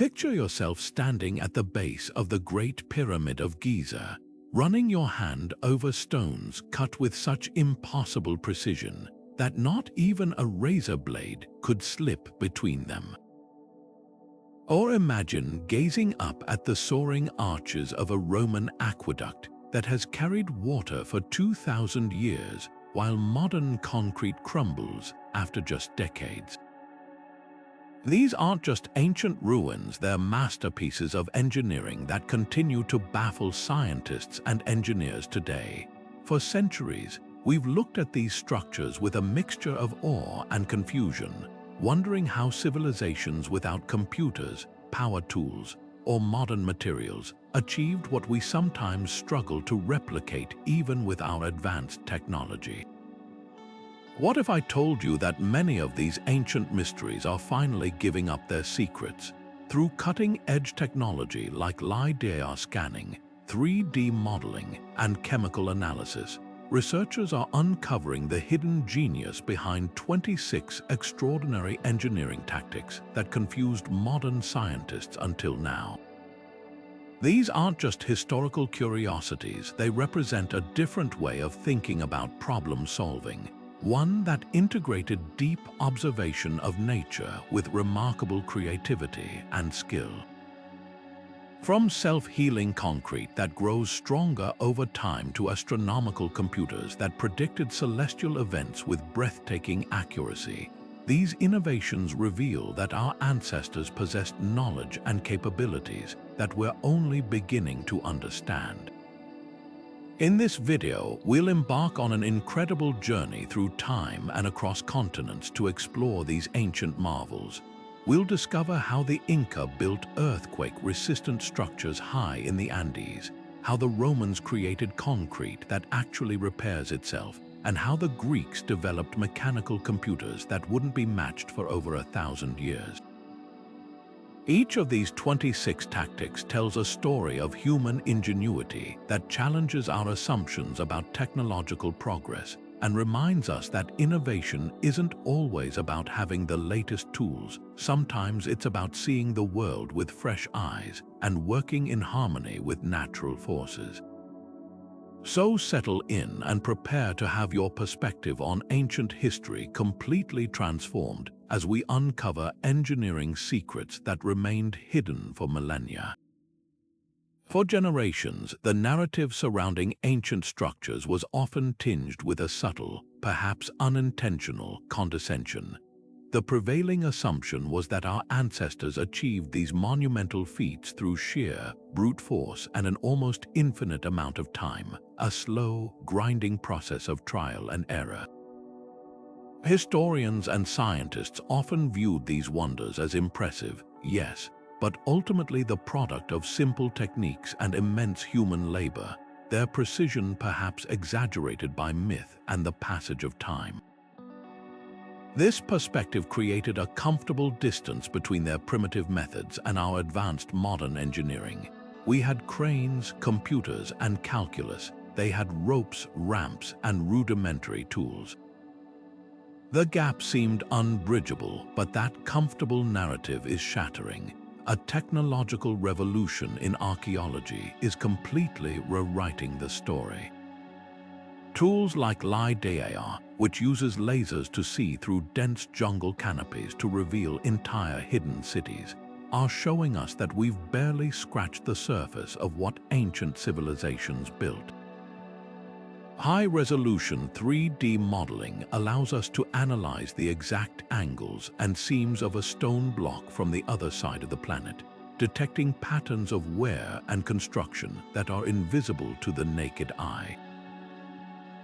Picture yourself standing at the base of the Great Pyramid of Giza, running your hand over stones cut with such impossible precision that not even a razor blade could slip between them. Or imagine gazing up at the soaring arches of a Roman aqueduct that has carried water for 2,000 years while modern concrete crumbles after just decades. These aren't just ancient ruins, they're masterpieces of engineering that continue to baffle scientists and engineers today. For centuries, we've looked at these structures with a mixture of awe and confusion, wondering how civilizations without computers, power tools, or modern materials achieved what we sometimes struggle to replicate even with our advanced technology. What if I told you that many of these ancient mysteries are finally giving up their secrets? Through cutting-edge technology like LiDAR scanning, 3D modeling, and chemical analysis, researchers are uncovering the hidden genius behind 26 extraordinary engineering tactics that confused modern scientists until now. These aren't just historical curiosities, they represent a different way of thinking about problem solving, one that integrated deep observation of nature with remarkable creativity and skill. From self-healing concrete that grows stronger over time to astronomical computers that predicted celestial events with breathtaking accuracy, these innovations reveal that our ancestors possessed knowledge and capabilities that we're only beginning to understand. In this video, we'll embark on an incredible journey through time and across continents to explore these ancient marvels. We'll discover how the Inca built earthquake-resistant structures high in the Andes, how the Romans created concrete that actually repairs itself, and how the Greeks developed mechanical computers that wouldn't be matched for over 1,000 years. Each of these 26 tactics tells a story of human ingenuity that challenges our assumptions about technological progress and reminds us that innovation isn't always about having the latest tools. Sometimes it's about seeing the world with fresh eyes and working in harmony with natural forces. So settle in and prepare to have your perspective on ancient history completely transformed as we uncover engineering secrets that remained hidden for millennia. For generations, the narrative surrounding ancient structures was often tinged with a subtle, perhaps unintentional, condescension. The prevailing assumption was that our ancestors achieved these monumental feats through sheer, brute force and an almost infinite amount of time, a slow, grinding process of trial and error. Historians and scientists often viewed these wonders as impressive, yes, but ultimately the product of simple techniques and immense human labor, their precision perhaps exaggerated by myth and the passage of time. This perspective created a comfortable distance between their primitive methods and our advanced modern engineering. We had cranes, computers, and calculus. They had ropes, ramps, and rudimentary tools. The gap seemed unbridgeable, but that comfortable narrative is shattering. A technological revolution in archaeology is completely rewriting the story. Tools like LiDAR, which uses lasers to see through dense jungle canopies to reveal entire hidden cities, are showing us that we've barely scratched the surface of what ancient civilizations built. High-resolution 3D modeling allows us to analyze the exact angles and seams of a stone block from the other side of the planet, detecting patterns of wear and construction that are invisible to the naked eye.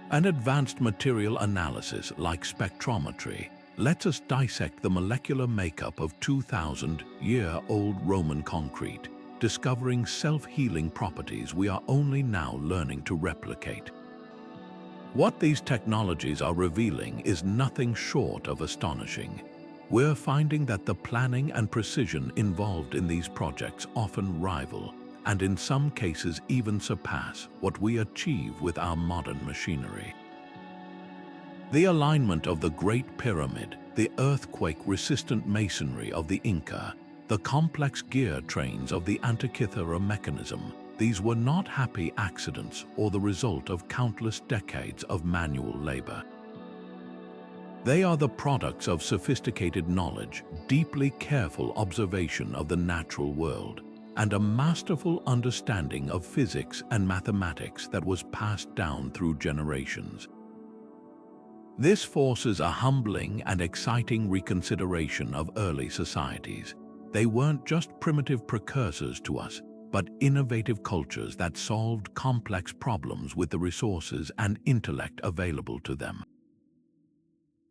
An advanced material analysis like spectrometry lets us dissect the molecular makeup of 2,000-year-old Roman concrete, discovering self-healing properties we are only now learning to replicate. What these technologies are revealing is nothing short of astonishing. We're finding that the planning and precision involved in these projects often rival, and in some cases even surpass, what we achieve with our modern machinery. The alignment of the Great Pyramid, the earthquake-resistant masonry of the Inca, the complex gear trains of the Antikythera mechanism. These were not happy accidents or the result of countless decades of manual labor. They are the products of sophisticated knowledge, deeply careful observation of the natural world, and a masterful understanding of physics and mathematics that was passed down through generations. This forces a humbling and exciting reconsideration of early societies. They weren't just primitive precursors to us, but innovative cultures that solved complex problems with the resources and intellect available to them.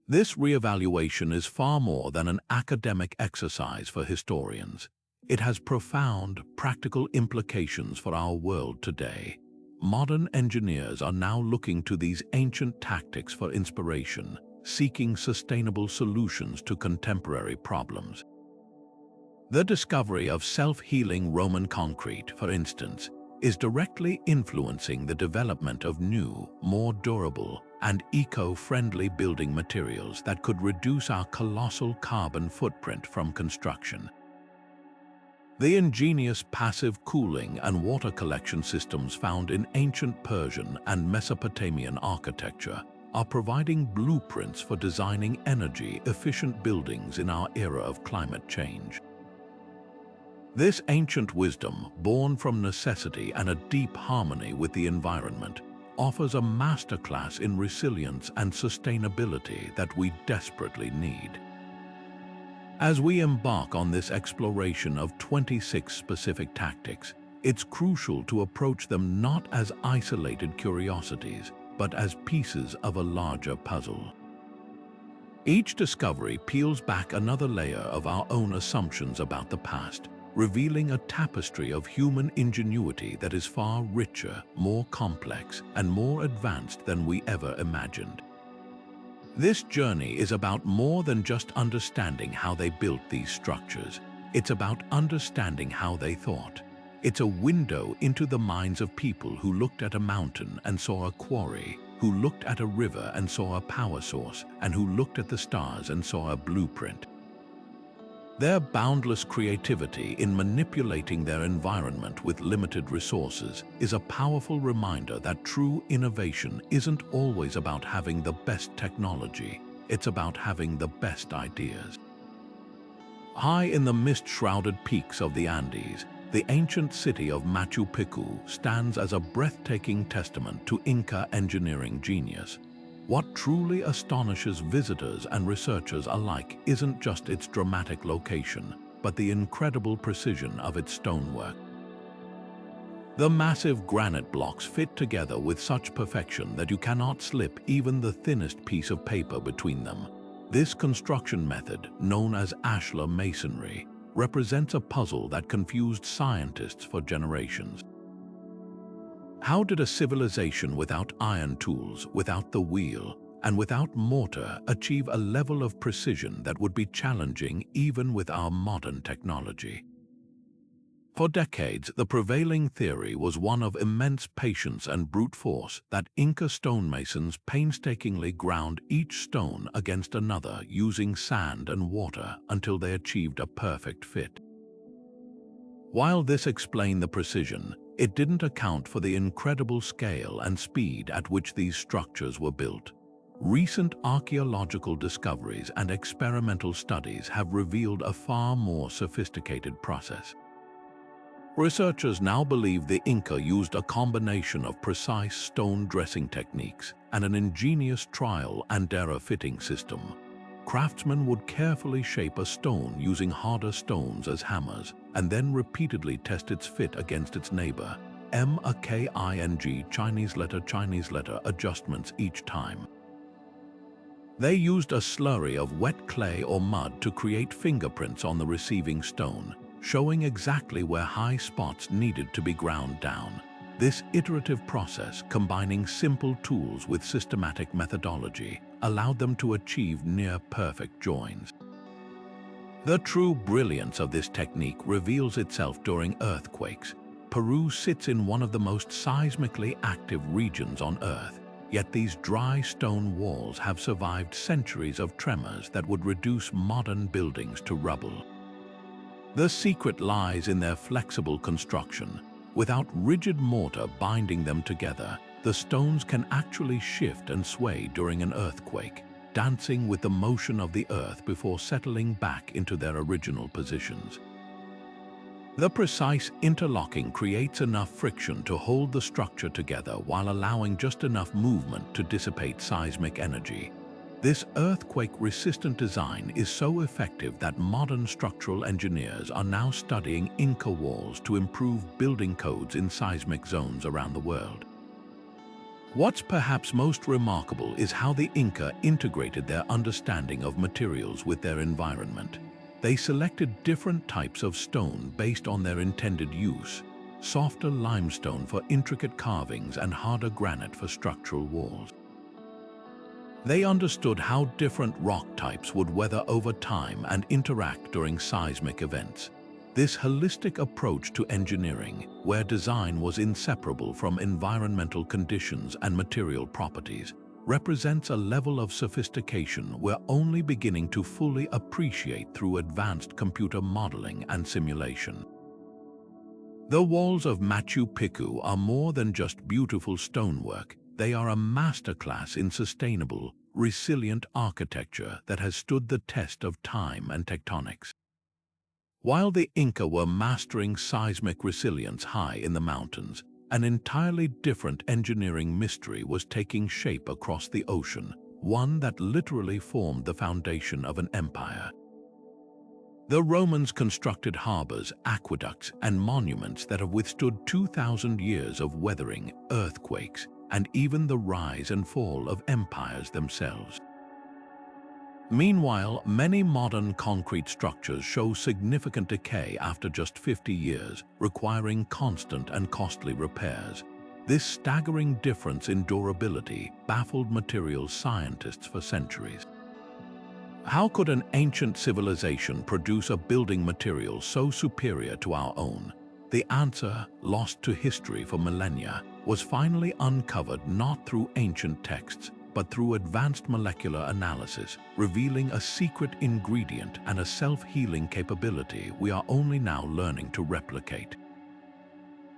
This reevaluation is far more than an academic exercise for historians. It has profound, practical implications for our world today. Modern engineers are now looking to these ancient tactics for inspiration, seeking sustainable solutions to contemporary problems. The discovery of self-healing Roman concrete, for instance, is directly influencing the development of new, more durable, and eco-friendly building materials that could reduce our colossal carbon footprint from construction. The ingenious passive cooling and water collection systems found in ancient Persian and Mesopotamian architecture are providing blueprints for designing energy-efficient buildings in our era of climate change. This ancient wisdom, born from necessity and a deep harmony with the environment, offers a masterclass in resilience and sustainability that we desperately need. As we embark on this exploration of 26 specific tactics, it's crucial to approach them not as isolated curiosities, but as pieces of a larger puzzle. Each discovery peels back another layer of our own assumptions about the past, revealing a tapestry of human ingenuity that is far richer, more complex, and more advanced than we ever imagined. This journey is about more than just understanding how they built these structures. It's about understanding how they thought. It's a window into the minds of people who looked at a mountain and saw a quarry, who looked at a river and saw a power source, and who looked at the stars and saw a blueprint. Their boundless creativity in manipulating their environment with limited resources is a powerful reminder that true innovation isn't always about having the best technology, it's about having the best ideas. High in the mist-shrouded peaks of the Andes, the ancient city of Machu Picchu stands as a breathtaking testament to Inca engineering genius. What truly astonishes visitors and researchers alike isn't just its dramatic location, but the incredible precision of its stonework. The massive granite blocks fit together with such perfection that you cannot slip even the thinnest piece of paper between them. This construction method, known as ashlar masonry, represents a puzzle that confused scientists for generations. How did a civilization without iron tools, without the wheel, and without mortar achieve a level of precision that would be challenging even with our modern technology? For decades, the prevailing theory was one of immense patience and brute force that Inca stonemasons painstakingly ground each stone against another using sand and water until they achieved a perfect fit. While this explained the precision, it didn't account for the incredible scale and speed at which these structures were built. Recent archaeological discoveries and experimental studies have revealed a far more sophisticated process. Researchers now believe the Inca used a combination of precise stone dressing techniques and an ingenious trial and error fitting system. Craftsmen would carefully shape a stone using harder stones as hammers and then repeatedly test its fit against its neighbor, Chinese letter adjustments each time. They used a slurry of wet clay or mud to create fingerprints on the receiving stone, showing exactly where high spots needed to be ground down. This iterative process, combining simple tools with systematic methodology, allowed them to achieve near-perfect joins. The true brilliance of this technique reveals itself during earthquakes. Peru sits in one of the most seismically active regions on Earth, yet these dry stone walls have survived centuries of tremors that would reduce modern buildings to rubble. The secret lies in their flexible construction. Without rigid mortar binding them together, the stones can actually shift and sway during an earthquake, dancing with the motion of the earth before settling back into their original positions. The precise interlocking creates enough friction to hold the structure together while allowing just enough movement to dissipate seismic energy. This earthquake-resistant design is so effective that modern structural engineers are now studying Inca walls to improve building codes in seismic zones around the world. What's perhaps most remarkable is how the Inca integrated their understanding of materials with their environment. They selected different types of stone based on their intended use: softer limestone for intricate carvings and harder granite for structural walls. They understood how different rock types would weather over time and interact during seismic events. This holistic approach to engineering, where design was inseparable from environmental conditions and material properties, represents a level of sophistication we're only beginning to fully appreciate through advanced computer modeling and simulation. The walls of Machu Picchu are more than just beautiful stonework. They are a masterclass in sustainable, resilient architecture that has stood the test of time and tectonics. While the Inca were mastering seismic resilience high in the mountains, an entirely different engineering mystery was taking shape across the ocean, one that literally formed the foundation of an empire. The Romans constructed harbors, aqueducts, and monuments that have withstood 2,000 years of weathering, earthquakes, and even the rise and fall of empires themselves. Meanwhile, many modern concrete structures show significant decay after just 50 years, requiring constant and costly repairs. This staggering difference in durability baffled materials scientists for centuries. How could an ancient civilization produce a building material so superior to our own? The answer, lost to history for millennia, was finally uncovered not through ancient texts, but through advanced molecular analysis, revealing a secret ingredient and a self-healing capability we are only now learning to replicate.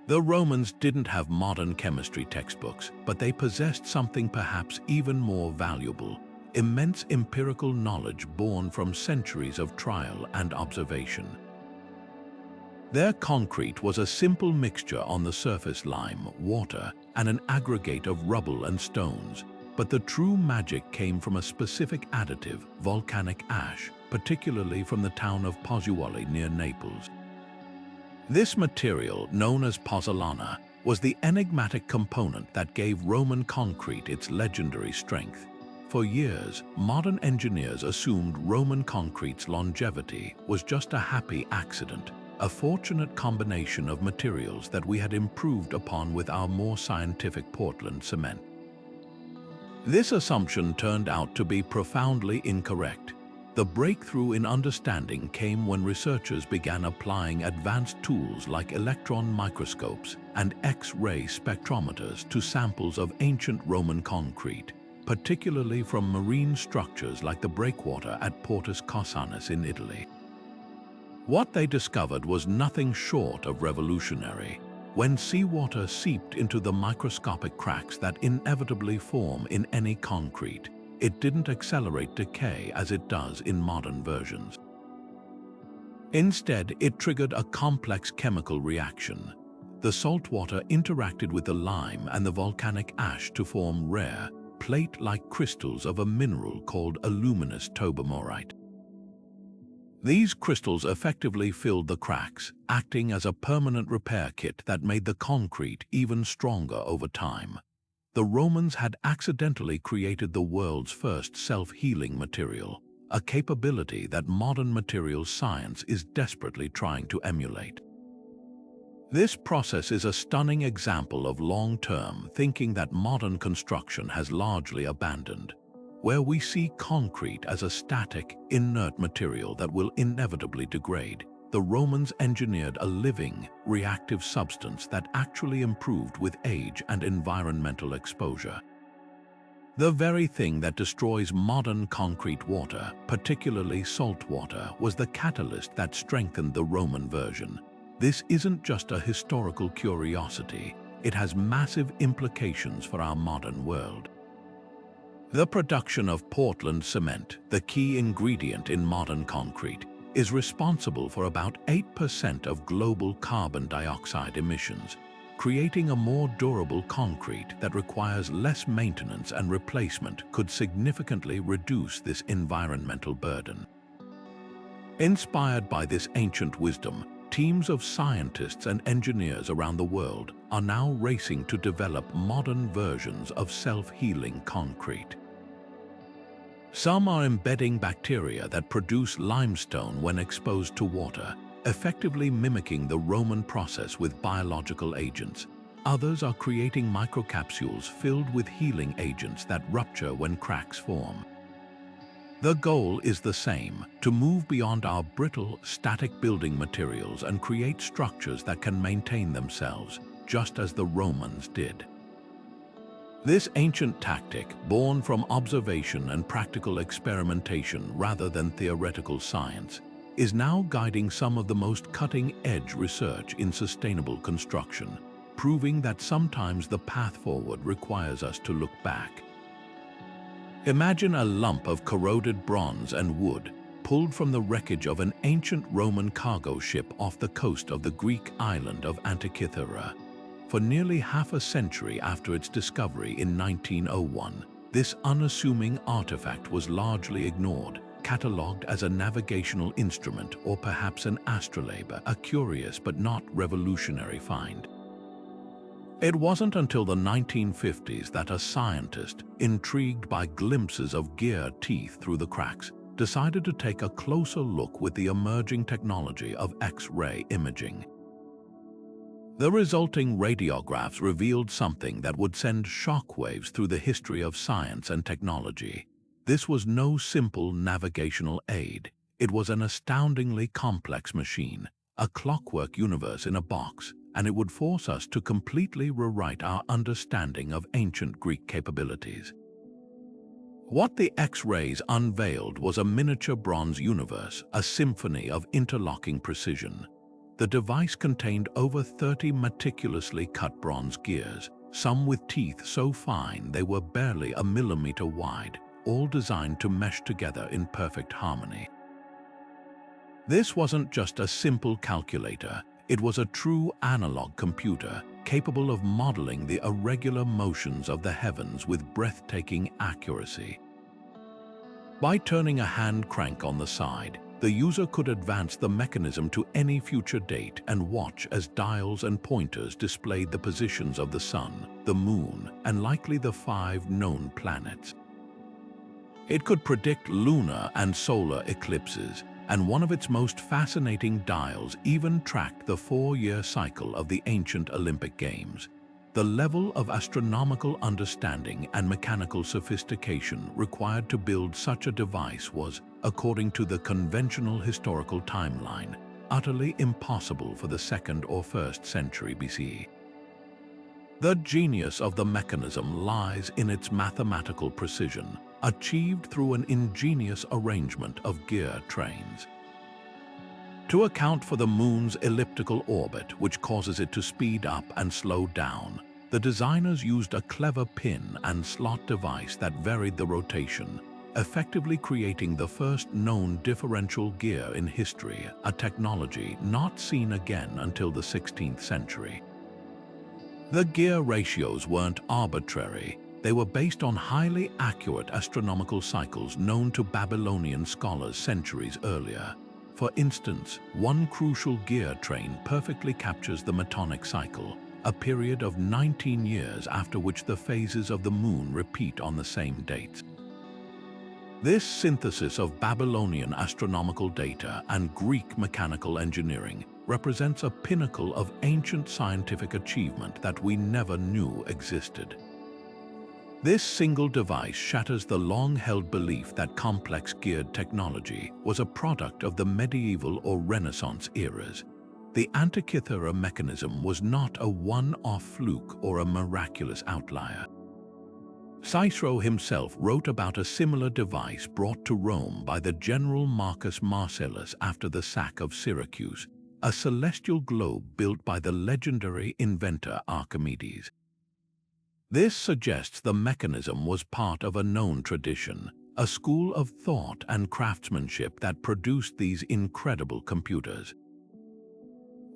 The Romans didn't have modern chemistry textbooks, but they possessed something perhaps even more valuable: immense empirical knowledge born from centuries of trial and observation. Their concrete was a simple mixture on the surface: lime, water, and an aggregate of rubble and stones. But the true magic came from a specific additive, volcanic ash, particularly from the town of Pozzuoli near Naples. This material, known as pozzolana, was the enigmatic component that gave Roman concrete its legendary strength. For years, modern engineers assumed Roman concrete's longevity was just a happy accident, a fortunate combination of materials that we had improved upon with our more scientific Portland cement. This assumption turned out to be profoundly incorrect. The breakthrough in understanding came when researchers began applying advanced tools like electron microscopes and X-ray spectrometers to samples of ancient Roman concrete, particularly from marine structures like the breakwater at Portus Cossanus in Italy. What they discovered was nothing short of revolutionary. When seawater seeped into the microscopic cracks that inevitably form in any concrete, it didn't accelerate decay as it does in modern versions. Instead, it triggered a complex chemical reaction. The salt water interacted with the lime and the volcanic ash to form rare, plate-like crystals of a mineral called aluminous tobermorite. These crystals effectively filled the cracks, acting as a permanent repair kit that made the concrete even stronger over time. The Romans had accidentally created the world's first self-healing material, a capability that modern materials science is desperately trying to emulate. This process is a stunning example of long-term thinking that modern construction has largely abandoned, where we see concrete as a static, inert material that will inevitably degrade. The Romans engineered a living, reactive substance that actually improved with age and environmental exposure. The very thing that destroys modern concrete water, particularly salt water, was the catalyst that strengthened the Roman version. This isn't just a historical curiosity, it has massive implications for our modern world. The production of Portland cement, the key ingredient in modern concrete, is responsible for about 8% of global carbon dioxide emissions. Creating a more durable concrete that requires less maintenance and replacement could significantly reduce this environmental burden. Inspired by this ancient wisdom, teams of scientists and engineers around the world are now racing to develop modern versions of self-healing concrete. Some are embedding bacteria that produce limestone when exposed to water, effectively mimicking the Roman process with biological agents. Others are creating microcapsules filled with healing agents that rupture when cracks form. The goal is the same: to move beyond our brittle, static building materials and create structures that can maintain themselves, just as the Romans did. This ancient tactic, born from observation and practical experimentation rather than theoretical science, is now guiding some of the most cutting-edge research in sustainable construction, proving that sometimes the path forward requires us to look back. Imagine a lump of corroded bronze and wood pulled from the wreckage of an ancient Roman cargo ship off the coast of the Greek island of Antikythera. For nearly half a century after its discovery in 1901, this unassuming artifact was largely ignored, catalogued as a navigational instrument or perhaps an astrolabe, a curious but not revolutionary find. It wasn't until the 1950s that a scientist, intrigued by glimpses of gear teeth through the cracks, decided to take a closer look with the emerging technology of X-ray imaging. The resulting radiographs revealed something that would send shockwaves through the history of science and technology. This was no simple navigational aid. It was an astoundingly complex machine, a clockwork universe in a box, and it would force us to completely rewrite our understanding of ancient Greek capabilities. What the X-rays unveiled was a miniature bronze universe, a symphony of interlocking precision. The device contained over 30 meticulously cut bronze gears, some with teeth so fine they were barely a millimeter wide, all designed to mesh together in perfect harmony. This wasn't just a simple calculator, it was a true analog computer, capable of modeling the irregular motions of the heavens with breathtaking accuracy. By turning a hand crank on the side, the user could advance the mechanism to any future date and watch as dials and pointers displayed the positions of the sun, the moon, and likely the 5 known planets. It could predict lunar and solar eclipses, and one of its most fascinating dials even tracked the 4-year cycle of the ancient Olympic Games. The level of astronomical understanding and mechanical sophistication required to build such a device was, according to the conventional historical timeline, utterly impossible for the 2nd or 1st century BCE. The genius of the mechanism lies in its mathematical precision, achieved through an ingenious arrangement of gear trains. To account for the moon's elliptical orbit, which causes it to speed up and slow down, the designers used a clever pin and slot device that varied the rotation, effectively creating the first known differential gear in history, a technology not seen again until the 16th century. The gear ratios weren't arbitrary. They were based on highly accurate astronomical cycles known to Babylonian scholars centuries earlier. For instance, one crucial gear train perfectly captures the Metonic cycle, a period of 19 years after which the phases of the moon repeat on the same dates. This synthesis of Babylonian astronomical data and Greek mechanical engineering represents a pinnacle of ancient scientific achievement that we never knew existed. This single device shatters the long-held belief that complex geared technology was a product of the medieval or Renaissance eras. The Antikythera mechanism was not a one-off fluke or a miraculous outlier. Cicero himself wrote about a similar device brought to Rome by the general Marcus Marcellus after the sack of Syracuse, a celestial globe built by the legendary inventor Archimedes. This suggests the mechanism was part of a known tradition, a school of thought and craftsmanship that produced these incredible computers.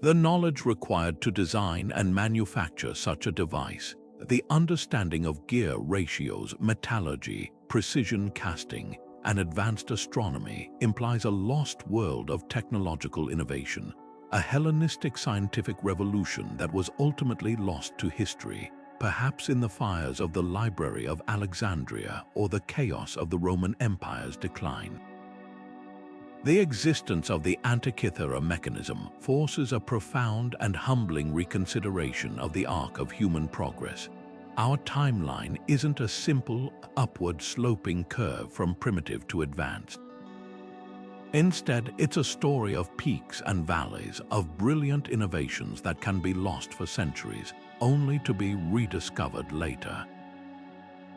The knowledge required to design and manufacture such a device, the understanding of gear ratios, metallurgy, precision casting, and advanced astronomy implies a lost world of technological innovation, a Hellenistic scientific revolution that was ultimately lost to history, perhaps in the fires of the Library of Alexandria or the chaos of the Roman Empire's decline. The existence of the Antikythera mechanism forces a profound and humbling reconsideration of the arc of human progress. Our timeline isn't a simple, upward-sloping curve from primitive to advanced. Instead, it's a story of peaks and valleys, of brilliant innovations that can be lost for centuries, only to be rediscovered later.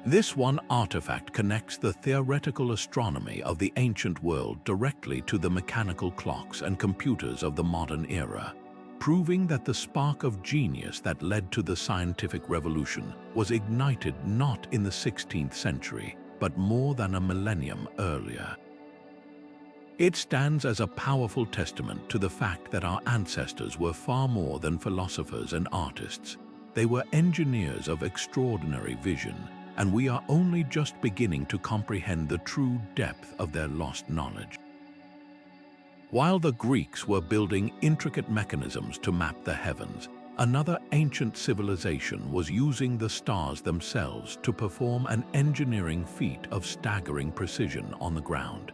This one artifact connects the theoretical astronomy of the ancient world directly to the mechanical clocks and computers of the modern era, proving that the spark of genius that led to the scientific revolution was ignited not in the 16th century, but more than a millennium earlier. It stands as a powerful testament to the fact that our ancestors were far more than philosophers and artists. They were engineers of extraordinary vision, and we are only just beginning to comprehend the true depth of their lost knowledge. While the Greeks were building intricate mechanisms to map the heavens, another ancient civilization was using the stars themselves to perform an engineering feat of staggering precision on the ground.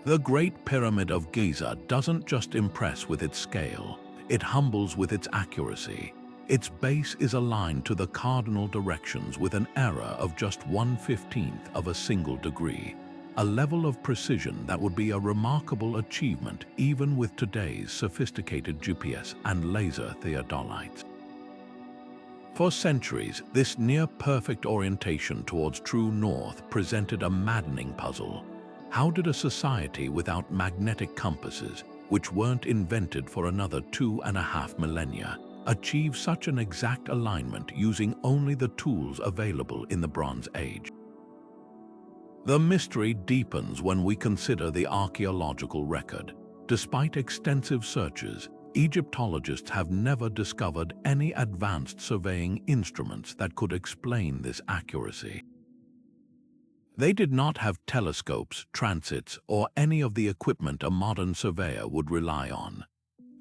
The Great Pyramid of Giza doesn't just impress with its scale, it humbles with its accuracy. Its base is aligned to the cardinal directions with an error of just 1/15 of a single degree, a level of precision that would be a remarkable achievement even with today's sophisticated GPS and laser theodolites. For centuries, this near-perfect orientation towards true north presented a maddening puzzle. How did a society without magnetic compasses, which weren't invented for another 2.5 millennia, achieve such an exact alignment using only the tools available in the Bronze Age? The mystery deepens when we consider the archaeological record. Despite extensive searches, Egyptologists have never discovered any advanced surveying instruments that could explain this accuracy. They did not have telescopes, transits, or any of the equipment a modern surveyor would rely on.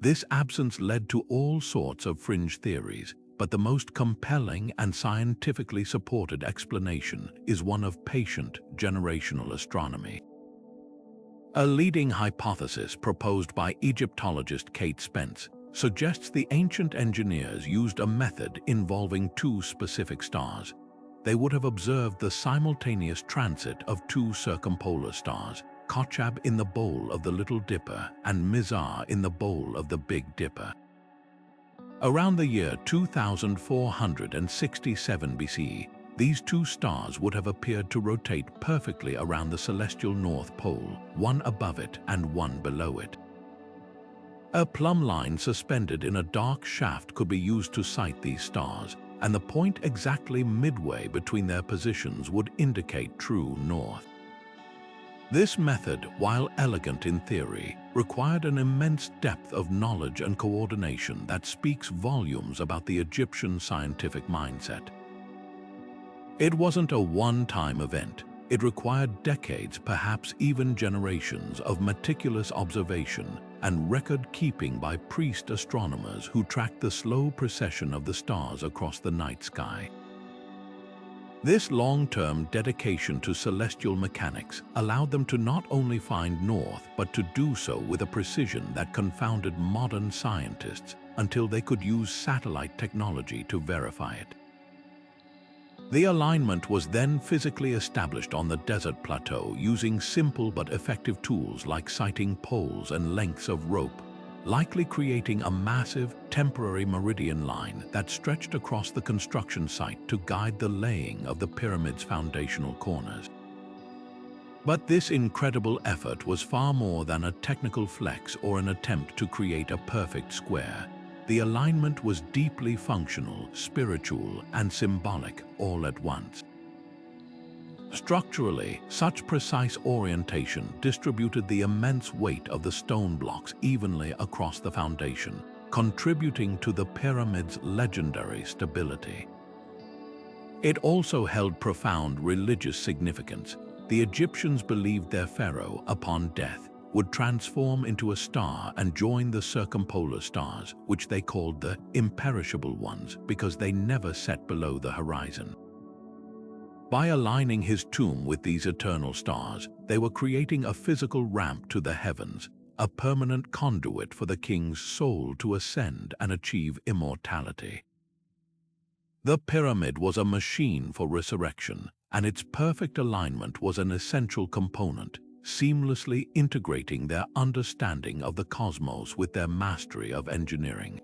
This absence led to all sorts of fringe theories, but the most compelling and scientifically supported explanation is one of patient, generational astronomy. A leading hypothesis proposed by Egyptologist Kate Spence suggests the ancient engineers used a method involving two specific stars. They would have observed the simultaneous transit of two circumpolar stars, Kochab in the bowl of the Little Dipper and Mizar in the bowl of the Big Dipper. Around the year 2467 BCE, these two stars would have appeared to rotate perfectly around the celestial North Pole, one above it and one below it. A plumb line suspended in a dark shaft could be used to sight these stars, and the point exactly midway between their positions would indicate true north. This method, while elegant in theory, required an immense depth of knowledge and coordination that speaks volumes about the Egyptian scientific mindset. It wasn't a one-time event. It required decades, perhaps even generations, of meticulous observation and record-keeping by priest astronomers who tracked the slow precession of the stars across the night sky. This long-term dedication to celestial mechanics allowed them to not only find north, but to do so with a precision that confounded modern scientists until they could use satellite technology to verify it. The alignment was then physically established on the desert plateau using simple but effective tools like sighting poles and lengths of rope. likely creating a massive, temporary meridian line that stretched across the construction site to guide the laying of the pyramid's foundational corners. But this incredible effort was far more than a technical flex or an attempt to create a perfect square. The alignment was deeply functional, spiritual, and symbolic all at once. Structurally, such precise orientation distributed the immense weight of the stone blocks evenly across the foundation, contributing to the pyramid's legendary stability. It also held profound religious significance. The Egyptians believed their pharaoh, upon death, would transform into a star and join the circumpolar stars, which they called the imperishable ones because they never set below the horizon. By aligning his tomb with these eternal stars, they were creating a physical ramp to the heavens, a permanent conduit for the king's soul to ascend and achieve immortality. The pyramid was a machine for resurrection, and its perfect alignment was an essential component, seamlessly integrating their understanding of the cosmos with their mastery of engineering.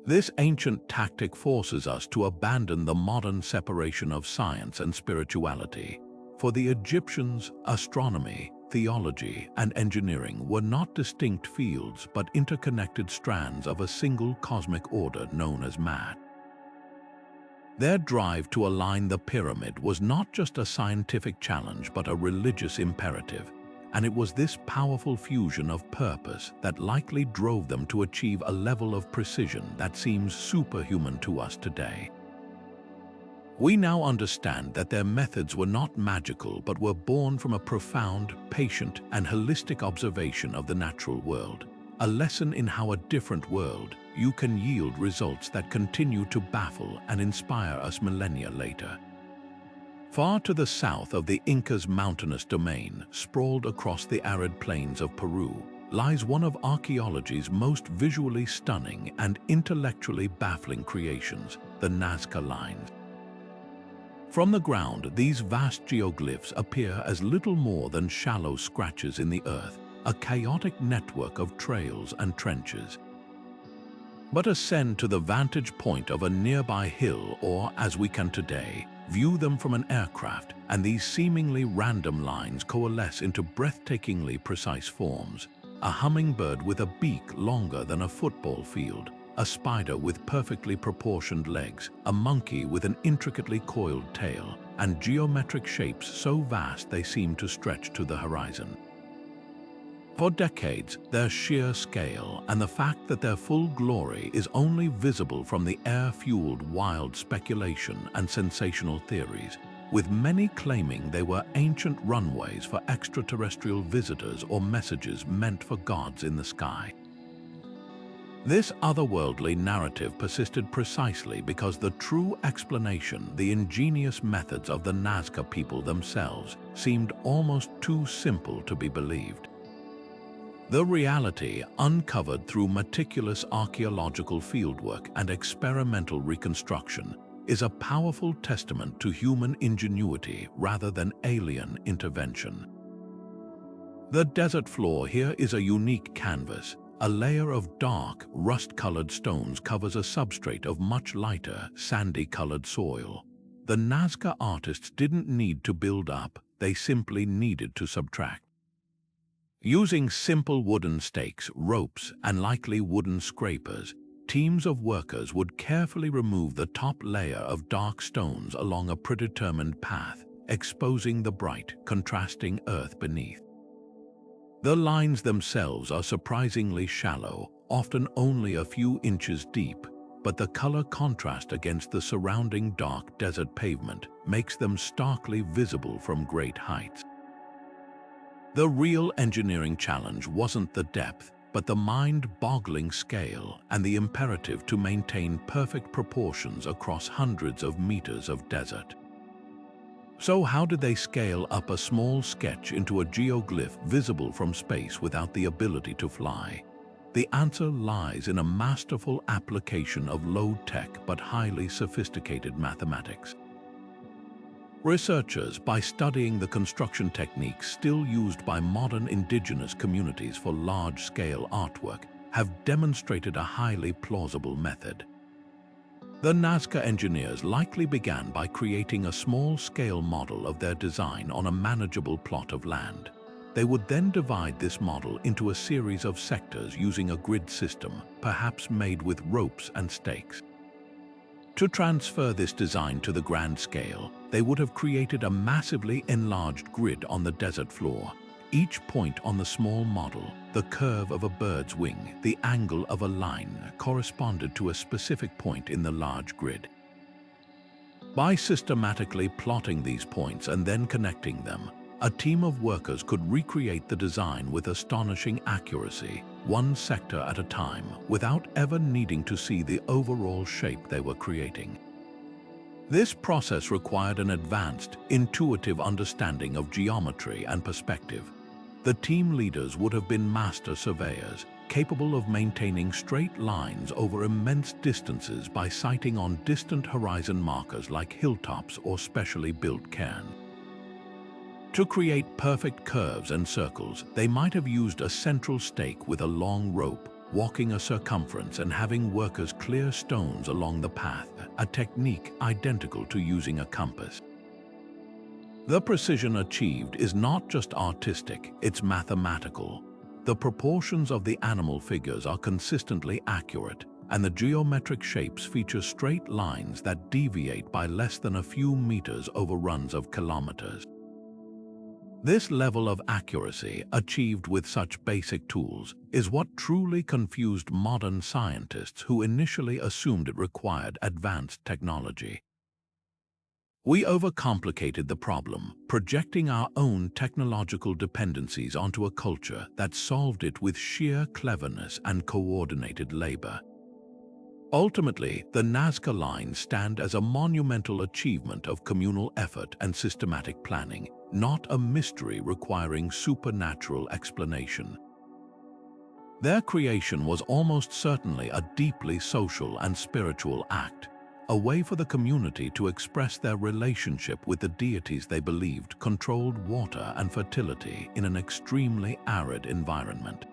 This ancient tactic forces us to abandon the modern separation of science and spirituality. For the Egyptians, astronomy, theology, and engineering were not distinct fields but interconnected strands of a single cosmic order known as Maat. Their drive to align the pyramid was not just a scientific challenge but a religious imperative, and it was this powerful fusion of purpose that likely drove them to achieve a level of precision that seems superhuman to us today. We now understand that their methods were not magical but were born from a profound, patient, and holistic observation of the natural world, a lesson in how a different world you can yield results that continue to baffle and inspire us millennia later. Far to the south of the Inca's mountainous domain, sprawled across the arid plains of Peru, lies one of archaeology's most visually stunning and intellectually baffling creations, the Nazca Lines. From the ground, these vast geoglyphs appear as little more than shallow scratches in the earth, a chaotic network of trails and trenches. But ascend to the vantage point of a nearby hill or, as we can today, view them from an aircraft, and these seemingly random lines coalesce into breathtakingly precise forms. A hummingbird with a beak longer than a football field, a spider with perfectly proportioned legs, a monkey with an intricately coiled tail, and geometric shapes so vast they seem to stretch to the horizon. For decades, their sheer scale and the fact that their full glory is only visible from the air-fueled wild speculation and sensational theories, with many claiming they were ancient runways for extraterrestrial visitors or messages meant for gods in the sky. This otherworldly narrative persisted precisely because the true explanation, the ingenious methods of the Nazca people themselves, seemed almost too simple to be believed. The reality, uncovered through meticulous archaeological fieldwork and experimental reconstruction, is a powerful testament to human ingenuity rather than alien intervention. The desert floor here is a unique canvas. A layer of dark, rust-colored stones covers a substrate of much lighter, sandy-colored soil. The Nazca artists didn't need to build up, they simply needed to subtract. Using simple wooden stakes, ropes, and likely wooden scrapers, teams of workers would carefully remove the top layer of dark stones along a predetermined path, exposing the bright, contrasting earth beneath. The lines themselves are surprisingly shallow, often only a few inches deep, but the color contrast against the surrounding dark desert pavement makes them starkly visible from great heights. The real engineering challenge wasn't the depth, but the mind-boggling scale and the imperative to maintain perfect proportions across hundreds of meters of desert. So how did they scale up a small sketch into a geoglyph visible from space without the ability to fly? The answer lies in a masterful application of low-tech but highly sophisticated mathematics. Researchers, by studying the construction techniques still used by modern indigenous communities for large-scale artwork, have demonstrated a highly plausible method. The Nazca engineers likely began by creating a small-scale model of their design on a manageable plot of land. They would then divide this model into a series of sectors using a grid system, perhaps made with ropes and stakes. To transfer this design to the grand scale, they would have created a massively enlarged grid on the desert floor. Each point on the small model, the curve of a bird's wing, the angle of a line, corresponded to a specific point in the large grid. By systematically plotting these points and then connecting them, a team of workers could recreate the design with astonishing accuracy, one sector at a time, without ever needing to see the overall shape they were creating. This process required an advanced, intuitive understanding of geometry and perspective. The team leaders would have been master surveyors, capable of maintaining straight lines over immense distances by sighting on distant horizon markers like hilltops or specially built cairns. To create perfect curves and circles, they might have used a central stake with a long rope, walking a circumference and having workers clear stones along the path, a technique identical to using a compass. The precision achieved is not just artistic, it's mathematical. The proportions of the animal figures are consistently accurate, and the geometric shapes feature straight lines that deviate by less than a few meters over runs of kilometers. This level of accuracy, achieved with such basic tools, is what truly confused modern scientists who initially assumed it required advanced technology. We overcomplicated the problem, projecting our own technological dependencies onto a culture that solved it with sheer cleverness and coordinated labor. Ultimately, the Nazca Lines stand as a monumental achievement of communal effort and systematic planning, not a mystery requiring supernatural explanation. Their creation was almost certainly a deeply social and spiritual act, a way for the community to express their relationship with the deities they believed controlled water and fertility in an extremely arid environment.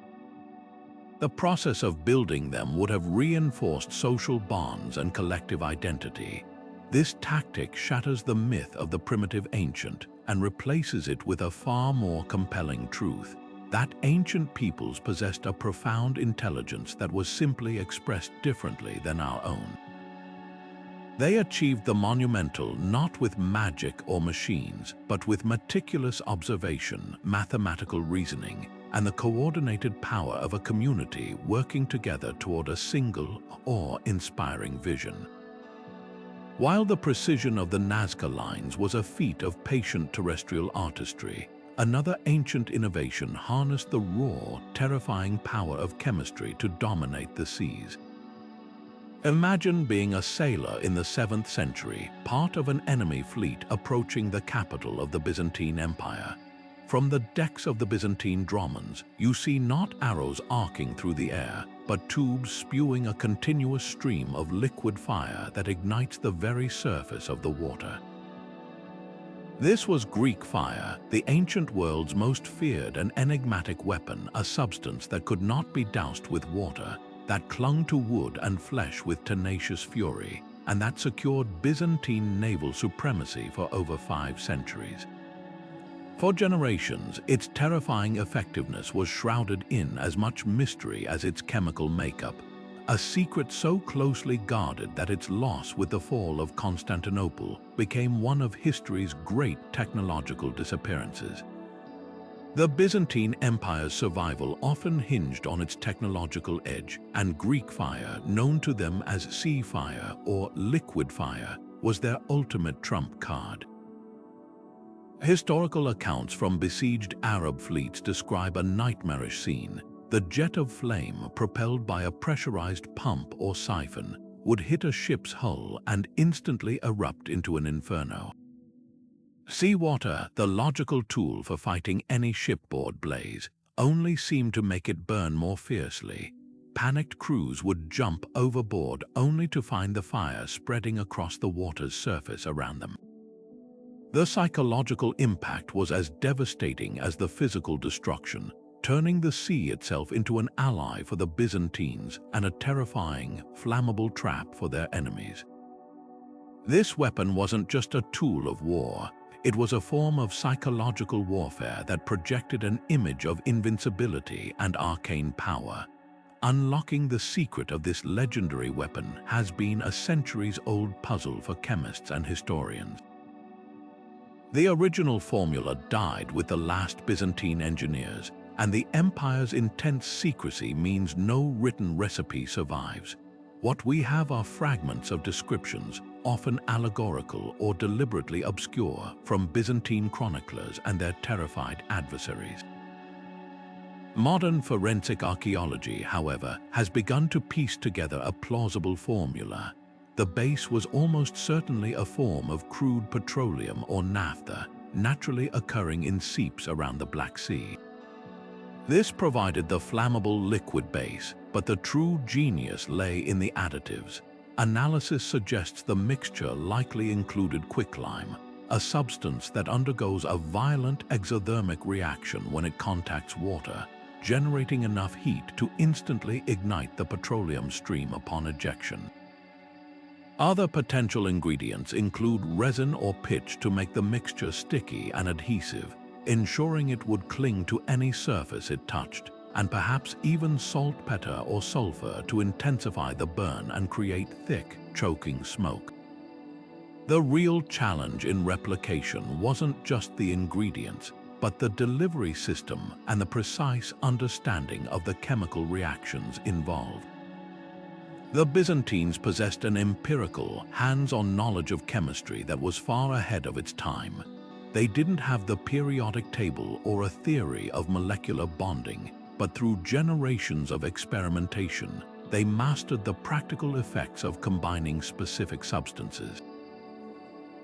The process of building them would have reinforced social bonds and collective identity. This tactic shatters the myth of the primitive ancient and replaces it with a far more compelling truth, that ancient peoples possessed a profound intelligence that was simply expressed differently than our own. They achieved the monumental not with magic or machines, but with meticulous observation, mathematical reasoning, and the coordinated power of a community working together toward a single, awe-inspiring vision. While the precision of the Nazca Lines was a feat of patient terrestrial artistry, another ancient innovation harnessed the raw, terrifying power of chemistry to dominate the seas. Imagine being a sailor in the 7th century, part of an enemy fleet approaching the capital of the Byzantine Empire. From the decks of the Byzantine dromons, you see not arrows arcing through the air, but tubes spewing a continuous stream of liquid fire that ignites the very surface of the water. This was Greek fire, the ancient world's most feared and enigmatic weapon, a substance that could not be doused with water, that clung to wood and flesh with tenacious fury, and that secured Byzantine naval supremacy for over 5 centuries. For generations, its terrifying effectiveness was shrouded in as much mystery as its chemical makeup, a secret so closely guarded that its loss with the fall of Constantinople became one of history's great technological disappearances. The Byzantine Empire's survival often hinged on its technological edge, and Greek fire, known to them as sea fire or liquid fire, was their ultimate trump card. Historical accounts from besieged Arab fleets describe a nightmarish scene. The jet of flame, propelled by a pressurized pump or siphon, would hit a ship's hull and instantly erupt into an inferno. Seawater, the logical tool for fighting any shipboard blaze, only seemed to make it burn more fiercely. Panicked crews would jump overboard only to find the fire spreading across the water's surface around them. The psychological impact was as devastating as the physical destruction, turning the sea itself into an ally for the Byzantines and a terrifying, flammable trap for their enemies. This weapon wasn't just a tool of war, it was a form of psychological warfare that projected an image of invincibility and arcane power. Unlocking the secret of this legendary weapon has been a centuries-old puzzle for chemists and historians. The original formula died with the last Byzantine engineers, and the empire's intense secrecy means no written recipe survives. What we have are fragments of descriptions, often allegorical or deliberately obscure, from Byzantine chroniclers and their terrified adversaries. Modern forensic archaeology, however, has begun to piece together a plausible formula. The base was almost certainly a form of crude petroleum or naphtha, naturally occurring in seeps around the Black Sea. This provided the flammable liquid base, but the true genius lay in the additives. Analysis suggests the mixture likely included quicklime, a substance that undergoes a violent exothermic reaction when it contacts water, generating enough heat to instantly ignite the petroleum stream upon ejection. Other potential ingredients include resin or pitch to make the mixture sticky and adhesive, ensuring it would cling to any surface it touched, and perhaps even saltpeter or sulfur to intensify the burn and create thick, choking smoke. The real challenge in replication wasn't just the ingredients, but the delivery system and the precise understanding of the chemical reactions involved. The Byzantines possessed an empirical, hands-on knowledge of chemistry that was far ahead of its time. They didn't have the periodic table or a theory of molecular bonding, but through generations of experimentation, they mastered the practical effects of combining specific substances.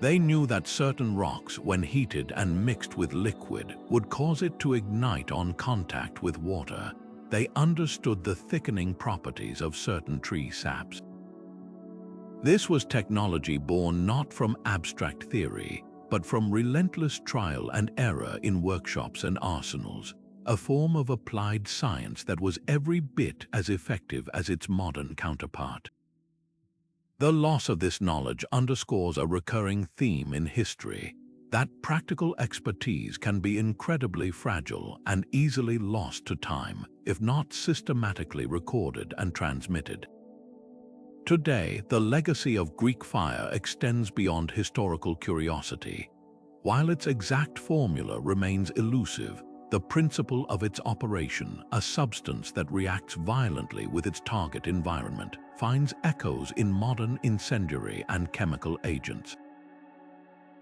They knew that certain rocks, when heated and mixed with liquid, would cause it to ignite on contact with water. They understood the thickening properties of certain tree saps. This was technology born not from abstract theory, but from relentless trial and error in workshops and arsenals, a form of applied science that was every bit as effective as its modern counterpart. The loss of this knowledge underscores a recurring theme in history, that practical expertise can be incredibly fragile and easily lost to time if not systematically recorded and transmitted. Today, the legacy of Greek fire extends beyond historical curiosity. While its exact formula remains elusive, the principle of its operation, a substance that reacts violently with its target environment, finds echoes in modern incendiary and chemical agents.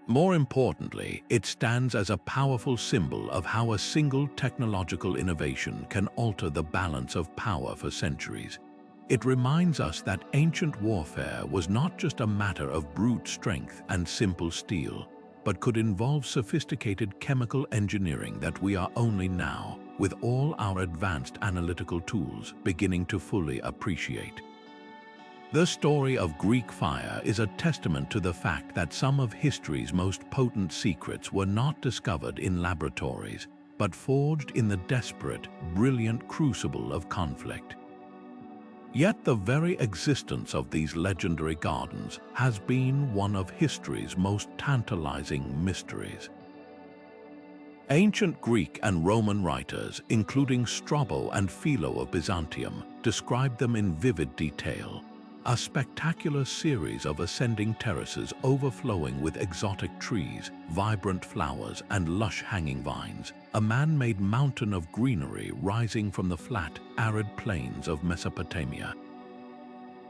More importantly, it stands as a powerful symbol of how a single technological innovation can alter the balance of power for centuries. It reminds us that ancient warfare was not just a matter of brute strength and simple steel, but could involve sophisticated chemical engineering that we are only now, with all our advanced analytical tools, beginning to fully appreciate. The story of Greek fire is a testament to the fact that some of history's most potent secrets were not discovered in laboratories, but forged in the desperate, brilliant crucible of conflict. Yet the very existence of these legendary gardens has been one of history's most tantalizing mysteries. Ancient Greek and Roman writers, including Strabo and Philo of Byzantium, described them in vivid detail. A spectacular series of ascending terraces overflowing with exotic trees, vibrant flowers, and lush hanging vines, a man-made mountain of greenery rising from the flat, arid plains of Mesopotamia.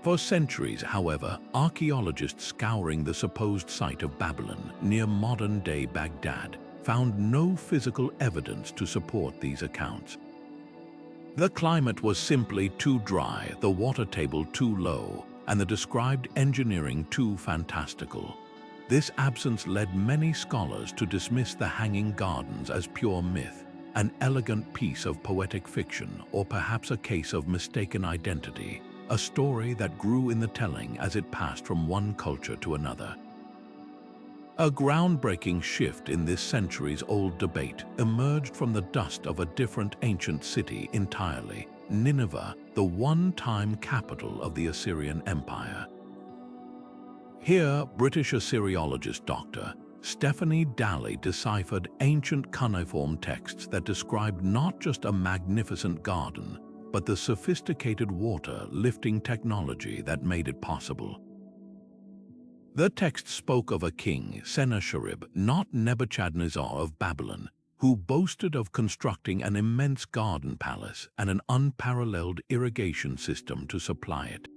For centuries, however, archaeologists scouring the supposed site of Babylon near modern-day Baghdad found no physical evidence to support these accounts. The climate was simply too dry, the water table too low, and the described engineering too fantastical. This absence led many scholars to dismiss the Hanging Gardens as pure myth, an elegant piece of poetic fiction, or perhaps a case of mistaken identity, a story that grew in the telling as it passed from one culture to another. A groundbreaking shift in this centuries-old debate emerged from the dust of a different ancient city entirely, Nineveh, the one-time capital of the Assyrian Empire. Here, British Assyriologist Dr. Stephanie Daly deciphered ancient cuneiform texts that described not just a magnificent garden, but the sophisticated water-lifting technology that made it possible. The text spoke of a king, Sennacherib, not Nebuchadnezzar of Babylon, who boasted of constructing an immense garden palace and an unparalleled irrigation system to supply it.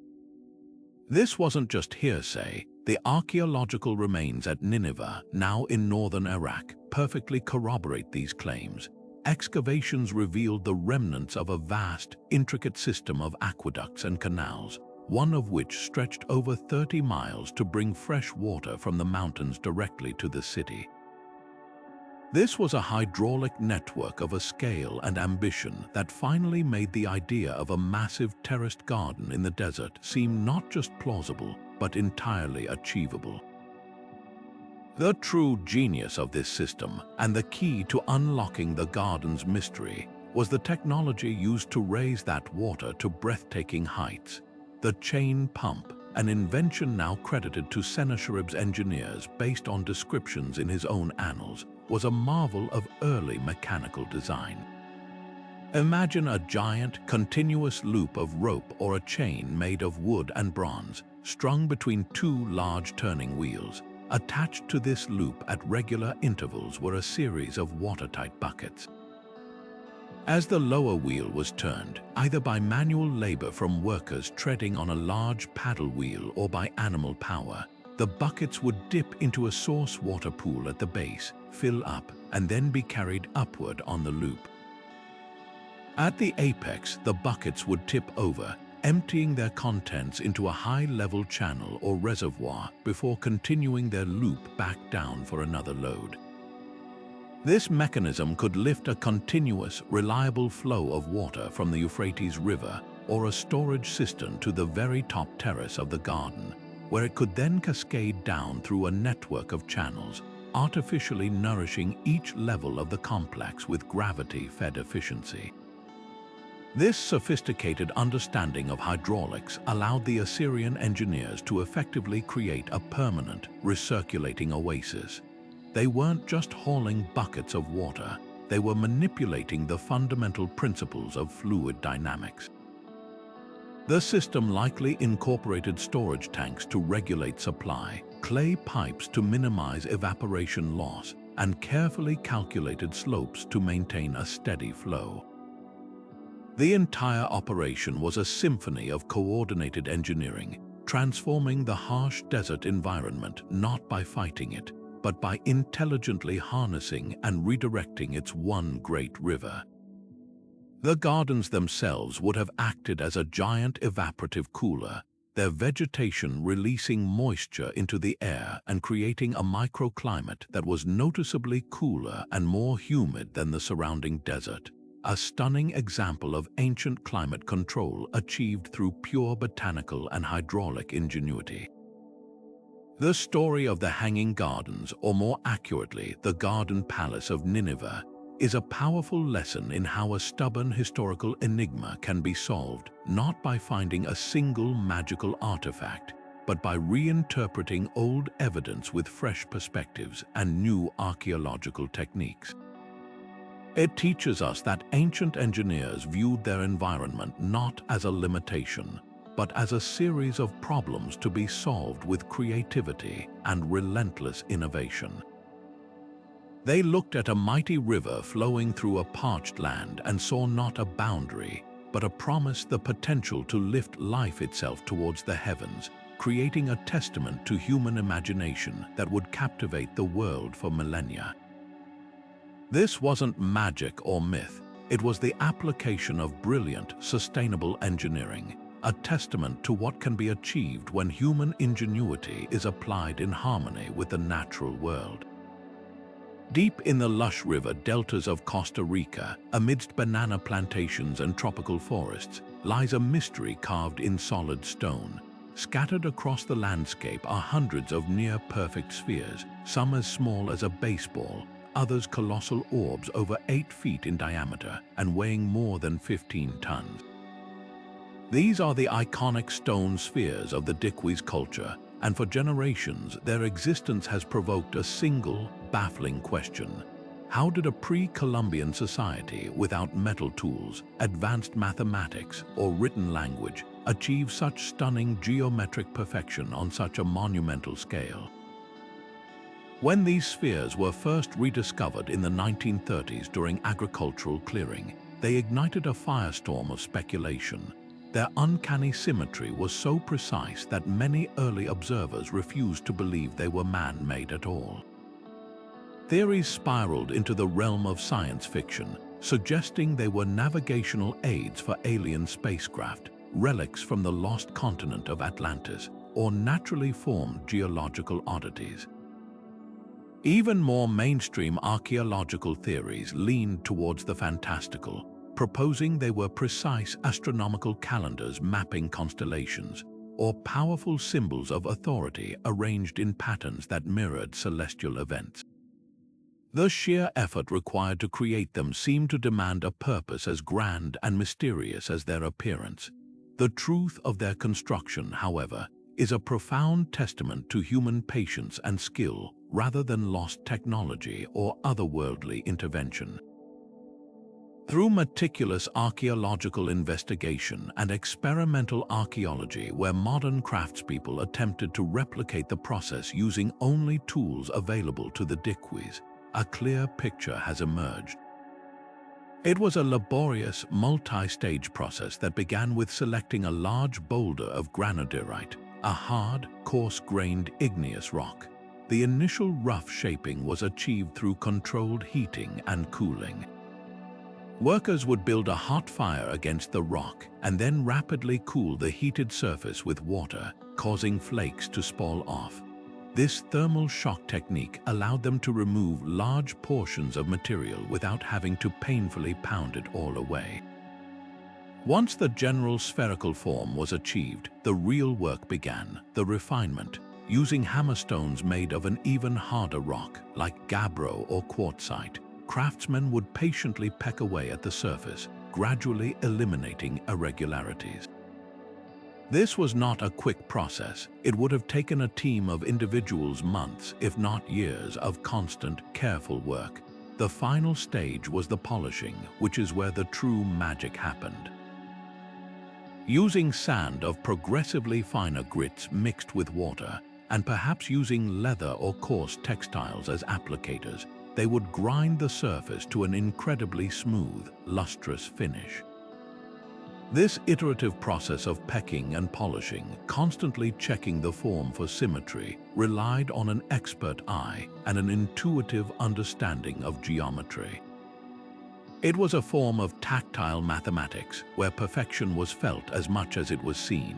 This wasn't just hearsay. The archaeological remains at Nineveh, now in northern Iraq, perfectly corroborate these claims. Excavations revealed the remnants of a vast, intricate system of aqueducts and canals, one of which stretched over 30 miles to bring fresh water from the mountains directly to the city. This was a hydraulic network of a scale and ambition that finally made the idea of a massive terraced garden in the desert seem not just plausible, but entirely achievable. The true genius of this system, and the key to unlocking the garden's mystery, was the technology used to raise that water to breathtaking heights. The chain pump, an invention now credited to Sennacherib's engineers based on descriptions in his own annals, was a marvel of early mechanical design. Imagine a giant, continuous loop of rope or a chain made of wood and bronze, strung between two large turning wheels. Attached to this loop at regular intervals were a series of watertight buckets. As the lower wheel was turned, either by manual labor from workers treading on a large paddle wheel or by animal power, the buckets would dip into a source water pool at the base, fill up, and then be carried upward on the loop. At the apex, the buckets would tip over, emptying their contents into a high-level channel or reservoir before continuing their loop back down for another load. This mechanism could lift a continuous, reliable flow of water from the Euphrates River or a storage cistern to the very top terrace of the garden, where it could then cascade down through a network of channels, artificially nourishing each level of the complex with gravity-fed efficiency. This sophisticated understanding of hydraulics allowed the Assyrian engineers to effectively create a permanent, recirculating oasis. They weren't just hauling buckets of water, they were manipulating the fundamental principles of fluid dynamics. The system likely incorporated storage tanks to regulate supply, clay pipes to minimize evaporation loss, and carefully calculated slopes to maintain a steady flow. The entire operation was a symphony of coordinated engineering, transforming the harsh desert environment not by fighting it, but by intelligently harnessing and redirecting its one great river. The gardens themselves would have acted as a giant evaporative cooler, their vegetation releasing moisture into the air and creating a microclimate that was noticeably cooler and more humid than the surrounding desert. A stunning example of ancient climate control achieved through pure botanical and hydraulic ingenuity. The story of the Hanging Gardens, or more accurately, the Garden Palace of Nineveh, is a powerful lesson in how a stubborn historical enigma can be solved, not by finding a single magical artifact, but by reinterpreting old evidence with fresh perspectives and new archaeological techniques. It teaches us that ancient engineers viewed their environment not as a limitation, but as a series of problems to be solved with creativity and relentless innovation. They looked at a mighty river flowing through a parched land and saw not a boundary, but a promise, the potential to lift life itself towards the heavens, creating a testament to human imagination that would captivate the world for millennia. This wasn't magic or myth, it was the application of brilliant, sustainable engineering, a testament to what can be achieved when human ingenuity is applied in harmony with the natural world. Deep in the lush river deltas of Costa Rica, amidst banana plantations and tropical forests, lies a mystery carved in solid stone, Scattered across the landscape are hundreds of near-perfect spheres, some as small as a baseball, others colossal orbs over 8 feet in diameter and weighing more than 15 tons. These are the iconic stone spheres of the Diquís culture, and for generations their existence has provoked a single, baffling question. How did a pre-Columbian society without metal tools, advanced mathematics, or written language achieve such stunning geometric perfection on such a monumental scale? When these spheres were first rediscovered in the 1930s during agricultural clearing, they ignited a firestorm of speculation. Their uncanny symmetry was so precise that many early observers refused to believe they were man-made at all. Theories spiraled into the realm of science fiction, suggesting they were navigational aids for alien spacecraft, relics from the lost continent of Atlantis, or naturally formed geological oddities. Even more mainstream archaeological theories leaned towards the fantastical, proposing they were precise astronomical calendars mapping constellations, or powerful symbols of authority arranged in patterns that mirrored celestial events. The sheer effort required to create them seemed to demand a purpose as grand and mysterious as their appearance. The truth of their construction, however, is a profound testament to human patience and skill rather than lost technology or otherworldly intervention. Through meticulous archaeological investigation and experimental archaeology where modern craftspeople attempted to replicate the process using only tools available to the Diquís, a clear picture has emerged. It was a laborious, multi-stage process that began with selecting a large boulder of granodiorite, a hard, coarse-grained igneous rock. The initial rough shaping was achieved through controlled heating and cooling. Workers would build a hot fire against the rock and then rapidly cool the heated surface with water, causing flakes to fall off. This thermal shock technique allowed them to remove large portions of material without having to painfully pound it all away. Once the general spherical form was achieved, the real work began, the refinement. Using hammerstones made of an even harder rock, like gabbro or quartzite, craftsmen would patiently peck away at the surface, gradually eliminating irregularities. This was not a quick process. It would have taken a team of individuals months, if not years, of constant, careful work. The final stage was the polishing, which is where the true magic happened. Using sand of progressively finer grits mixed with water, and perhaps using leather or coarse textiles as applicators, they would grind the surface to an incredibly smooth, lustrous finish. This iterative process of pecking and polishing, constantly checking the form for symmetry, relied on an expert eye and an intuitive understanding of geometry. It was a form of tactile mathematics, where perfection was felt as much as it was seen.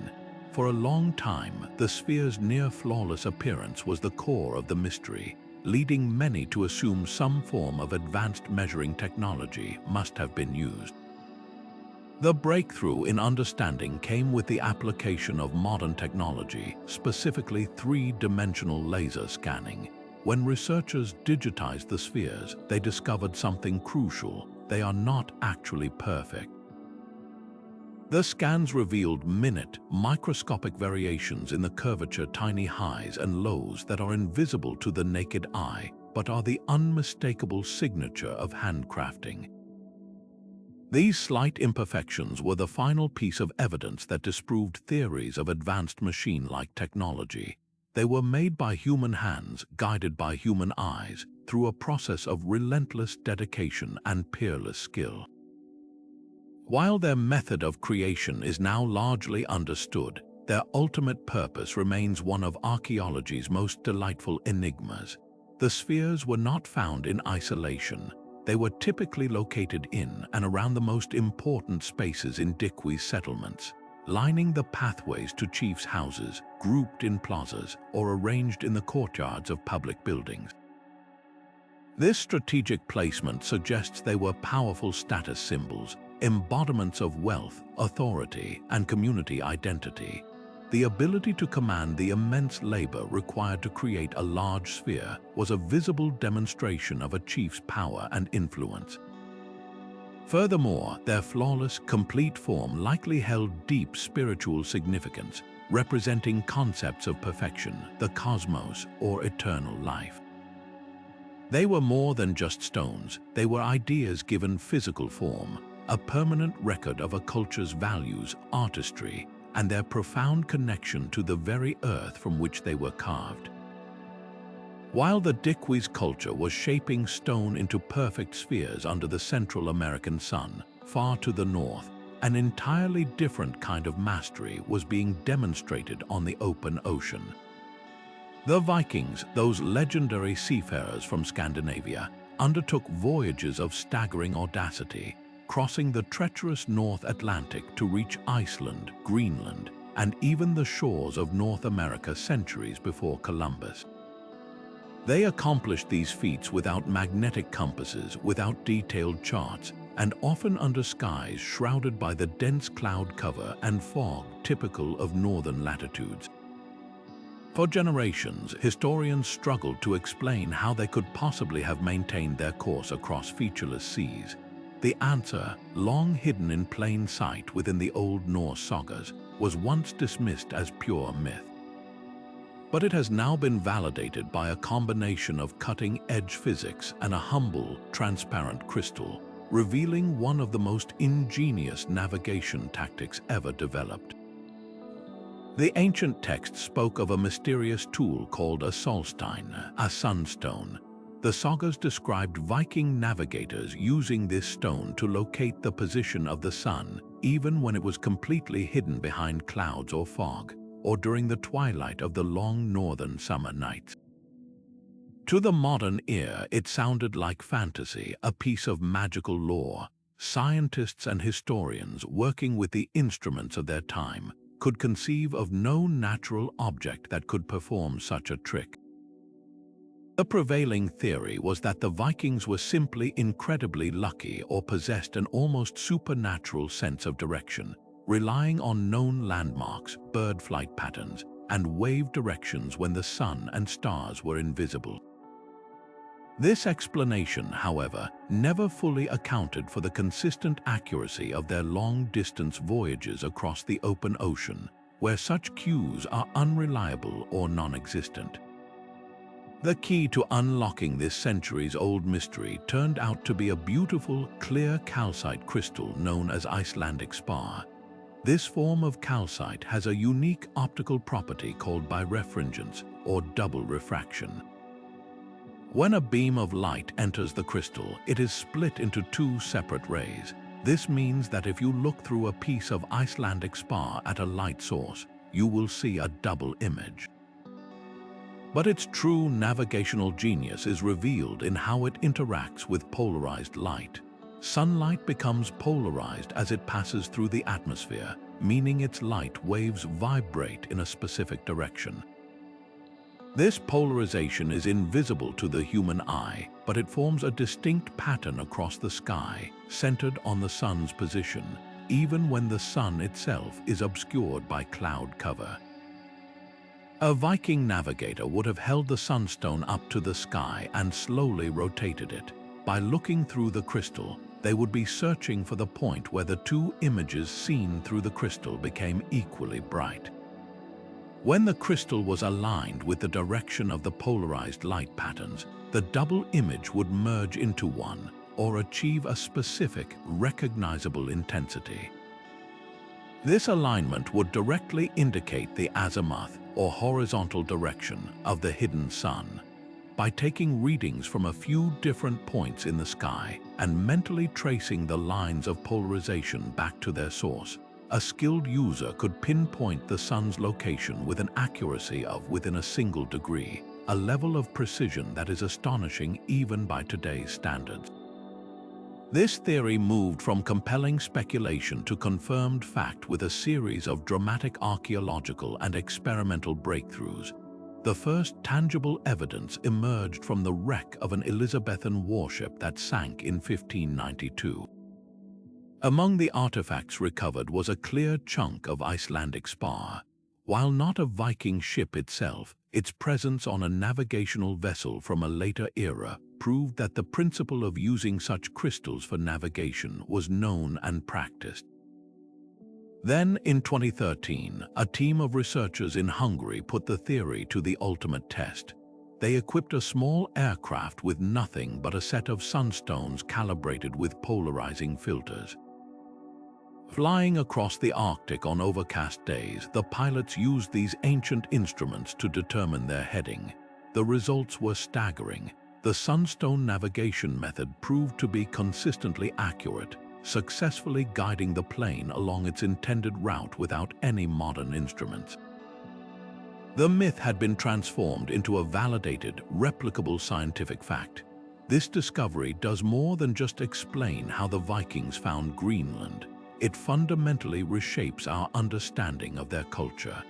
For a long time, the sphere's near-flawless appearance was the core of the mystery, leading many to assume some form of advanced measuring technology must have been used. The breakthrough in understanding came with the application of modern technology, specifically three-dimensional laser scanning. When researchers digitized the spheres, they discovered something crucial: they are not actually perfect. The scans revealed minute, microscopic variations in the curvature, tiny highs and lows that are invisible to the naked eye, but are the unmistakable signature of handcrafting. These slight imperfections were the final piece of evidence that disproved theories of advanced machine-like technology. They were made by human hands, guided by human eyes, through a process of relentless dedication and peerless skill. While their method of creation is now largely understood, their ultimate purpose remains one of archaeology's most delightful enigmas. The spheres were not found in isolation. They were typically located in and around the most important spaces in Diquís settlements, lining the pathways to chiefs' houses, grouped in plazas, or arranged in the courtyards of public buildings. This strategic placement suggests they were powerful status symbols, embodiments of wealth, authority, and community identity. The ability to command the immense labor required to create a large sphere was a visible demonstration of a chief's power and influence. Furthermore, their flawless, complete form likely held deep spiritual significance, representing concepts of perfection, the cosmos, or eternal life. They were more than just stones, they were ideas given physical form, a permanent record of a culture's values, artistry, and their profound connection to the very earth from which they were carved. While the Diquís culture was shaping stone into perfect spheres under the Central American sun, far to the north, an entirely different kind of mastery was being demonstrated on the open ocean. The Vikings, those legendary seafarers from Scandinavia, undertook voyages of staggering audacity, crossing the treacherous North Atlantic to reach Iceland, Greenland, and even the shores of North America centuries before Columbus. They accomplished these feats without magnetic compasses, without detailed charts, and often under skies shrouded by the dense cloud cover and fog typical of northern latitudes. For generations, historians struggled to explain how they could possibly have maintained their course across featureless seas. The answer, long hidden in plain sight within the Old Norse sagas, was once dismissed as pure myth. But it has now been validated by a combination of cutting-edge physics and a humble, transparent crystal, revealing one of the most ingenious navigation tactics ever developed. The ancient text spoke of a mysterious tool called a solstein, a sunstone. The sagas described Viking navigators using this stone to locate the position of the sun, even when it was completely hidden behind clouds or fog, or during the twilight of the long northern summer nights. To the modern ear, it sounded like fantasy, a piece of magical lore. Scientists and historians working with the instruments of their time could conceive of no natural object that could perform such a trick. The prevailing theory was that the Vikings were simply incredibly lucky or possessed an almost supernatural sense of direction, relying on known landmarks, bird flight patterns, and wave directions when the sun and stars were invisible. This explanation, however, never fully accounted for the consistent accuracy of their long-distance voyages across the open ocean, where such cues are unreliable or non-existent. The key to unlocking this centuries-old mystery turned out to be a beautiful, clear calcite crystal known as Icelandic spar. This form of calcite has a unique optical property called birefringence, or double refraction. When a beam of light enters the crystal, it is split into two separate rays. This means that if you look through a piece of Icelandic spar at a light source, you will see a double image. But its true navigational genius is revealed in how it interacts with polarized light. Sunlight becomes polarized as it passes through the atmosphere, meaning its light waves vibrate in a specific direction. This polarization is invisible to the human eye, but it forms a distinct pattern across the sky, centered on the sun's position, even when the sun itself is obscured by cloud cover. A Viking navigator would have held the sunstone up to the sky and slowly rotated it. By looking through the crystal, they would be searching for the point where the two images seen through the crystal became equally bright. When the crystal was aligned with the direction of the polarized light patterns, the double image would merge into one, or achieve a specific, recognizable intensity. This alignment would directly indicate the azimuth, or horizontal direction, of the hidden sun. By taking readings from a few different points in the sky and mentally tracing the lines of polarization back to their source, a skilled user could pinpoint the sun's location with an accuracy of within a single degree, a level of precision that is astonishing even by today's standards. This theory moved from compelling speculation to confirmed fact with a series of dramatic archaeological and experimental breakthroughs. The first tangible evidence emerged from the wreck of an Elizabethan warship that sank in 1592. Among the artifacts recovered was a clear chunk of Icelandic spar. While not a Viking ship itself, its presence on a navigational vessel from a later era proved that the principle of using such crystals for navigation was known and practiced. Then, in 2013, a team of researchers in Hungary put the theory to the ultimate test. They equipped a small aircraft with nothing but a set of sunstones calibrated with polarizing filters. Flying across the Arctic on overcast days, the pilots used these ancient instruments to determine their heading. The results were staggering. The sunstone navigation method proved to be consistently accurate, successfully guiding the plane along its intended route without any modern instruments. The myth had been transformed into a validated, replicable scientific fact. This discovery does more than just explain how the Vikings found Greenland. It fundamentally reshapes our understanding of their culture.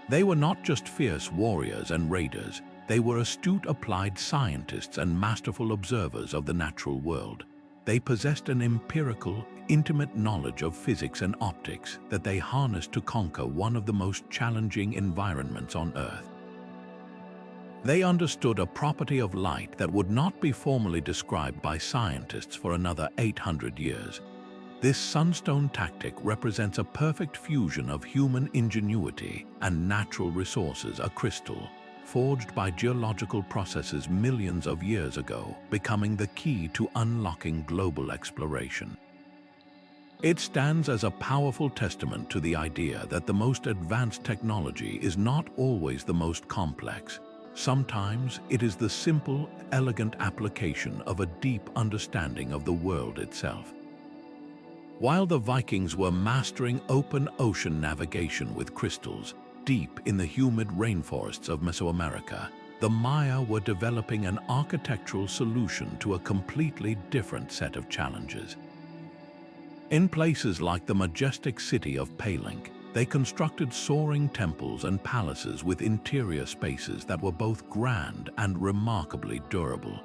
They were not just fierce warriors and raiders, they were astute applied scientists and masterful observers of the natural world. They possessed an empirical, intimate knowledge of physics and optics that they harnessed to conquer one of the most challenging environments on Earth. They understood a property of light that would not be formally described by scientists for another 800 years. This sunstone tactic represents a perfect fusion of human ingenuity and natural resources, a crystal, forged by geological processes millions of years ago, becoming the key to unlocking global exploration. It stands as a powerful testament to the idea that the most advanced technology is not always the most complex. Sometimes it is the simple, elegant application of a deep understanding of the world itself. While the Vikings were mastering open ocean navigation with crystals, deep in the humid rainforests of Mesoamerica, the Maya were developing an architectural solution to a completely different set of challenges. In places like the majestic city of Palenque, they constructed soaring temples and palaces with interior spaces that were both grand and remarkably durable.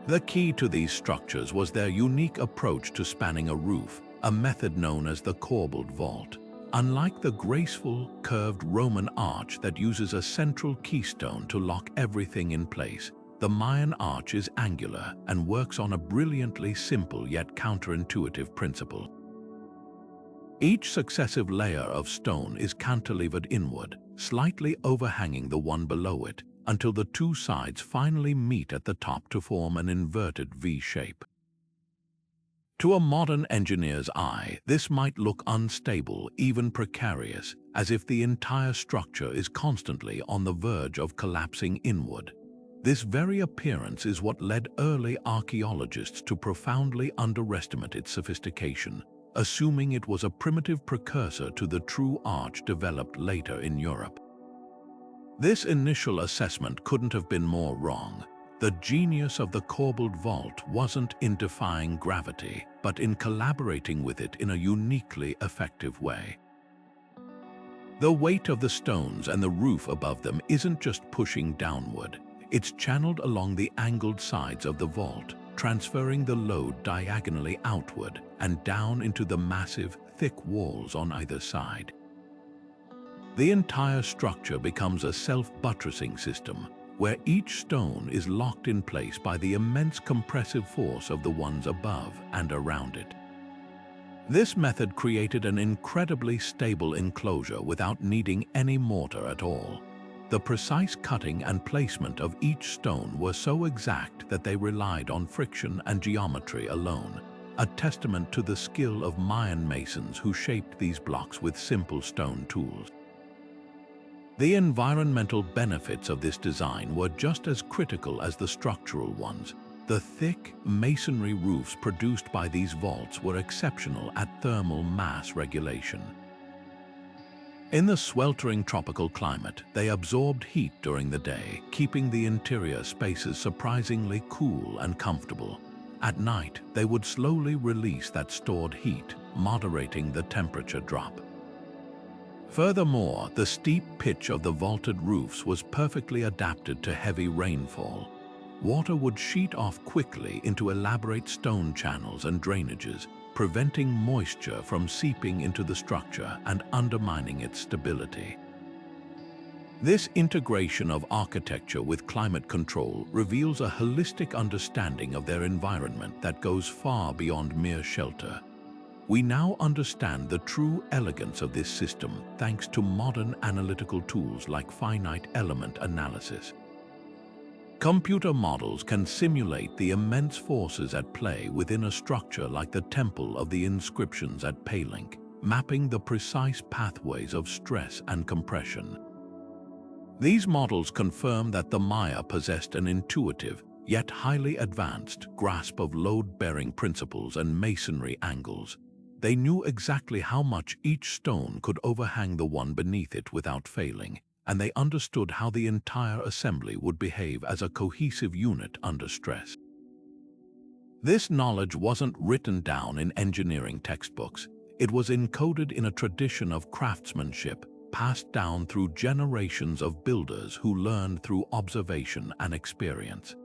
The key to these structures was their unique approach to spanning a roof, a method known as the Corbelled vault. Unlike the graceful, curved Roman arch that uses a central keystone to lock everything in place, the Mayan arch is angular and works on a brilliantly simple yet counterintuitive principle. Each successive layer of stone is cantilevered inward, slightly overhanging the one below it, until the two sides finally meet at the top to form an inverted V shape. To a modern engineer's eye, this might look unstable, even precarious, as if the entire structure is constantly on the verge of collapsing inward. This very appearance is what led early archaeologists to profoundly underestimate its sophistication, assuming it was a primitive precursor to the true arch developed later in Europe. This initial assessment couldn't have been more wrong. The genius of the Corbelled vault wasn't in defying gravity, but in collaborating with it in a uniquely effective way. The weight of the stones and the roof above them isn't just pushing downward, it's channeled along the angled sides of the vault, transferring the load diagonally outward and down into the massive, thick walls on either side. The entire structure becomes a self-buttressing system, where each stone is locked in place by the immense compressive force of the ones above and around it. This method created an incredibly stable enclosure without needing any mortar at all. The precise cutting and placement of each stone were so exact that they relied on friction and geometry alone, a testament to the skill of Mayan masons who shaped these blocks with simple stone tools. The environmental benefits of this design were just as critical as the structural ones. The thick masonry roofs produced by these vaults were exceptional at thermal mass regulation. In the sweltering tropical climate, they absorbed heat during the day, keeping the interior spaces surprisingly cool and comfortable. At night, they would slowly release that stored heat, moderating the temperature drop. Furthermore, the steep pitch of the vaulted roofs was perfectly adapted to heavy rainfall. Water would sheet off quickly into elaborate stone channels and drainages, preventing moisture from seeping into the structure and undermining its stability. This integration of architecture with climate control reveals a holistic understanding of their environment that goes far beyond mere shelter. We now understand the true elegance of this system thanks to modern analytical tools like finite element analysis. Computer models can simulate the immense forces at play within a structure like the Temple of the Inscriptions at Palenque, mapping the precise pathways of stress and compression. These models confirm that the Maya possessed an intuitive, yet highly advanced, grasp of load-bearing principles and masonry angles. They knew exactly how much each stone could overhang the one beneath it without failing, and they understood how the entire assembly would behave as a cohesive unit under stress. This knowledge wasn't written down in engineering textbooks. It was encoded in a tradition of craftsmanship passed down through generations of builders who learned through observation and experience.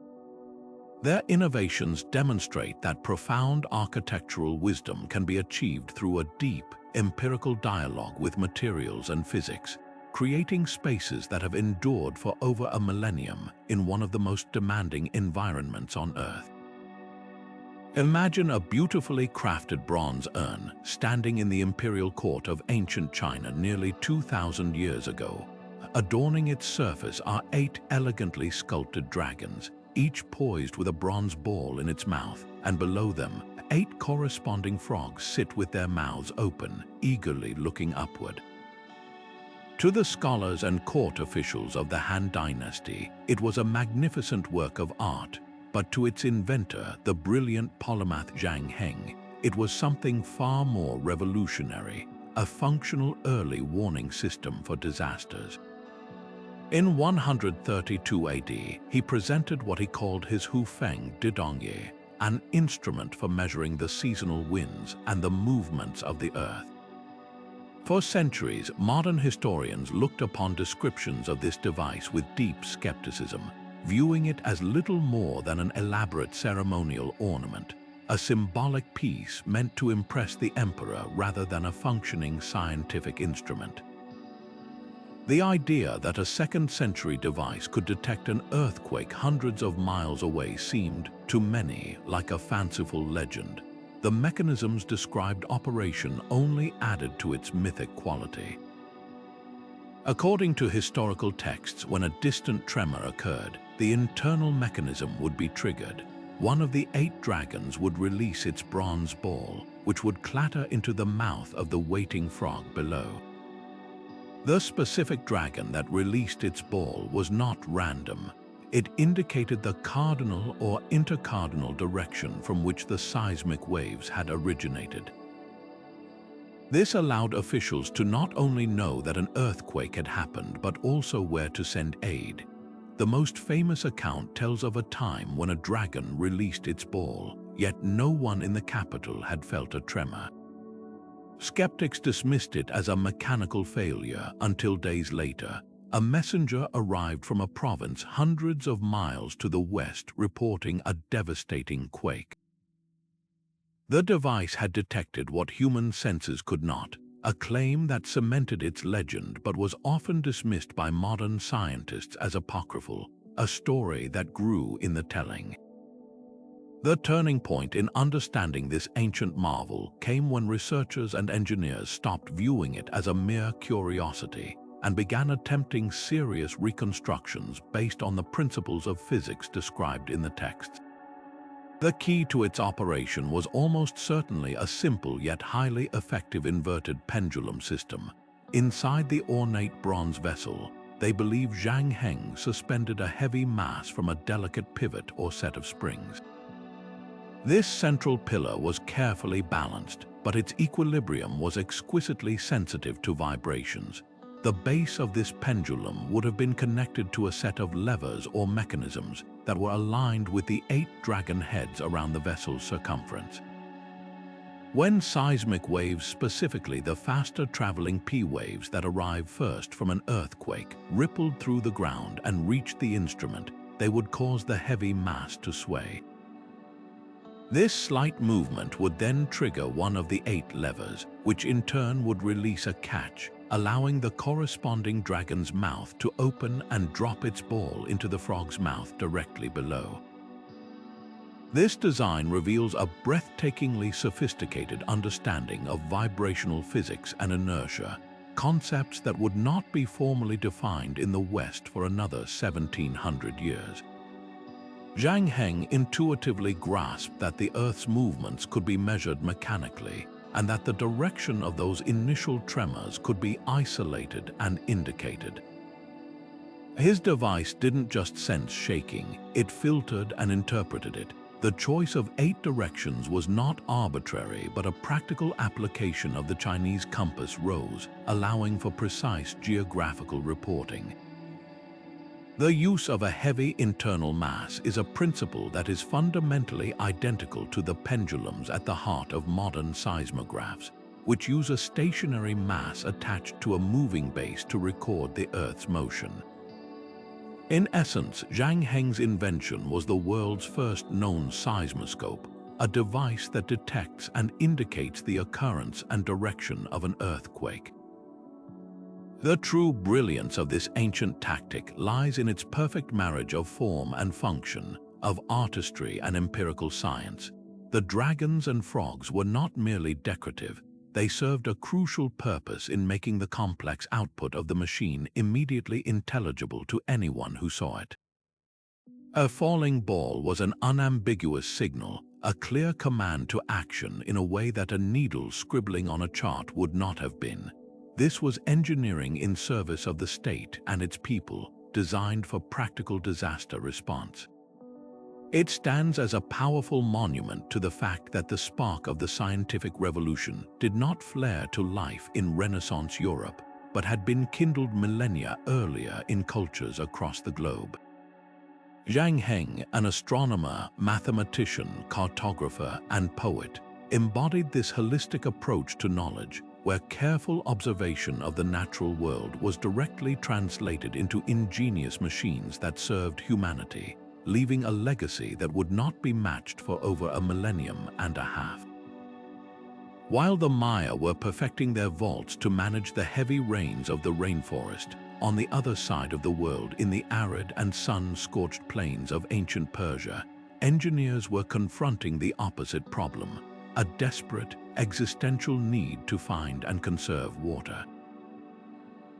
Their innovations demonstrate that profound architectural wisdom can be achieved through a deep, empirical dialogue with materials and physics, creating spaces that have endured for over a millennium in one of the most demanding environments on Earth. Imagine a beautifully crafted bronze urn standing in the imperial court of ancient China nearly 2,000 years ago. Adorning its surface are 8 elegantly sculpted dragons, each poised with a bronze ball in its mouth, and below them, 8 corresponding frogs sit with their mouths open, eagerly looking upward. To the scholars and court officials of the Han Dynasty, it was a magnificent work of art, but to its inventor, the brilliant polymath Zhang Heng, it was something far more revolutionary, a functional early warning system for disasters. In 132 AD, he presented what he called his Hufeng Didongye, an instrument for measuring the seasonal winds and the movements of the earth. For centuries, modern historians looked upon descriptions of this device with deep skepticism, viewing it as little more than an elaborate ceremonial ornament, a symbolic piece meant to impress the emperor rather than a functioning scientific instrument. The idea that a second-century device could detect an earthquake hundreds of miles away seemed, to many, like a fanciful legend. The mechanism's described operation only added to its mythic quality. According to historical texts, when a distant tremor occurred, the internal mechanism would be triggered. One of the 8 dragons would release its bronze ball, which would clatter into the mouth of the waiting frog below. The specific dragon that released its ball was not random. It indicated the cardinal or intercardinal direction from which the seismic waves had originated. This allowed officials to not only know that an earthquake had happened, but also where to send aid. The most famous account tells of a time when a dragon released its ball, yet no one in the capital had felt a tremor. Skeptics dismissed it as a mechanical failure until days later, a messenger arrived from a province hundreds of miles to the west reporting a devastating quake. The device had detected what human senses could not, a claim that cemented its legend but was often dismissed by modern scientists as apocryphal, a story that grew in the telling. The turning point in understanding this ancient marvel came when researchers and engineers stopped viewing it as a mere curiosity and began attempting serious reconstructions based on the principles of physics described in the texts. The key to its operation was almost certainly a simple yet highly effective inverted pendulum system. Inside the ornate bronze vessel, they believe Zhang Heng suspended a heavy mass from a delicate pivot or set of springs. This central pillar was carefully balanced, but its equilibrium was exquisitely sensitive to vibrations. The base of this pendulum would have been connected to a set of levers or mechanisms that were aligned with the 8 dragon heads around the vessel's circumference. When seismic waves, specifically the faster-traveling P waves that arrive first from an earthquake, rippled through the ground and reached the instrument, they would cause the heavy mass to sway. This slight movement would then trigger one of the 8 levers, which in turn would release a catch, allowing the corresponding dragon's mouth to open and drop its ball into the frog's mouth directly below. This design reveals a breathtakingly sophisticated understanding of vibrational physics and inertia, concepts that would not be formally defined in the West for another 1700 years. Zhang Heng intuitively grasped that the Earth's movements could be measured mechanically, and that the direction of those initial tremors could be isolated and indicated. His device didn't just sense shaking, it filtered and interpreted it. The choice of 8 directions was not arbitrary, but a practical application of the Chinese compass rose, allowing for precise geographical reporting. The use of a heavy internal mass is a principle that is fundamentally identical to the pendulums at the heart of modern seismographs, which use a stationary mass attached to a moving base to record the Earth's motion. In essence, Zhang Heng's invention was the world's first known seismoscope, a device that detects and indicates the occurrence and direction of an earthquake. The true brilliance of this ancient tactic lies in its perfect marriage of form and function, of artistry and empirical science. The dragons and frogs were not merely decorative, they served a crucial purpose in making the complex output of the machine immediately intelligible to anyone who saw it. A falling ball was an unambiguous signal, a clear command to action in a way that a needle scribbling on a chart would not have been. This was engineering in service of the state and its people, designed for practical disaster response. It stands as a powerful monument to the fact that the spark of the scientific revolution did not flare to life in Renaissance Europe, but had been kindled millennia earlier in cultures across the globe. Zhang Heng, an astronomer, mathematician, cartographer, and poet, embodied this holistic approach to knowledge, where careful observation of the natural world was directly translated into ingenious machines that served humanity, leaving a legacy that would not be matched for over a millennium and a half. While the Maya were perfecting their vaults to manage the heavy rains of the rainforest, on the other side of the world, in the arid and sun-scorched plains of ancient Persia, engineers were confronting the opposite problem: a desperate, existential need to find and conserve water.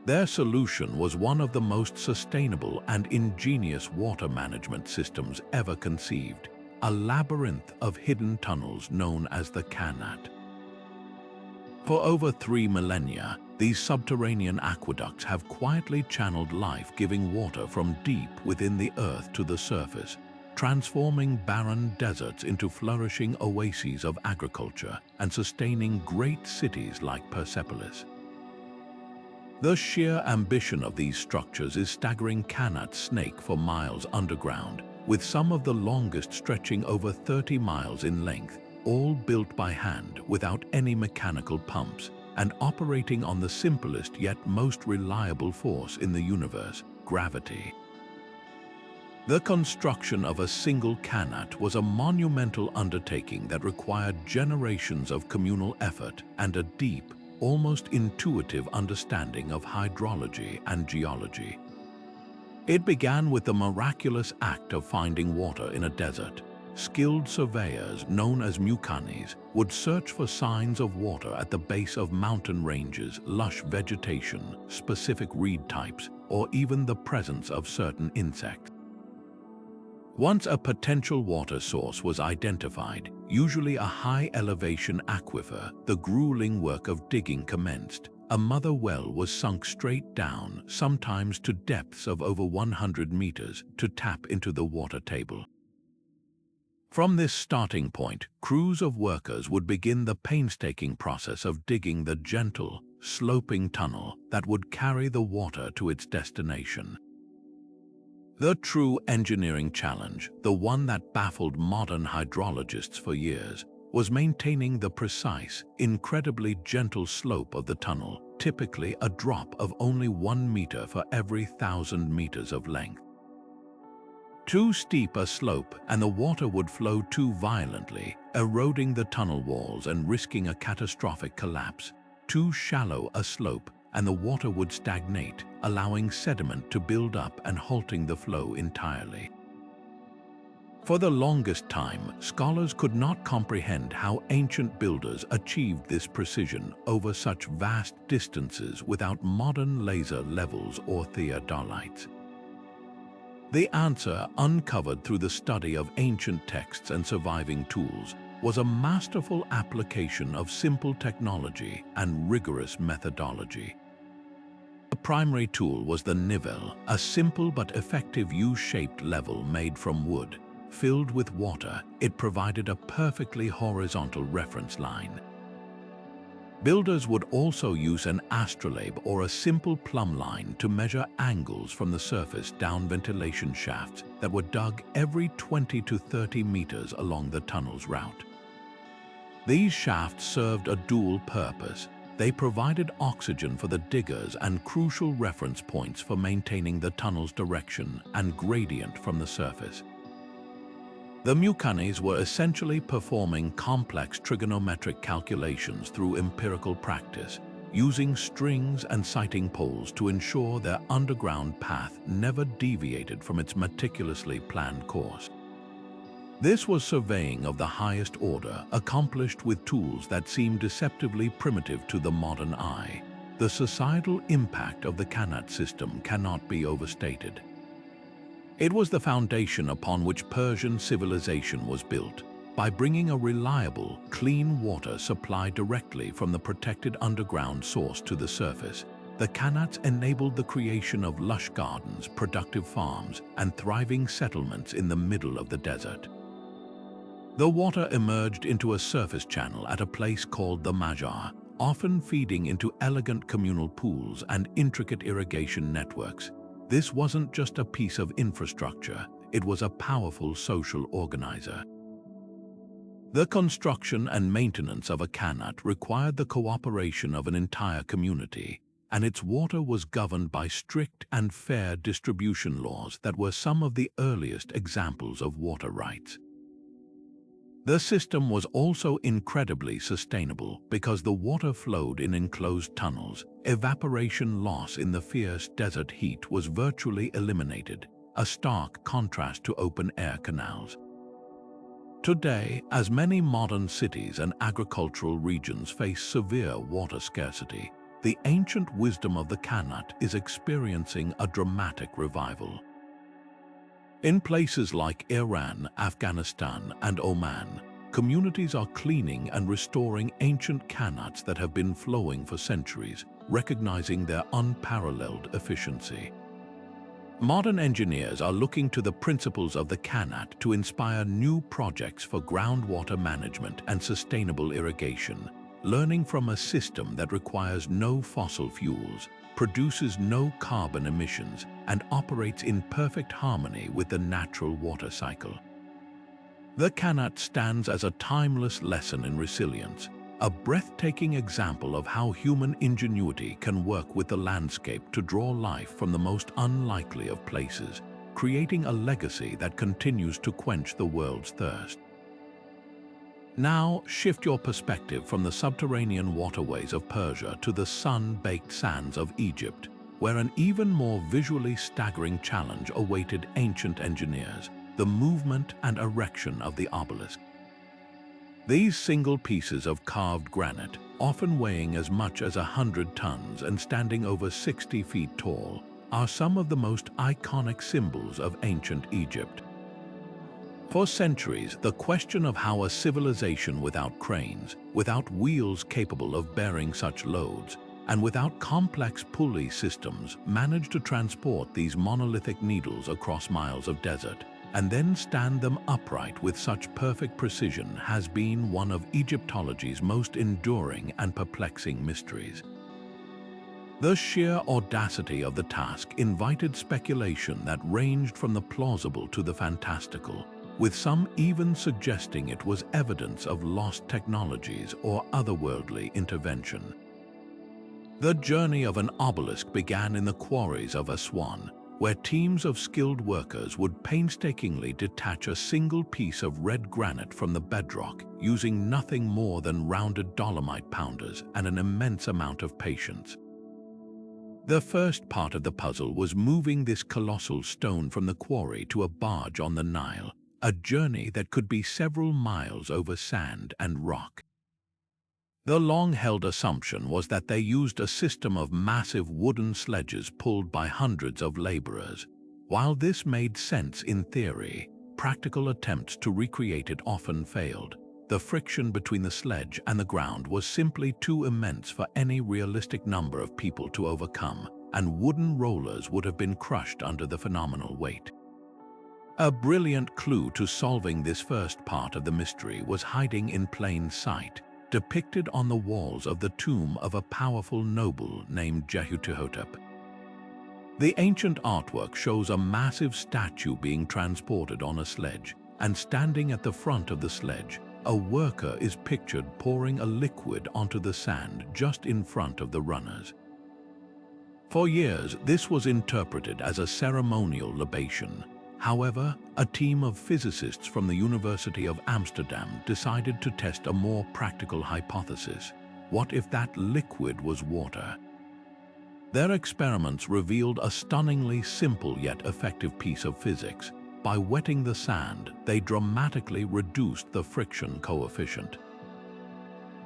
Their solution was one of the most sustainable and ingenious water management systems ever conceived, a labyrinth of hidden tunnels known as the Kanat. For over 3 millennia, these subterranean aqueducts have quietly channeled life-giving water from deep within the earth to the surface, transforming barren deserts into flourishing oases of agriculture and sustaining great cities like Persepolis. The sheer ambition of these structures is staggering. Kanat snake for miles underground, with some of the longest stretching over 30 miles in length, all built by hand without any mechanical pumps and operating on the simplest yet most reliable force in the universe: gravity. The construction of a single Kanat was a monumental undertaking that required generations of communal effort and a deep, almost intuitive understanding of hydrology and geology. It began with the miraculous act of finding water in a desert. Skilled surveyors, known as mukanis, would search for signs of water at the base of mountain ranges, lush vegetation, specific reed types, or even the presence of certain insects. Once a potential water source was identified, usually a high-elevation aquifer, the grueling work of digging commenced. A mother well was sunk straight down, sometimes to depths of over 100 meters, to tap into the water table. From this starting point, crews of workers would begin the painstaking process of digging the gentle, sloping tunnel that would carry the water to its destination. The true engineering challenge, the one that baffled modern hydrologists for years, was maintaining the precise, incredibly gentle slope of the tunnel, typically a drop of only 1 meter for every 1,000 meters of length. Too steep a slope and the water would flow too violently, eroding the tunnel walls and risking a catastrophic collapse. Too shallow a slope and the water would stagnate, allowing sediment to build up and halting the flow entirely. For the longest time, scholars could not comprehend how ancient builders achieved this precision over such vast distances without modern laser levels or theodolites. The answer, uncovered through the study of ancient texts and surviving tools, was a masterful application of simple technology and rigorous methodology. The primary tool was the nivel, a simple but effective U-shaped level made from wood. Filled with water, it provided a perfectly horizontal reference line. Builders would also use an astrolabe or a simple plumb line to measure angles from the surface down ventilation shafts that were dug every 20 to 30 meters along the tunnel's route. These shafts served a dual purpose. They provided oxygen for the diggers and crucial reference points for maintaining the tunnel's direction and gradient from the surface. The mucanes were essentially performing complex trigonometric calculations through empirical practice, using strings and sighting poles to ensure their underground path never deviated from its meticulously planned course. This was surveying of the highest order, accomplished with tools that seemed deceptively primitive to the modern eye. The societal impact of the Kanat system cannot be overstated. It was the foundation upon which Persian civilization was built. By bringing a reliable, clean water supply directly from the protected underground source to the surface, the Kanats enabled the creation of lush gardens, productive farms, and thriving settlements in the middle of the desert. The water emerged into a surface channel at a place called the Majar, often feeding into elegant communal pools and intricate irrigation networks. This wasn't just a piece of infrastructure, it was a powerful social organizer. The construction and maintenance of a Kanat required the cooperation of an entire community, and its water was governed by strict and fair distribution laws that were some of the earliest examples of water rights. The system was also incredibly sustainable because the water flowed in enclosed tunnels. Evaporation loss in the fierce desert heat was virtually eliminated, a stark contrast to open-air canals. Today, as many modern cities and agricultural regions face severe water scarcity, the ancient wisdom of the Kanat is experiencing a dramatic revival. In places like Iran, Afghanistan, and Oman, communities are cleaning and restoring ancient Kanats that have been flowing for centuries, recognizing their unparalleled efficiency. Modern engineers are looking to the principles of the Kanat to inspire new projects for groundwater management and sustainable irrigation, learning from a system that requires no fossil fuels, produces no carbon emissions, and operates in perfect harmony with the natural water cycle. The Kanat stands as a timeless lesson in resilience, a breathtaking example of how human ingenuity can work with the landscape to draw life from the most unlikely of places, creating a legacy that continues to quench the world's thirst. Now, shift your perspective from the subterranean waterways of Persia to the sun-baked sands of Egypt, where an even more visually staggering challenge awaited ancient engineers: the movement and erection of the obelisk. These single pieces of carved granite, often weighing as much as 100 tons and standing over 60 feet tall, are some of the most iconic symbols of ancient Egypt. For centuries, the question of how a civilization without cranes, without wheels capable of bearing such loads, and without complex pulley systems managed to transport these monolithic needles across miles of desert, and then stand them upright with such perfect precision, has been one of Egyptology's most enduring and perplexing mysteries. The sheer audacity of the task invited speculation that ranged from the plausible to the fantastical, with some even suggesting it was evidence of lost technologies or otherworldly intervention. The journey of an obelisk began in the quarries of Aswan, where teams of skilled workers would painstakingly detach a single piece of red granite from the bedrock using nothing more than rounded dolomite pounders and an immense amount of patience. The first part of the puzzle was moving this colossal stone from the quarry to a barge on the Nile, a journey that could be several miles over sand and rock. The long-held assumption was that they used a system of massive wooden sledges pulled by hundreds of laborers. While this made sense in theory, practical attempts to recreate it often failed. The friction between the sledge and the ground was simply too immense for any realistic number of people to overcome, and wooden rollers would have been crushed under the phenomenal weight. A brilliant clue to solving this first part of the mystery was hiding in plain sight, depicted on the walls of the tomb of a powerful noble named Jehutuhotep. The ancient artwork shows a massive statue being transported on a sledge, and standing at the front of the sledge, a worker is pictured pouring a liquid onto the sand just in front of the runners. For years, this was interpreted as a ceremonial libation. However, a team of physicists from the University of Amsterdam decided to test a more practical hypothesis. What if that liquid was water? Their experiments revealed a stunningly simple yet effective piece of physics. By wetting the sand, they dramatically reduced the friction coefficient.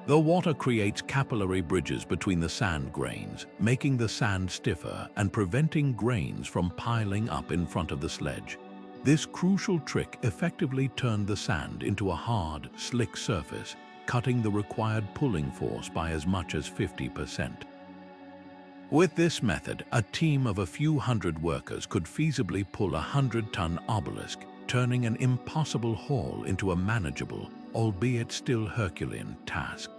The water creates capillary bridges between the sand grains, making the sand stiffer and preventing grains from piling up in front of the sledge. This crucial trick effectively turned the sand into a hard, slick surface, cutting the required pulling force by as much as 50%. With this method, a team of a few hundred workers could feasibly pull a 100-ton obelisk, turning an impossible haul into a manageable, albeit still Herculean, task.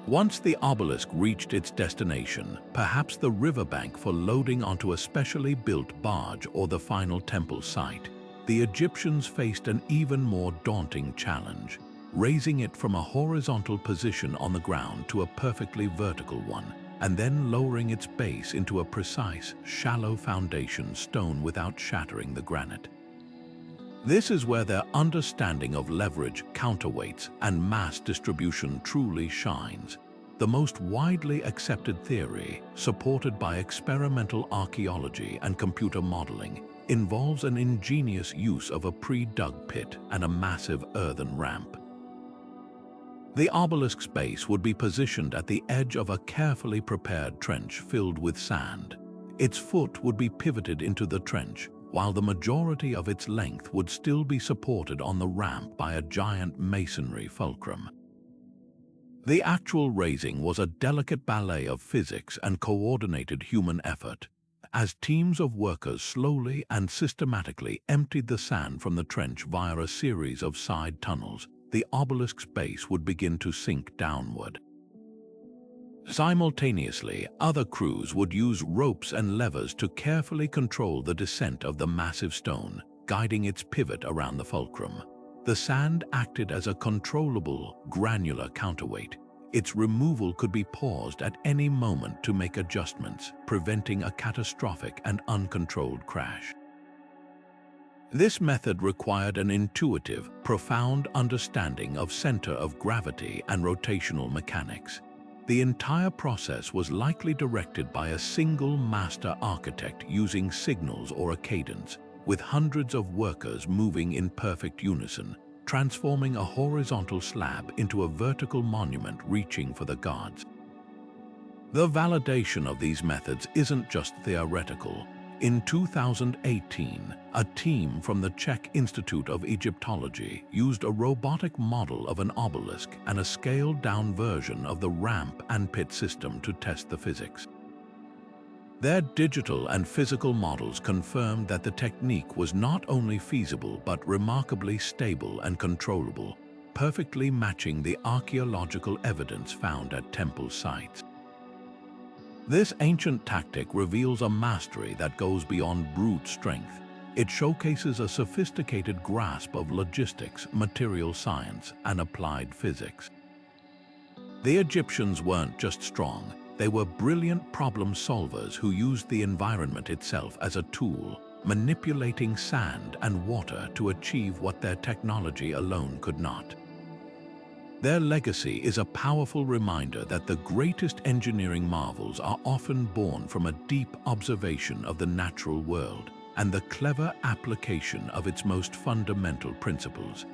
Once the obelisk reached its destination, perhaps the riverbank for loading onto a specially built barge or the final temple site, the Egyptians faced an even more daunting challenge, raising it from a horizontal position on the ground to a perfectly vertical one, and then lowering its base into a precise, shallow foundation stone without shattering the granite. This is where their understanding of leverage, counterweights, and mass distribution truly shines. The most widely accepted theory, supported by experimental archaeology and computer modeling, involves an ingenious use of a pre-dug pit and a massive earthen ramp. The obelisk's base would be positioned at the edge of a carefully prepared trench filled with sand. Its foot would be pivoted into the trench, while the majority of its length would still be supported on the ramp by a giant masonry fulcrum. The actual raising was a delicate ballet of physics and coordinated human effort, as teams of workers slowly and systematically emptied the sand from the trench via a series of side tunnels. The obelisk's base would begin to sink downward. Simultaneously, other crews would use ropes and levers to carefully control the descent of the massive stone, guiding its pivot around the fulcrum. The sand acted as a controllable, granular counterweight. Its removal could be paused at any moment to make adjustments, preventing a catastrophic and uncontrolled crash. This method required an intuitive, profound understanding of center of gravity and rotational mechanics. The entire process was likely directed by a single master architect using signals or a cadence, with hundreds of workers moving in perfect unison, transforming a horizontal slab into a vertical monument reaching for the gods. The validation of these methods isn't just theoretical. In 2018, a team from the Czech Institute of Egyptology used a robotic model of an obelisk and a scaled-down version of the ramp and pit system to test the physics. Their digital and physical models confirmed that the technique was not only feasible but remarkably stable and controllable, perfectly matching the archaeological evidence found at temple sites. This ancient tactic reveals a mastery that goes beyond brute strength. It showcases a sophisticated grasp of logistics, material science, and applied physics. The Egyptians weren't just strong, They were brilliant problem solvers who used the environment itself as a tool, manipulating sand and water to achieve what their technology alone could not. Their legacy is a powerful reminder that the greatest engineering marvels are often born from a deep observation of the natural world and the clever application of its most fundamental principles.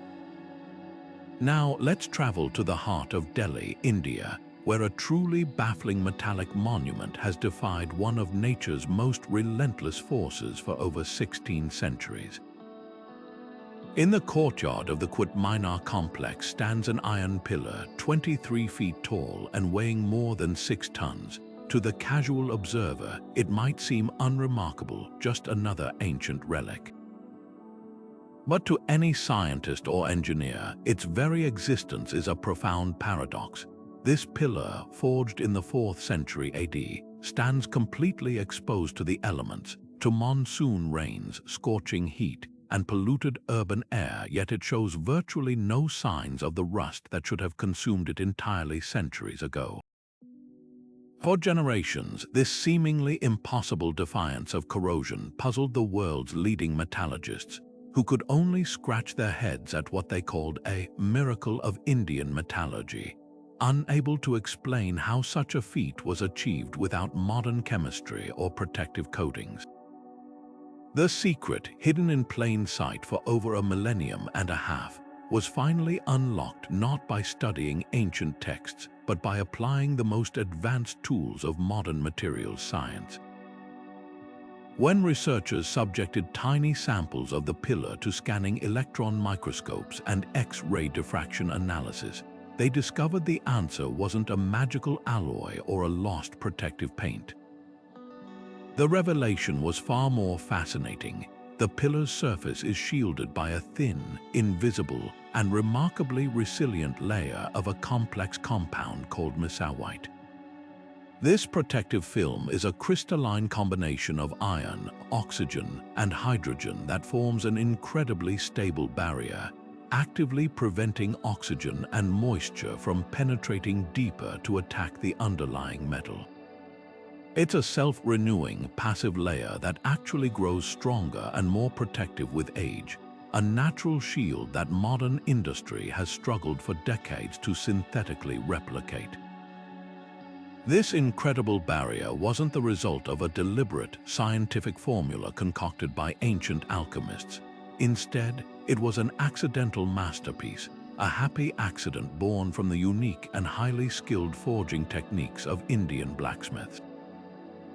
Now let's travel to the heart of Delhi, India, where a truly baffling metallic monument has defied one of nature's most relentless forces for over 16 centuries. In the courtyard of the Qutb Minar complex stands an iron pillar 23 feet tall and weighing more than 6 tons. To the casual observer, it might seem unremarkable, just another ancient relic. But to any scientist or engineer, its very existence is a profound paradox. This pillar, forged in the 4th century AD, stands completely exposed to the elements, to monsoon rains, scorching heat, and polluted urban air, yet it shows virtually no signs of the rust that should have consumed it entirely centuries ago. For generations, this seemingly impossible defiance of corrosion puzzled the world's leading metallurgists, who could only scratch their heads at what they called a miracle of Indian metallurgy, unable to explain how such a feat was achieved without modern chemistry or protective coatings. The secret, hidden in plain sight for over a millennium and a half, was finally unlocked not by studying ancient texts, but by applying the most advanced tools of modern materials science. When researchers subjected tiny samples of the pillar to scanning electron microscopes and X-ray diffraction analysis, they discovered the answer wasn't a magical alloy or a lost protective paint. The revelation was far more fascinating. The pillar's surface is shielded by a thin, invisible, and remarkably resilient layer of a complex compound called mesawite. This protective film is a crystalline combination of iron, oxygen, and hydrogen that forms an incredibly stable barrier, actively preventing oxygen and moisture from penetrating deeper to attack the underlying metal. It's a self-renewing, passive layer that actually grows stronger and more protective with age, a natural shield that modern industry has struggled for decades to synthetically replicate. This incredible barrier wasn't the result of a deliberate, scientific formula concocted by ancient alchemists. Instead, it was an accidental masterpiece, a happy accident born from the unique and highly skilled forging techniques of Indian blacksmiths.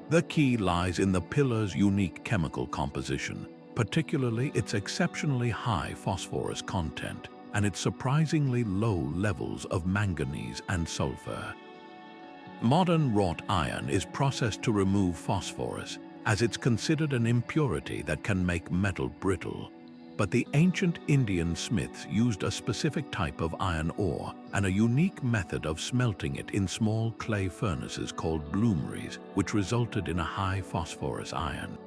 The key lies in the pillar's unique chemical composition, particularly its exceptionally high phosphorus content and its surprisingly low levels of manganese and sulfur. Modern wrought iron is processed to remove phosphorus, as it's considered an impurity that can make metal brittle. But the ancient Indian smiths used a specific type of iron ore and a unique method of smelting it in small clay furnaces called bloomeries, which resulted in a high phosphorus iron.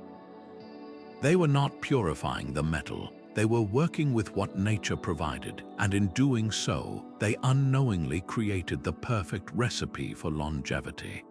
They were not purifying the metal, they were working with what nature provided, and in doing so, they unknowingly created the perfect recipe for longevity.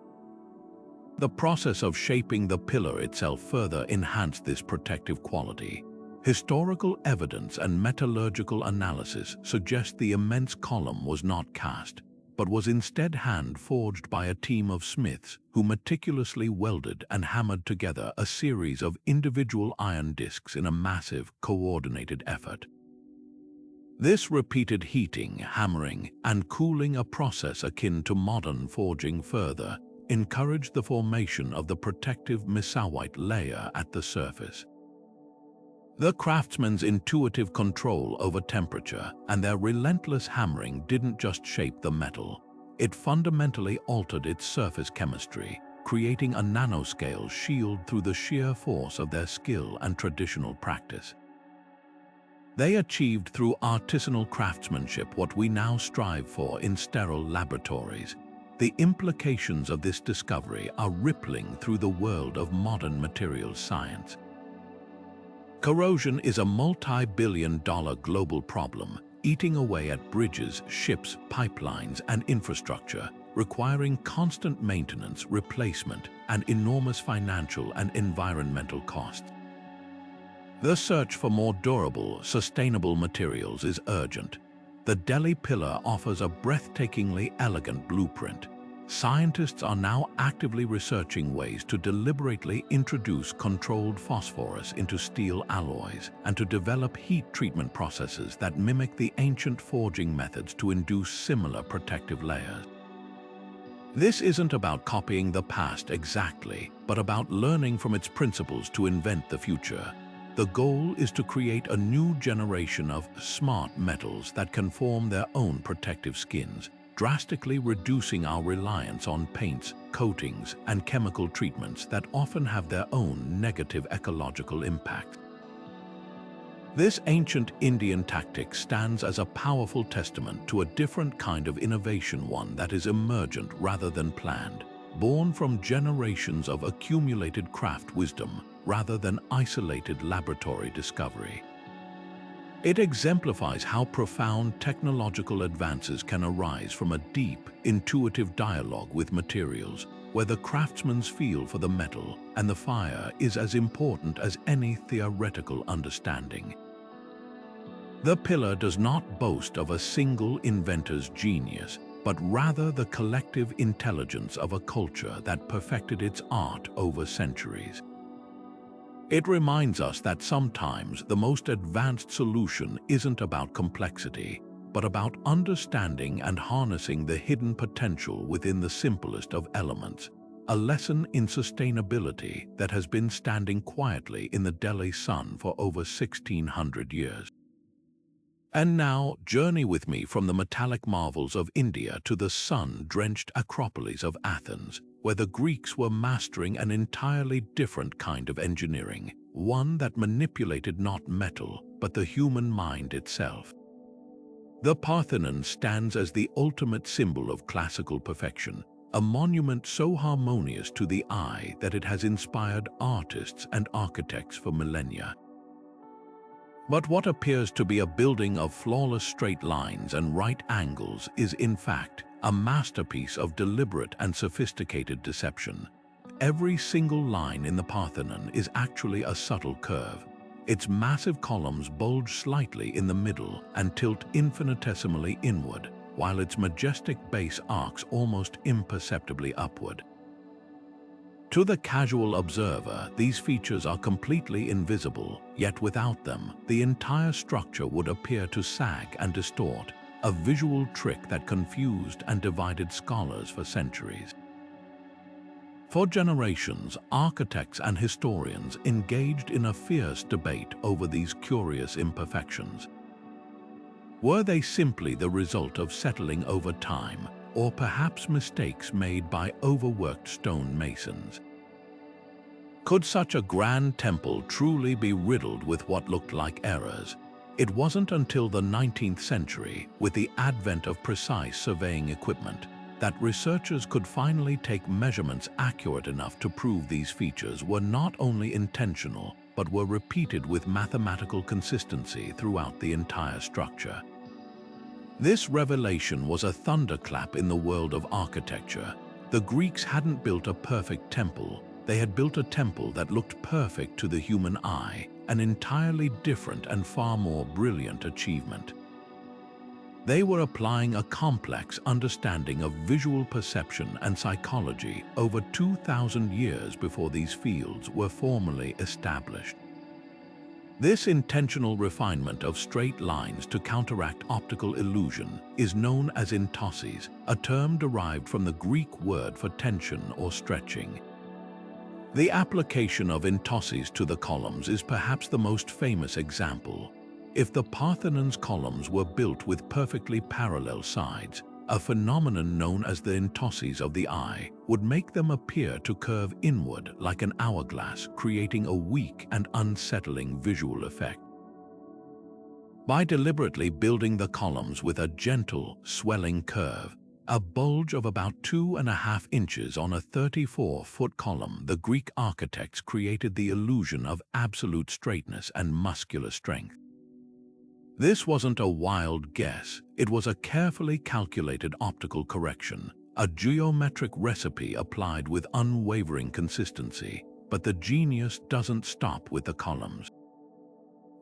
The process of shaping the pillar itself further enhanced this protective quality. Historical evidence and metallurgical analysis suggest the immense column was not cast, but was instead hand-forged by a team of smiths who meticulously welded and hammered together a series of individual iron discs in a massive, coordinated effort. This repeated heating, hammering, and cooling, a process akin to modern forging, further encouraged the formation of the protective mesawite layer at the surface. The craftsmen's intuitive control over temperature and their relentless hammering didn't just shape the metal, it fundamentally altered its surface chemistry, creating a nanoscale shield through the sheer force of their skill and traditional practice. They achieved through artisanal craftsmanship what we now strive for in sterile laboratories. The implications of this discovery are rippling through the world of modern materials science. Corrosion is a multi-billion-dollar global problem, eating away at bridges, ships, pipelines, and infrastructure, requiring constant maintenance, replacement, and enormous financial and environmental costs. The search for more durable, sustainable materials is urgent. The Delhi pillar offers a breathtakingly elegant blueprint. Scientists are now actively researching ways to deliberately introduce controlled phosphorus into steel alloys and to develop heat treatment processes that mimic the ancient forging methods to induce similar protective layers. This isn't about copying the past exactly, but about learning from its principles to invent the future. The goal is to create a new generation of smart metals that can form their own protective skins, drastically reducing our reliance on paints, coatings, and chemical treatments that often have their own negative ecological impact. This ancient Indian tactic stands as a powerful testament to a different kind of innovation, one that is emergent rather than planned, born from generations of accumulated craft wisdom rather than isolated laboratory discovery. It exemplifies how profound technological advances can arise from a deep, intuitive dialogue with materials, where the craftsman's feel for the metal and the fire is as important as any theoretical understanding. The pillar does not boast of a single inventor's genius, but rather the collective intelligence of a culture that perfected its art over centuries. It reminds us that sometimes the most advanced solution isn't about complexity, but about understanding and harnessing the hidden potential within the simplest of elements, a lesson in sustainability that has been standing quietly in the Delhi sun for over 1600 years. And now, journey with me from the metallic marvels of India to the sun-drenched acropolis of Athens, where the Greeks were mastering an entirely different kind of engineering, one that manipulated not metal, but the human mind itself. The Parthenon stands as the ultimate symbol of classical perfection, a monument so harmonious to the eye that it has inspired artists and architects for millennia. But what appears to be a building of flawless straight lines and right angles is, in fact, a masterpiece of deliberate and sophisticated deception. Every single line in the Parthenon is actually a subtle curve. Its massive columns bulge slightly in the middle and tilt infinitesimally inward, while its majestic base arcs almost imperceptibly upward. To the casual observer, these features are completely invisible, yet without them, the entire structure would appear to sag and distort, a visual trick that confused and divided scholars for centuries. For generations, architects and historians engaged in a fierce debate over these curious imperfections. Were they simply the result of settling over time, or perhaps mistakes made by overworked stone masons? Could such a grand temple truly be riddled with what looked like errors? It wasn't until the 19th century, with the advent of precise surveying equipment, that researchers could finally take measurements accurate enough to prove these features were not only intentional, but were repeated with mathematical consistency throughout the entire structure. This revelation was a thunderclap in the world of architecture. The Greeks hadn't built a perfect temple, they had built a temple that looked perfect to the human eye, an entirely different and far more brilliant achievement. They were applying a complex understanding of visual perception and psychology over 2,000 years before these fields were formally established. This intentional refinement of straight lines to counteract optical illusion is known as intosses, a term derived from the Greek word for tension or stretching. The application of intosses to the columns is perhaps the most famous example. If the Parthenon's columns were built with perfectly parallel sides, a phenomenon known as the intosses of the eye would make them appear to curve inward like an hourglass, creating a weak and unsettling visual effect. By deliberately building the columns with a gentle, swelling curve, a bulge of about 2.5 inches on a 34-foot column, the Greek architects created the illusion of absolute straightness and muscular strength. This wasn't a wild guess, it was a carefully calculated optical correction, a geometric recipe applied with unwavering consistency, but the genius doesn't stop with the columns.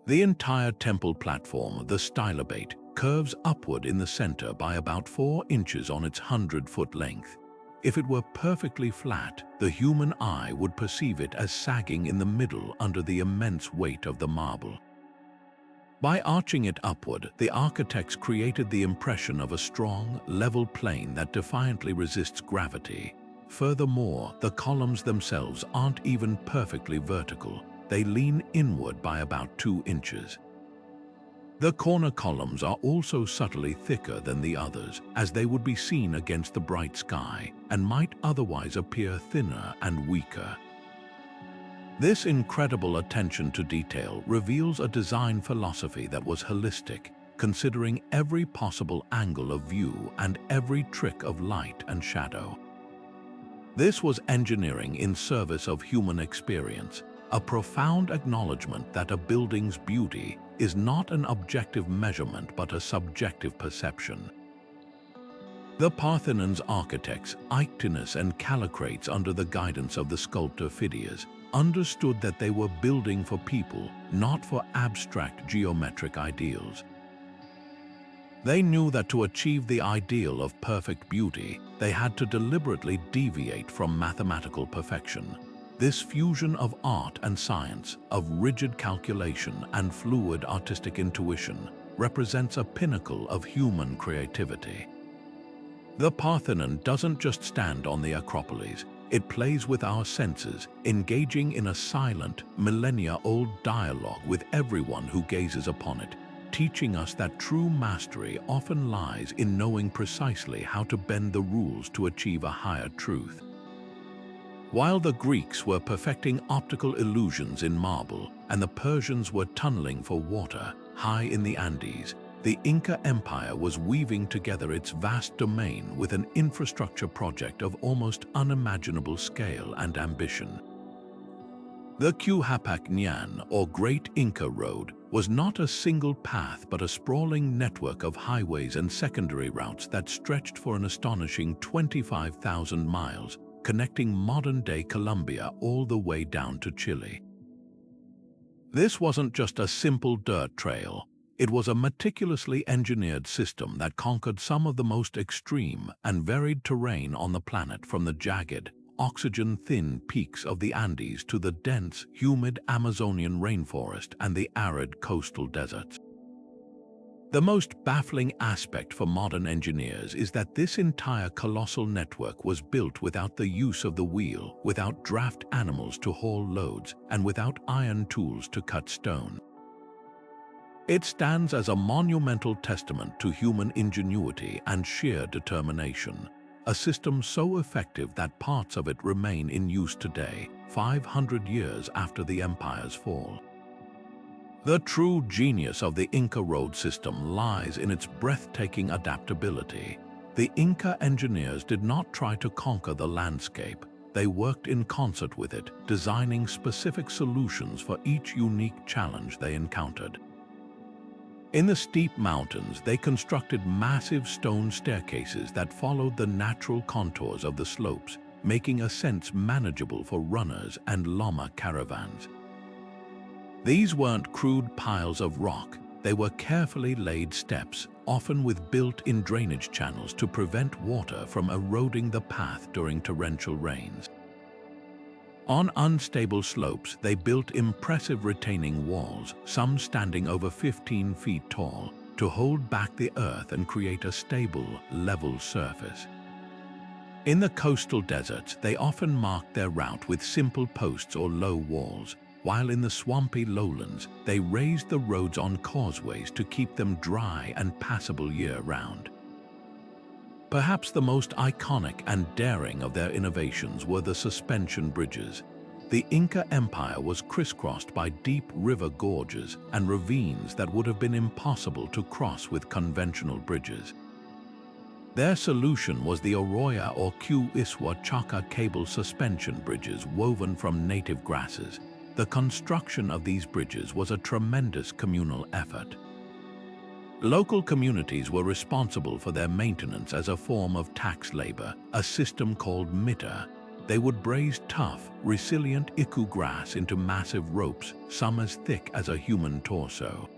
The entire temple platform, the stylobate, curves upward in the center by about 4 inches on its 100-foot length. If it were perfectly flat, the human eye would perceive it as sagging in the middle under the immense weight of the marble. By arching it upward, the architects created the impression of a strong, level plane that defiantly resists gravity. Furthermore, the columns themselves aren't even perfectly vertical. They lean inward by about 2 inches. The corner columns are also subtly thicker than the others, as they would be seen against the bright sky and might otherwise appear thinner and weaker. This incredible attention to detail reveals a design philosophy that was holistic, considering every possible angle of view and every trick of light and shadow. This was engineering in service of human experience, a profound acknowledgement that a building's beauty is not an objective measurement but a subjective perception. The Parthenon's architects, Ictinus and Callicrates, under the guidance of the sculptor Phidias, understood that they were building for people, not for abstract geometric ideals. They knew that to achieve the ideal of perfect beauty, they had to deliberately deviate from mathematical perfection. This fusion of art and science, of rigid calculation and fluid artistic intuition, represents a pinnacle of human creativity. The Parthenon doesn't just stand on the Acropolis, it plays with our senses, engaging in a silent, millennia-old dialogue with everyone who gazes upon it, teaching us that true mastery often lies in knowing precisely how to bend the rules to achieve a higher truth. While the Greeks were perfecting optical illusions in marble and the Persians were tunneling for water high in the Andes, the Inca Empire was weaving together its vast domain with an infrastructure project of almost unimaginable scale and ambition. The Quhapac Ñan, or Great Inca Road, was not a single path but a sprawling network of highways and secondary routes that stretched for an astonishing 25,000 miles, connecting modern-day Colombia all the way down to Chile. This wasn't just a simple dirt trail. It was a meticulously engineered system that conquered some of the most extreme and varied terrain on the planet, from the jagged, oxygen-thin peaks of the Andes to the dense, humid Amazonian rainforest and the arid coastal deserts. The most baffling aspect for modern engineers is that this entire colossal network was built without the use of the wheel, without draft animals to haul loads, and without iron tools to cut stone. It stands as a monumental testament to human ingenuity and sheer determination, a system so effective that parts of it remain in use today, 500 years after the empire's fall. The true genius of the Inca road system lies in its breathtaking adaptability. The Inca engineers did not try to conquer the landscape. They worked in concert with it, designing specific solutions for each unique challenge they encountered. In the steep mountains, they constructed massive stone staircases that followed the natural contours of the slopes, making ascents manageable for runners and llama caravans. These weren't crude piles of rock. They were carefully laid steps, often with built-in drainage channels to prevent water from eroding the path during torrential rains. On unstable slopes, they built impressive retaining walls, some standing over 15 feet tall, to hold back the earth and create a stable, level surface. In the coastal deserts, they often marked their route with simple posts or low walls, while in the swampy lowlands, they raised the roads on causeways to keep them dry and passable year-round. Perhaps the most iconic and daring of their innovations were the suspension bridges. The Inca Empire was crisscrossed by deep river gorges and ravines that would have been impossible to cross with conventional bridges. Their solution was the Arroya or Q-Iswa Chaka cable suspension bridges woven from native grasses. The construction of these bridges was a tremendous communal effort. Local communities were responsible for their maintenance as a form of tax labor, a system called mita. They would braze tough, resilient iku grass into massive ropes, some as thick as a human torso.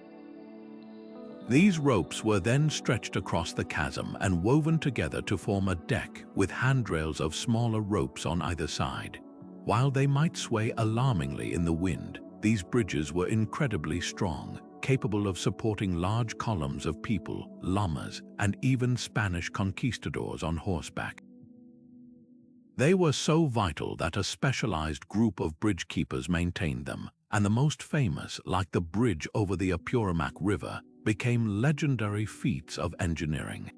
These ropes were then stretched across the chasm and woven together to form a deck with handrails of smaller ropes on either side. While they might sway alarmingly in the wind, these bridges were incredibly strong, capable of supporting large columns of people, llamas, and even Spanish conquistadors on horseback. They were so vital that a specialized group of bridge keepers maintained them, and the most famous, like the bridge over the Apurimac River, became legendary feats of engineering.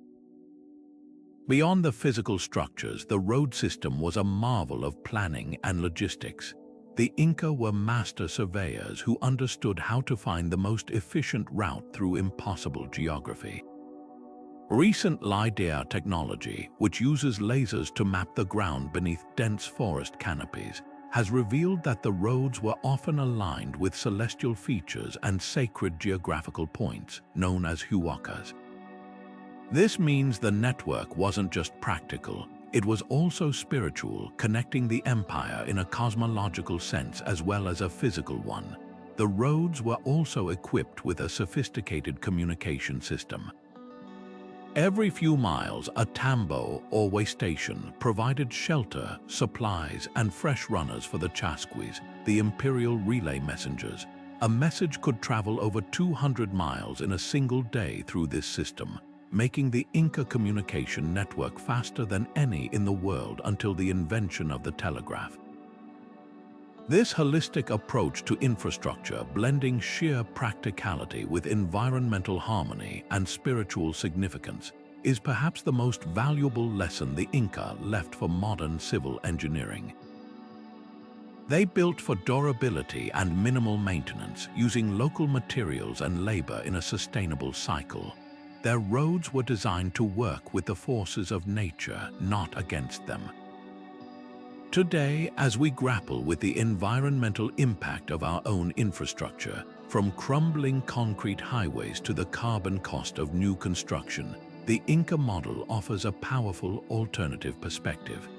Beyond the physical structures, the road system was a marvel of planning and logistics. The Inca were master surveyors who understood how to find the most efficient route through impossible geography. Recent LiDAR technology, which uses lasers to map the ground beneath dense forest canopies, has revealed that the roads were often aligned with celestial features and sacred geographical points, known as huacas. This means the network wasn't just practical, it was also spiritual, connecting the empire in a cosmological sense as well as a physical one. The roads were also equipped with a sophisticated communication system. Every few miles, a tambo or way station provided shelter, supplies, and fresh runners for the chasquis, the imperial relay messengers. A message could travel over 200 miles in a single day through this system, making the Inca communication network faster than any in the world until the invention of the telegraph. This holistic approach to infrastructure, blending sheer practicality with environmental harmony and spiritual significance, is perhaps the most valuable lesson the Inca left for modern civil engineering. They built for durability and minimal maintenance, using local materials and labor in a sustainable cycle. Their roads were designed to work with the forces of nature, not against them. Today, as we grapple with the environmental impact of our own infrastructure, from crumbling concrete highways to the carbon cost of new construction, the Inca model offers a powerful alternative perspective.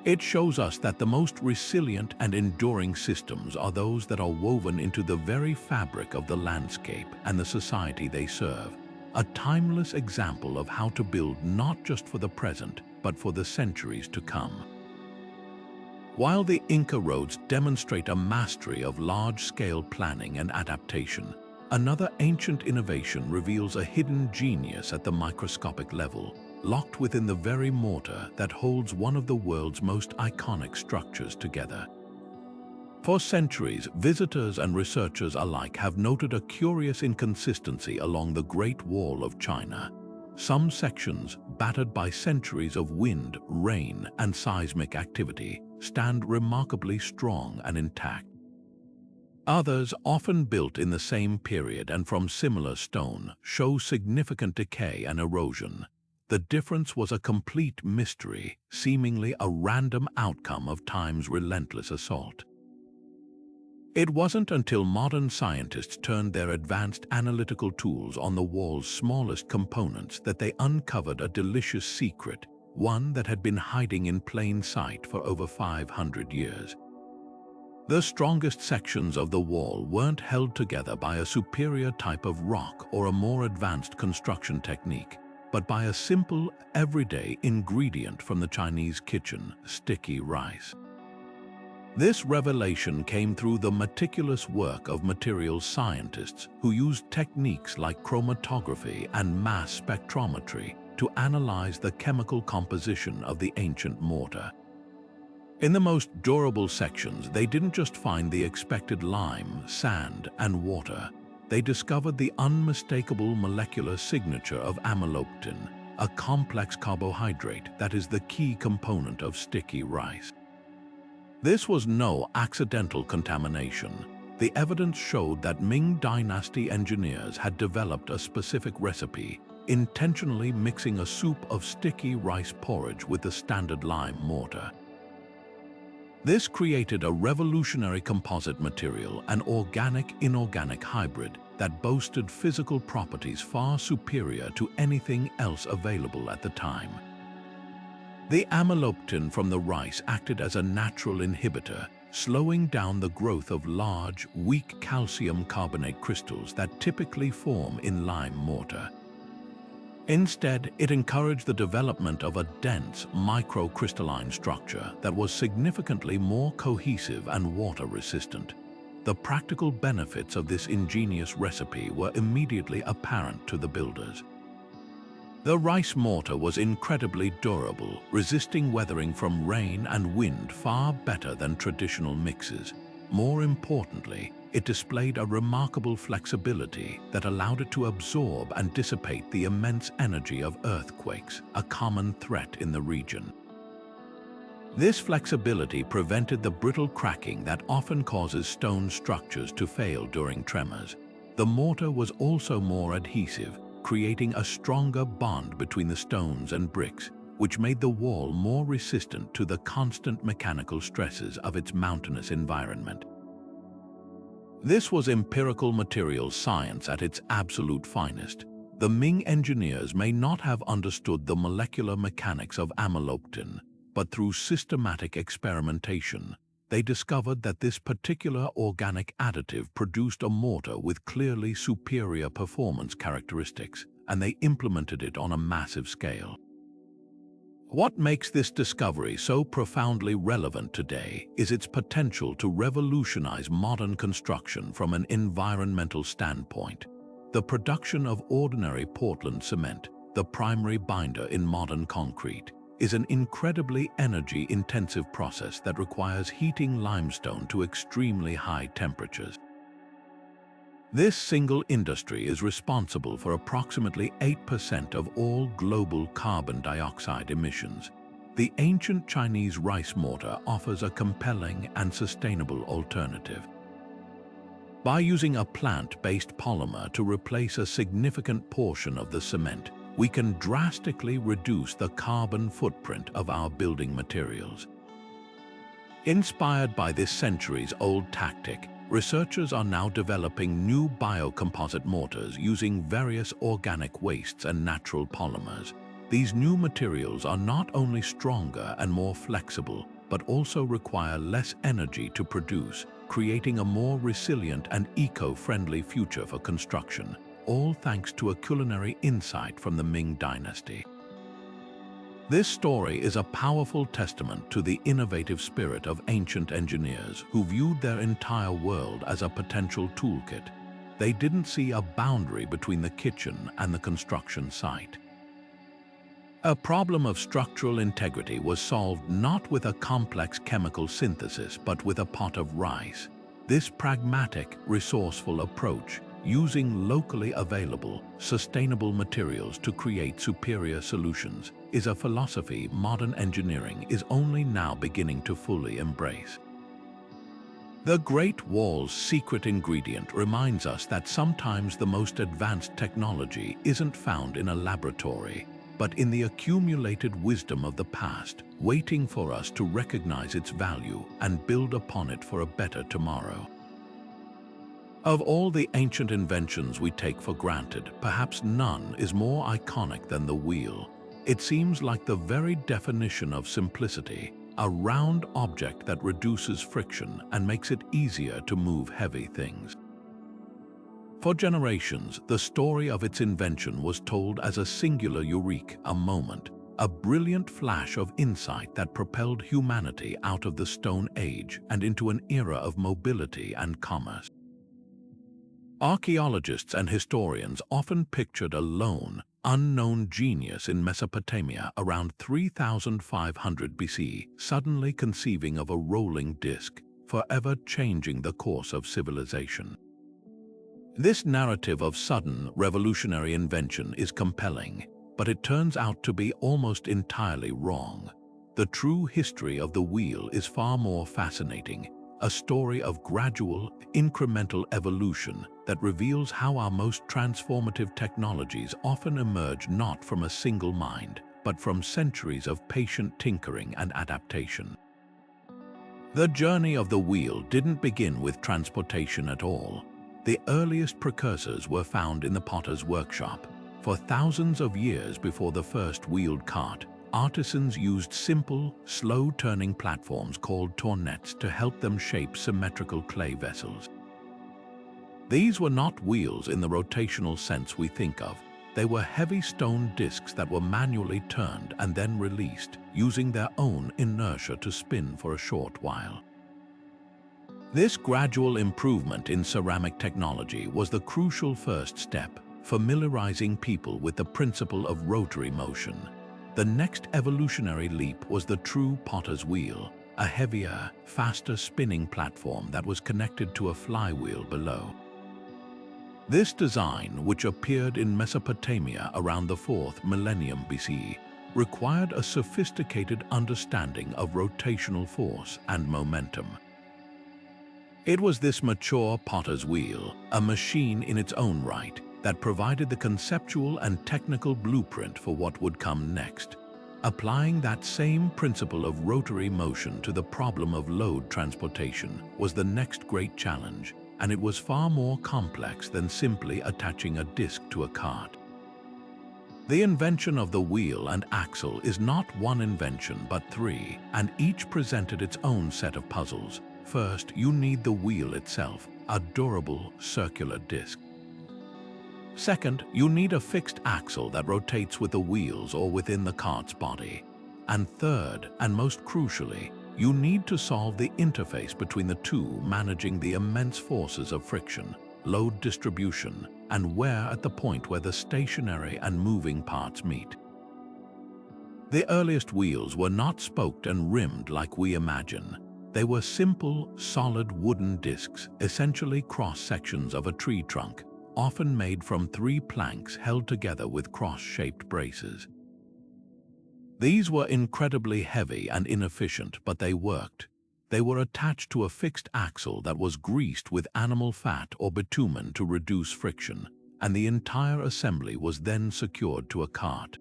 It shows us that the most resilient and enduring systems are those that are woven into the very fabric of the landscape and the society they serve, a timeless example of how to build not just for the present, but for the centuries to come. While the Inca roads demonstrate a mastery of large-scale planning and adaptation, another ancient innovation reveals a hidden genius at the microscopic level, locked within the very mortar that holds one of the world's most iconic structures together. For centuries, visitors and researchers alike have noted a curious inconsistency along the Great Wall of China. Some sections, battered by centuries of wind, rain, and seismic activity, stand remarkably strong and intact. Others, often built in the same period and from similar stone, show significant decay and erosion. The difference was a complete mystery, seemingly a random outcome of time's relentless assault. It wasn't until modern scientists turned their advanced analytical tools on the wall's smallest components that they uncovered a delicious secret, one that had been hiding in plain sight for over 500 years. The strongest sections of the wall weren't held together by a superior type of rock or a more advanced construction technique, but by a simple, everyday ingredient from the Chinese kitchen: sticky rice. This revelation came through the meticulous work of materials scientists who used techniques like chromatography and mass spectrometry to analyze the chemical composition of the ancient mortar. In the most durable sections, they didn't just find the expected lime, sand, and water. They discovered the unmistakable molecular signature of amylopectin, a complex carbohydrate that is the key component of sticky rice. This was no accidental contamination. The evidence showed that Ming Dynasty engineers had developed a specific recipe, intentionally mixing a soup of sticky rice porridge with the standard lime mortar. This created a revolutionary composite material, an organic-inorganic hybrid, that boasted physical properties far superior to anything else available at the time. The amylopectin from the rice acted as a natural inhibitor, slowing down the growth of large, weak calcium carbonate crystals that typically form in lime mortar. Instead, it encouraged the development of a dense, microcrystalline structure that was significantly more cohesive and water-resistant. The practical benefits of this ingenious recipe were immediately apparent to the builders. The rice mortar was incredibly durable, resisting weathering from rain and wind far better than traditional mixes. More importantly, it displayed a remarkable flexibility that allowed it to absorb and dissipate the immense energy of earthquakes, a common threat in the region. This flexibility prevented the brittle cracking that often causes stone structures to fail during tremors. The mortar was also more adhesive, creating a stronger bond between the stones and bricks, which made the wall more resistant to the constant mechanical stresses of its mountainous environment. This was empirical materials science at its absolute finest. The Ming engineers may not have understood the molecular mechanics of amylopectin, but through systematic experimentation, they discovered that this particular organic additive produced a mortar with clearly superior performance characteristics, and they implemented it on a massive scale. What makes this discovery so profoundly relevant today is its potential to revolutionize modern construction from an environmental standpoint. The production of ordinary Portland cement, the primary binder in modern concrete, is an incredibly energy-intensive process that requires heating limestone to extremely high temperatures. This single industry is responsible for approximately 8% of all global carbon dioxide emissions. The ancient Chinese rice mortar offers a compelling and sustainable alternative. By using a plant-based polymer to replace a significant portion of the cement, we can drastically reduce the carbon footprint of our building materials. Inspired by this centuries-old tactic, researchers are now developing new biocomposite mortars using various organic wastes and natural polymers. These new materials are not only stronger and more flexible, but also require less energy to produce, creating a more resilient and eco-friendly future for construction, all thanks to a culinary insight from the Ming dynasty. This story is a powerful testament to the innovative spirit of ancient engineers who viewed their entire world as a potential toolkit. They didn't see a boundary between the kitchen and the construction site. A problem of structural integrity was solved not with a complex chemical synthesis, but with a pot of rice. This pragmatic, resourceful approach, using locally available, sustainable materials to create superior solutions, is a philosophy modern engineering is only now beginning to fully embrace. The Great Wall's secret ingredient reminds us that sometimes the most advanced technology isn't found in a laboratory, but in the accumulated wisdom of the past, waiting for us to recognize its value and build upon it for a better tomorrow. Of all the ancient inventions we take for granted, perhaps none is more iconic than the wheel. It seems like the very definition of simplicity, a round object that reduces friction and makes it easier to move heavy things. For generations, the story of its invention was told as a singular eureka, a moment, a brilliant flash of insight that propelled humanity out of the Stone Age and into an era of mobility and commerce. Archaeologists and historians often pictured a lone, unknown genius in Mesopotamia around 3500 BC, suddenly conceiving of a rolling disc, forever changing the course of civilization. This narrative of sudden, revolutionary invention is compelling, but it turns out to be almost entirely wrong. The true history of the wheel is far more fascinating, a story of gradual, incremental evolution that reveals how our most transformative technologies often emerge not from a single mind, but from centuries of patient tinkering and adaptation. The journey of the wheel didn't begin with transportation at all. The earliest precursors were found in the potter's workshop. For thousands of years before the first wheeled cart, artisans used simple, slow-turning platforms called tournettes to help them shape symmetrical clay vessels. These were not wheels in the rotational sense we think of. They were heavy stone discs that were manually turned and then released, using their own inertia to spin for a short while. This gradual improvement in ceramic technology was the crucial first step, familiarizing people with the principle of rotary motion. The next evolutionary leap was the true potter's wheel, a heavier, faster spinning platform that was connected to a flywheel below. This design, which appeared in Mesopotamia around the 4th millennium BCE, required a sophisticated understanding of rotational force and momentum. It was this mature potter's wheel, a machine in its own right, that provided the conceptual and technical blueprint for what would come next. Applying that same principle of rotary motion to the problem of load transportation was the next great challenge, and it was far more complex than simply attaching a disc to a cart. The invention of the wheel and axle is not one invention but three, and each presented its own set of puzzles. First, you need the wheel itself, a durable circular disc. Second, you need a fixed axle that rotates with the wheels or within the cart's body. And third, and most crucially, you need to solve the interface between the two, managing the immense forces of friction, load distribution, and wear at the point where the stationary and moving parts meet. The earliest wheels were not spoked and rimmed like we imagine. They were simple, solid wooden discs, essentially cross-sections of a tree trunk, often made from 3 planks held together with cross-shaped braces. These were incredibly heavy and inefficient, but they worked. They were attached to a fixed axle that was greased with animal fat or bitumen to reduce friction, and the entire assembly was then secured to a cart.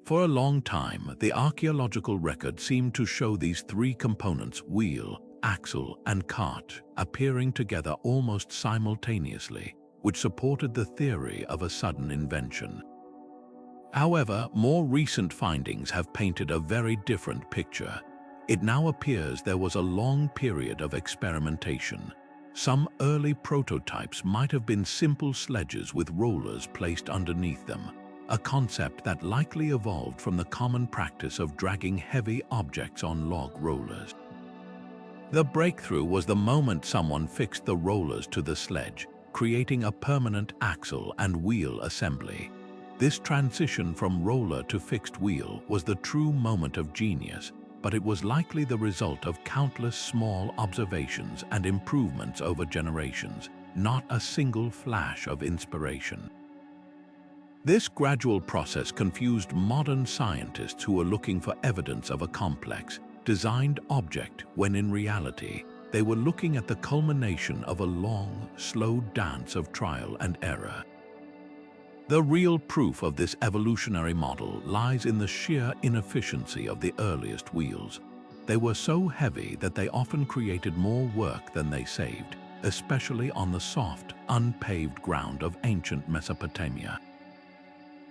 For a long time, the archaeological record seemed to show these 3 components, wheel, axle, and cart, appearing together almost simultaneously, which supported the theory of a sudden invention. However, more recent findings have painted a very different picture. It now appears there was a long period of experimentation. Some early prototypes might have been simple sledges with rollers placed underneath them, a concept that likely evolved from the common practice of dragging heavy objects on log rollers. The breakthrough was the moment someone fixed the rollers to the sledge, creating a permanent axle and wheel assembly. This transition from roller to fixed wheel was the true moment of genius, but it was likely the result of countless small observations and improvements over generations, not a single flash of inspiration. This gradual process confused modern scientists who were looking for evidence of a complex, designed object when in reality, they were looking at the culmination of a long, slow dance of trial and error. The real proof of this evolutionary model lies in the sheer inefficiency of the earliest wheels. They were so heavy that they often created more work than they saved, especially on the soft, unpaved ground of ancient Mesopotamia.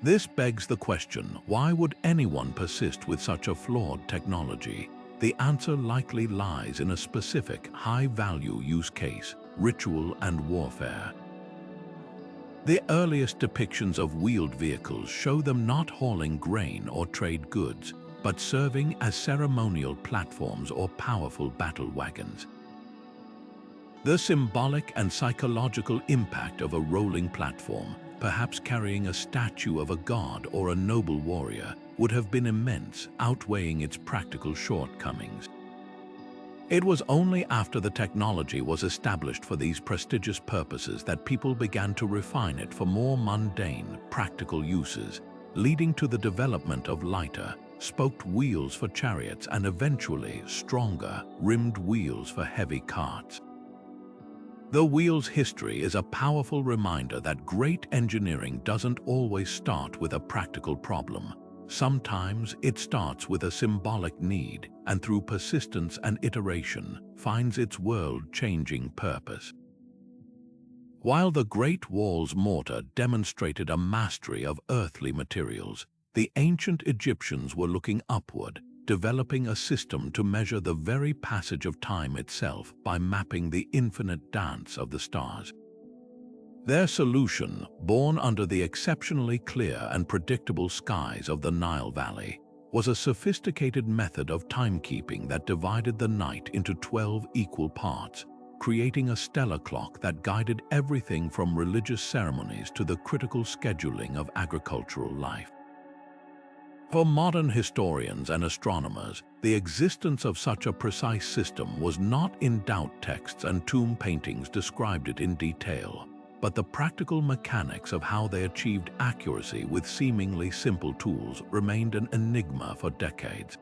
This begs the question, why would anyone persist with such a flawed technology? The answer likely lies in a specific, high-value use case, ritual and warfare. The earliest depictions of wheeled vehicles show them not hauling grain or trade goods, but serving as ceremonial platforms or powerful battle wagons. The symbolic and psychological impact of a rolling platform, perhaps carrying a statue of a god or a noble warrior, would have been immense, outweighing its practical shortcomings. It was only after the technology was established for these prestigious purposes that people began to refine it for more mundane, practical uses, leading to the development of lighter, spoked wheels for chariots and eventually stronger, rimmed wheels for heavy carts. The wheel's history is a powerful reminder that great engineering doesn't always start with a practical problem. Sometimes it starts with a symbolic need, and through persistence and iteration, finds its world-changing purpose. While the Great Wall's mortar demonstrated a mastery of earthly materials, the ancient Egyptians were looking upward, developing a system to measure the very passage of time itself by mapping the infinite dance of the stars. Their solution, born under the exceptionally clear and predictable skies of the Nile Valley, was a sophisticated method of timekeeping that divided the night into 12 equal parts, creating a stellar clock that guided everything from religious ceremonies to the critical scheduling of agricultural life. For modern historians and astronomers, the existence of such a precise system was not in doubt. Texts and tomb paintings described it in detail, but the practical mechanics of how they achieved accuracy with seemingly simple tools remained an enigma for decades.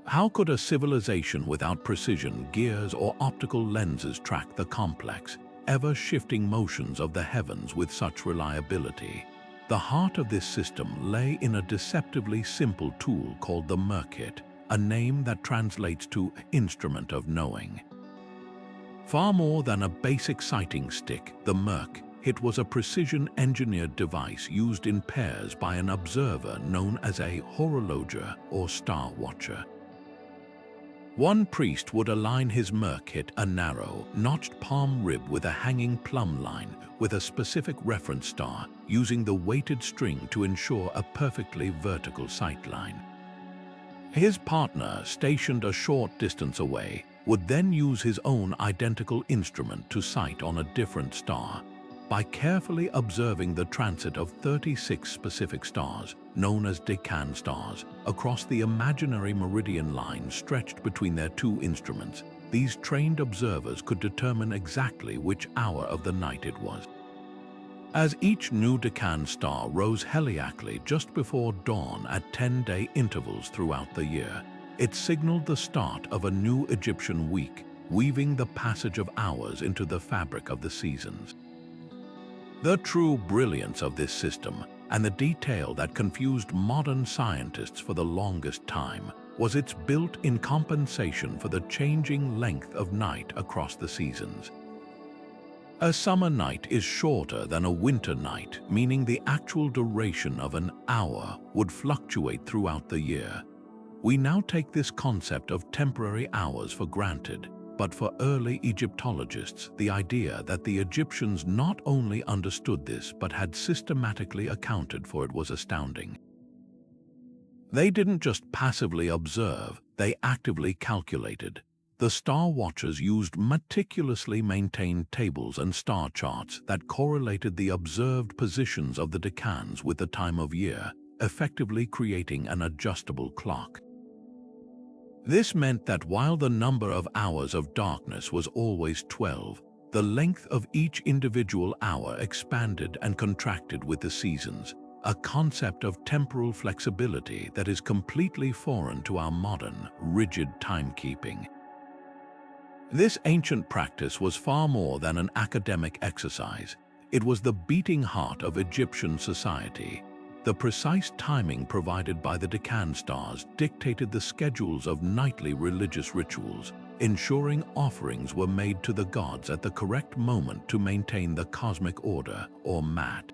How could a civilization without precision gears or optical lenses track the complex, ever-shifting motions of the heavens with such reliability? The heart of this system lay in a deceptively simple tool called the Merkit, a name that translates to instrument of knowing. Far more than a basic sighting stick, the Merkit was a precision-engineered device used in pairs by an observer known as a horologer or star watcher. One priest would align his Merkit, a narrow, notched palm rib with a hanging plumb line, with a specific reference star, using the weighted string to ensure a perfectly vertical sightline. His partner, stationed a short distance away, would then use his own identical instrument to sight on a different star. By carefully observing the transit of 36 specific stars, known as Deccan stars, across the imaginary meridian line stretched between their two instruments, these trained observers could determine exactly which hour of the night it was. As each new Deccan star rose heliacally just before dawn at 10-day intervals throughout the year, it signaled the start of a new Egyptian week, weaving the passage of hours into the fabric of the seasons. The true brilliance of this system, and the detail that confused modern scientists for the longest time, was its built-in compensation for the changing length of night across the seasons. A summer night is shorter than a winter night, meaning the actual duration of an hour would fluctuate throughout the year. We now take this concept of temporary hours for granted, but for early Egyptologists, the idea that the Egyptians not only understood this but had systematically accounted for it was astounding. They didn't just passively observe, they actively calculated. The star watchers used meticulously maintained tables and star charts that correlated the observed positions of the decans with the time of year, effectively creating an adjustable clock. This meant that while the number of hours of darkness was always 12, the length of each individual hour expanded and contracted with the seasons, a concept of temporal flexibility that is completely foreign to our modern, rigid timekeeping. This ancient practice was far more than an academic exercise. It was the beating heart of Egyptian society. The precise timing provided by the Deccan stars dictated the schedules of nightly religious rituals, ensuring offerings were made to the gods at the correct moment to maintain the cosmic order, or mat.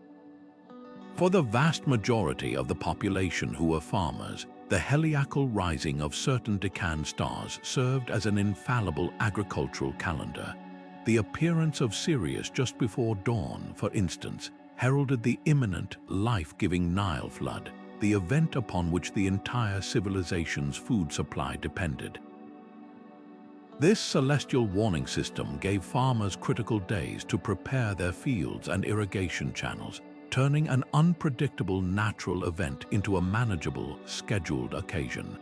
For the vast majority of the population who were farmers, the heliacal rising of certain Deccan stars served as an infallible agricultural calendar. The appearance of Sirius just before dawn, for instance, heralded the imminent, life-giving Nile flood, the event upon which the entire civilization's food supply depended. This celestial warning system gave farmers critical days to prepare their fields and irrigation channels, turning an unpredictable natural event into a manageable, scheduled occasion.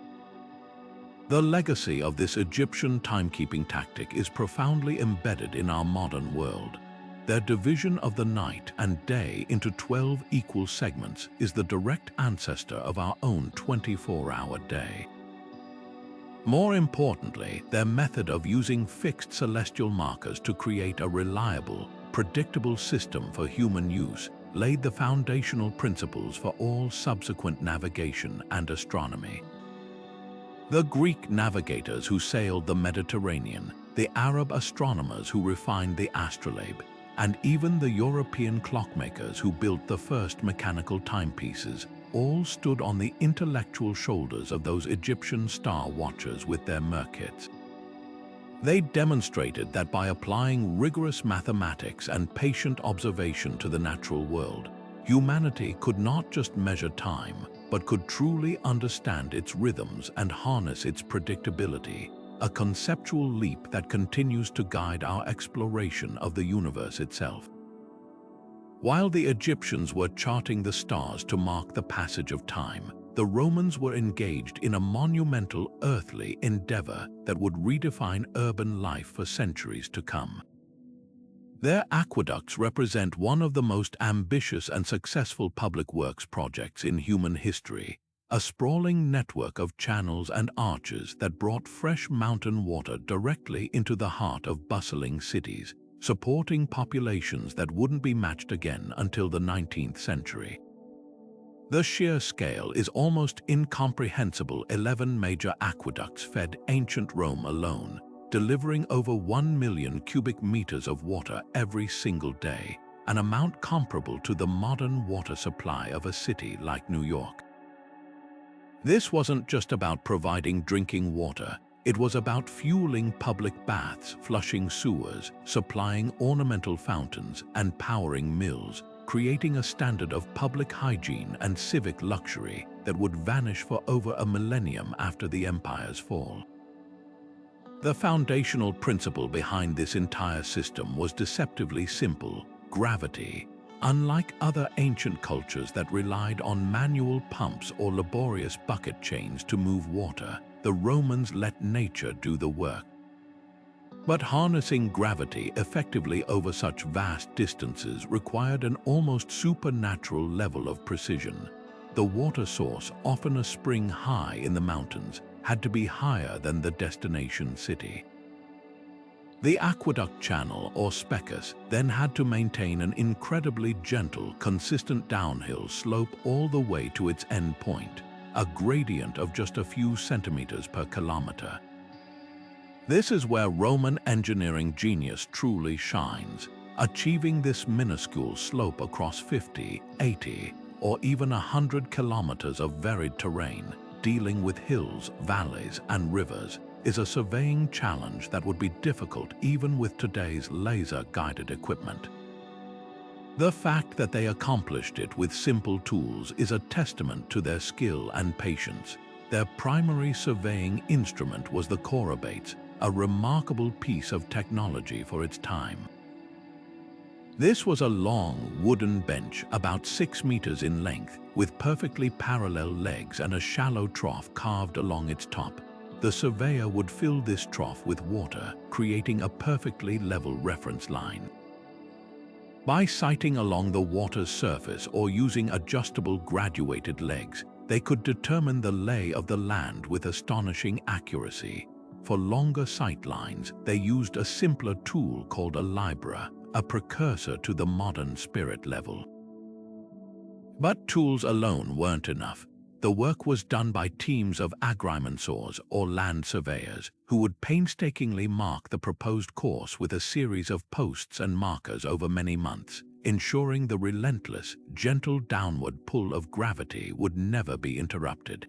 The legacy of this Egyptian timekeeping tactic is profoundly embedded in our modern world. Their division of the night and day into 12 equal segments is the direct ancestor of our own 24-hour day. More importantly, their method of using fixed celestial markers to create a reliable, predictable system for human use laid the foundational principles for all subsequent navigation and astronomy. The Greek navigators who sailed the Mediterranean, the Arab astronomers who refined the astrolabe, and even the European clockmakers who built the first mechanical timepieces all stood on the intellectual shoulders of those Egyptian star watchers with their merkits. They demonstrated that by applying rigorous mathematics and patient observation to the natural world, humanity could not just measure time, but could truly understand its rhythms and harness its predictability, a conceptual leap that continues to guide our exploration of the universe itself. While the Egyptians were charting the stars to mark the passage of time, the Romans were engaged in a monumental earthly endeavor that would redefine urban life for centuries to come. Their aqueducts represent one of the most ambitious and successful public works projects in human history, a sprawling network of channels and arches that brought fresh mountain water directly into the heart of bustling cities, supporting populations that wouldn't be matched again until the 19th century. The sheer scale is almost incomprehensible. 11 major aqueducts fed ancient Rome alone, delivering over 1 million cubic meters of water every single day, an amount comparable to the modern water supply of a city like New York. This wasn't just about providing drinking water. It was about fueling public baths, flushing sewers, supplying ornamental fountains, and powering mills, creating a standard of public hygiene and civic luxury that would vanish for over a millennium after the empire's fall. The foundational principle behind this entire system was deceptively simple: gravity. Unlike other ancient cultures that relied on manual pumps or laborious bucket chains to move water, the Romans let nature do the work. But harnessing gravity effectively over such vast distances required an almost supernatural level of precision. The water source, often a spring high in the mountains, had to be higher than the destination city. The aqueduct channel, or specus, then had to maintain an incredibly gentle, consistent downhill slope all the way to its end point, a gradient of just a few centimeters per kilometer. This is where Roman engineering genius truly shines, achieving this minuscule slope across 50, 80, or even 100 kilometers of varied terrain, dealing with hills, valleys, and rivers, is a surveying challenge that would be difficult even with today's laser-guided equipment. The fact that they accomplished it with simple tools is a testament to their skill and patience. Their primary surveying instrument was the Corrobate, a remarkable piece of technology for its time. This was a long wooden bench about 6 meters in length, with perfectly parallel legs and a shallow trough carved along its top. The surveyor would fill this trough with water, creating a perfectly level reference line. By sighting along the water's surface or using adjustable graduated legs, they could determine the lay of the land with astonishing accuracy. For longer sight lines, they used a simpler tool called a libra, a precursor to the modern spirit level. But tools alone weren't enough. The work was done by teams of agrimensors, or land surveyors, who would painstakingly mark the proposed course with a series of posts and markers over many months, ensuring the relentless, gentle downward pull of gravity would never be interrupted.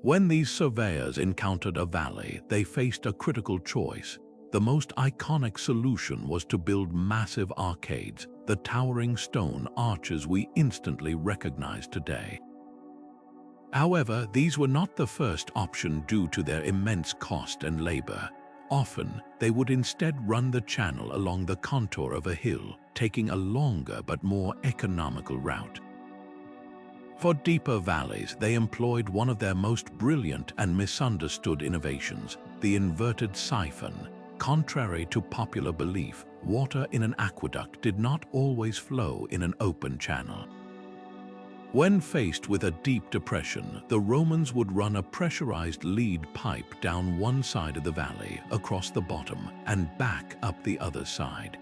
When these surveyors encountered a valley, they faced a critical choice. The most iconic solution was to build massive arcades, the towering stone arches we instantly recognize today. However, these were not the first option due to their immense cost and labor. Often, they would instead run the channel along the contour of a hill, taking a longer but more economical route. For deeper valleys, they employed one of their most brilliant and misunderstood innovations, the inverted siphon. Contrary to popular belief, water in an aqueduct did not always flow in an open channel. When faced with a deep depression, the Romans would run a pressurized lead pipe down one side of the valley, across the bottom, and back up the other side.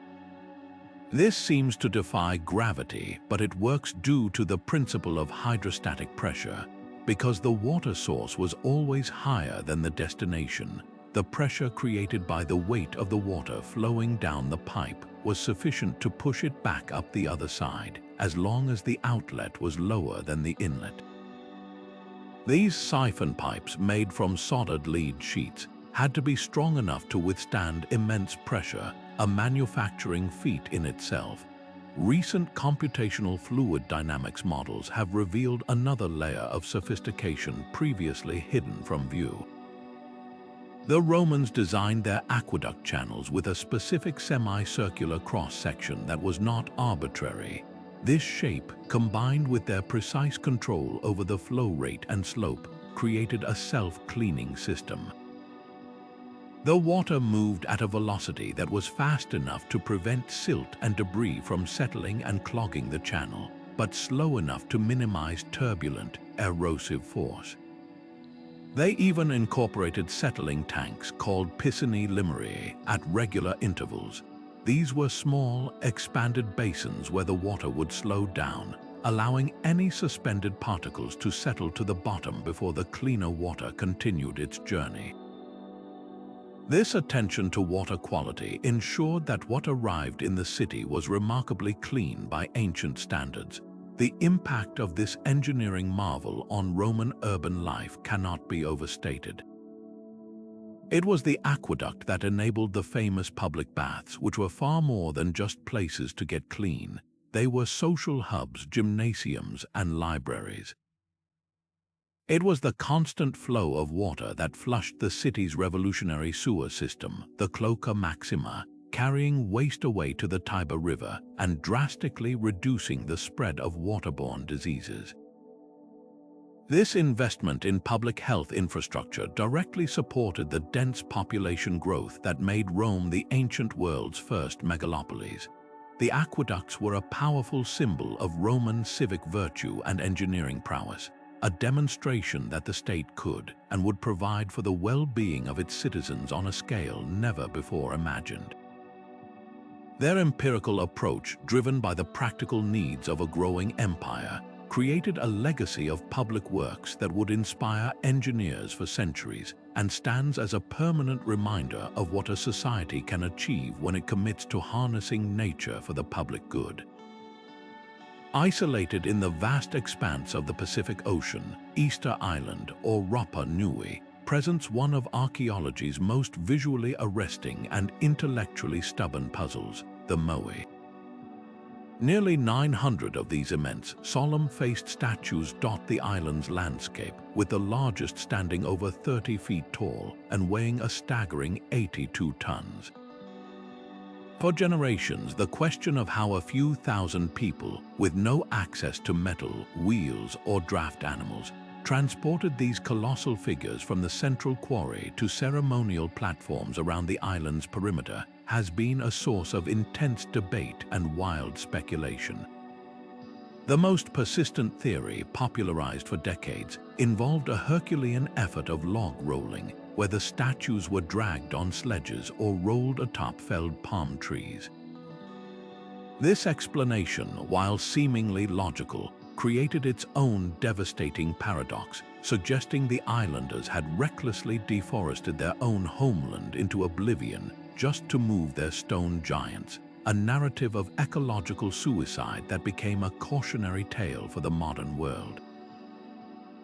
This seems to defy gravity, but it works due to the principle of hydrostatic pressure. Because the water source was always higher than the destination, the pressure created by the weight of the water flowing down the pipe was sufficient to push it back up the other side, as long as the outlet was lower than the inlet. These siphon pipes, made from solid lead sheets, had to be strong enough to withstand immense pressure, a manufacturing feat in itself. Recent computational fluid dynamics models have revealed another layer of sophistication previously hidden from view. The Romans designed their aqueduct channels with a specific semicircular cross-section that was not arbitrary. This shape, combined with their precise control over the flow rate and slope, created a self-cleaning system. The water moved at a velocity that was fast enough to prevent silt and debris from settling and clogging the channel, but slow enough to minimize turbulent, erosive force. They even incorporated settling tanks called piscini limeriae at regular intervals. These were small, expanded basins where the water would slow down, allowing any suspended particles to settle to the bottom before the cleaner water continued its journey. This attention to water quality ensured that what arrived in the city was remarkably clean by ancient standards. The impact of this engineering marvel on Roman urban life cannot be overstated. It was the aqueduct that enabled the famous public baths, which were far more than just places to get clean. They were social hubs, gymnasiums, and libraries. It was the constant flow of water that flushed the city's revolutionary sewer system, the Cloaca Maxima, carrying waste away to the Tiber River and drastically reducing the spread of waterborne diseases. This investment in public health infrastructure directly supported the dense population growth that made Rome the ancient world's first megalopolis. The aqueducts were a powerful symbol of Roman civic virtue and engineering prowess, a demonstration that the state could and would provide for the well-being of its citizens on a scale never before imagined. Their empirical approach, driven by the practical needs of a growing empire, created a legacy of public works that would inspire engineers for centuries and stands as a permanent reminder of what a society can achieve when it commits to harnessing nature for the public good. Isolated in the vast expanse of the Pacific Ocean, Easter Island, or Rapa Nui, presents one of archaeology's most visually arresting and intellectually stubborn puzzles, the moai. Nearly 900 of these immense, solemn-faced statues dot the island's landscape, with the largest standing over 30 feet tall and weighing a staggering 82 tons. For generations, the question of how a few thousand people, with no access to metal, wheels, or draft animals, transported these colossal figures from the central quarry to ceremonial platforms around the island's perimeter has been a source of intense debate and wild speculation. The most persistent theory, popularized for decades, involved a Herculean effort of log rolling, where the statues were dragged on sledges or rolled atop felled palm trees. This explanation, while seemingly logical, created its own devastating paradox, suggesting the islanders had recklessly deforested their own homeland into oblivion just to move their stone giants, a narrative of ecological suicide that became a cautionary tale for the modern world.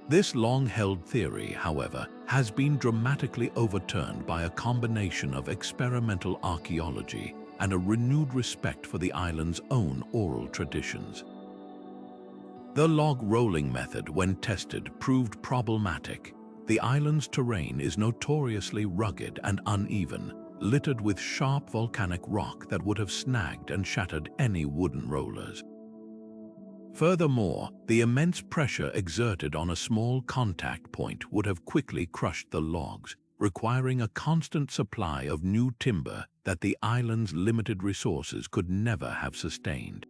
This long-held theory, however, has been dramatically overturned by a combination of experimental archaeology and a renewed respect for the island's own oral traditions. The log rolling method, when tested, proved problematic. The island's terrain is notoriously rugged and uneven, littered with sharp volcanic rock that would have snagged and shattered any wooden rollers. Furthermore, the immense pressure exerted on a small contact point would have quickly crushed the logs, requiring a constant supply of new timber that the island's limited resources could never have sustained.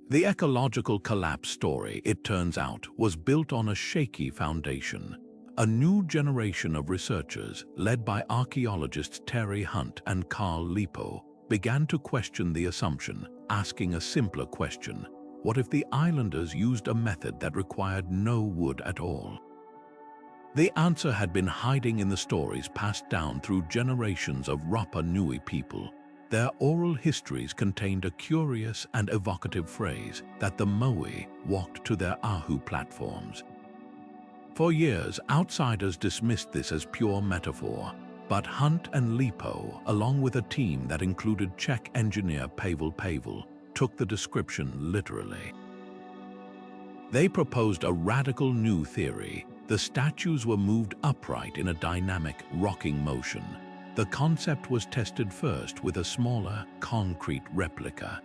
The ecological collapse story, it turns out, was built on a shaky foundation. A new generation of researchers, led by archaeologists Terry Hunt and Carl Lipo, began to question the assumption, asking a simpler question: what if the islanders used a method that required no wood at all? The answer had been hiding in the stories passed down through generations of Rapa Nui people. Their oral histories contained a curious and evocative phrase that the Moai walked to their Ahu platforms. For years, outsiders dismissed this as pure metaphor, but Hunt and Lipo, along with a team that included Czech engineer Pavel, took the description literally. They proposed a radical new theory. The statues were moved upright in a dynamic, rocking motion. The concept was tested first with a smaller, concrete replica.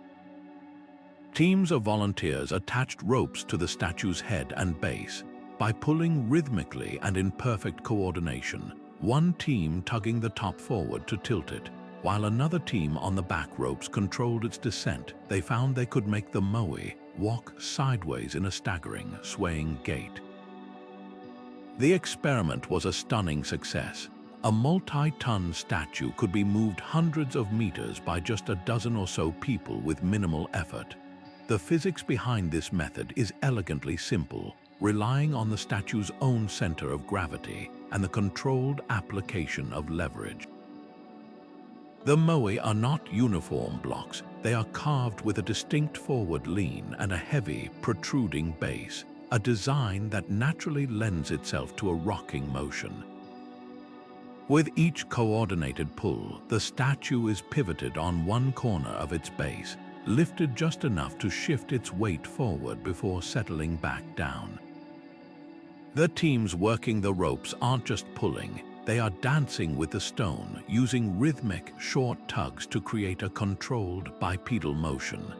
Teams of volunteers attached ropes to the statue's head and base. By pulling rhythmically and in perfect coordination, one team tugging the top forward to tilt it, while another team on the back ropes controlled its descent, they found they could make the Moai walk sideways in a staggering, swaying gait. The experiment was a stunning success. A multi-ton statue could be moved hundreds of meters by just a dozen or so people with minimal effort. The physics behind this method is elegantly simple, relying on the statue's own center of gravity and the controlled application of leverage. The Moai are not uniform blocks. They are carved with a distinct forward lean and a heavy, protruding base, a design that naturally lends itself to a rocking motion. With each coordinated pull, the statue is pivoted on one corner of its base, lifted just enough to shift its weight forward before settling back down. The teams working the ropes aren't just pulling, they are dancing with the stone, using rhythmic, short tugs to create a controlled bipedal motion.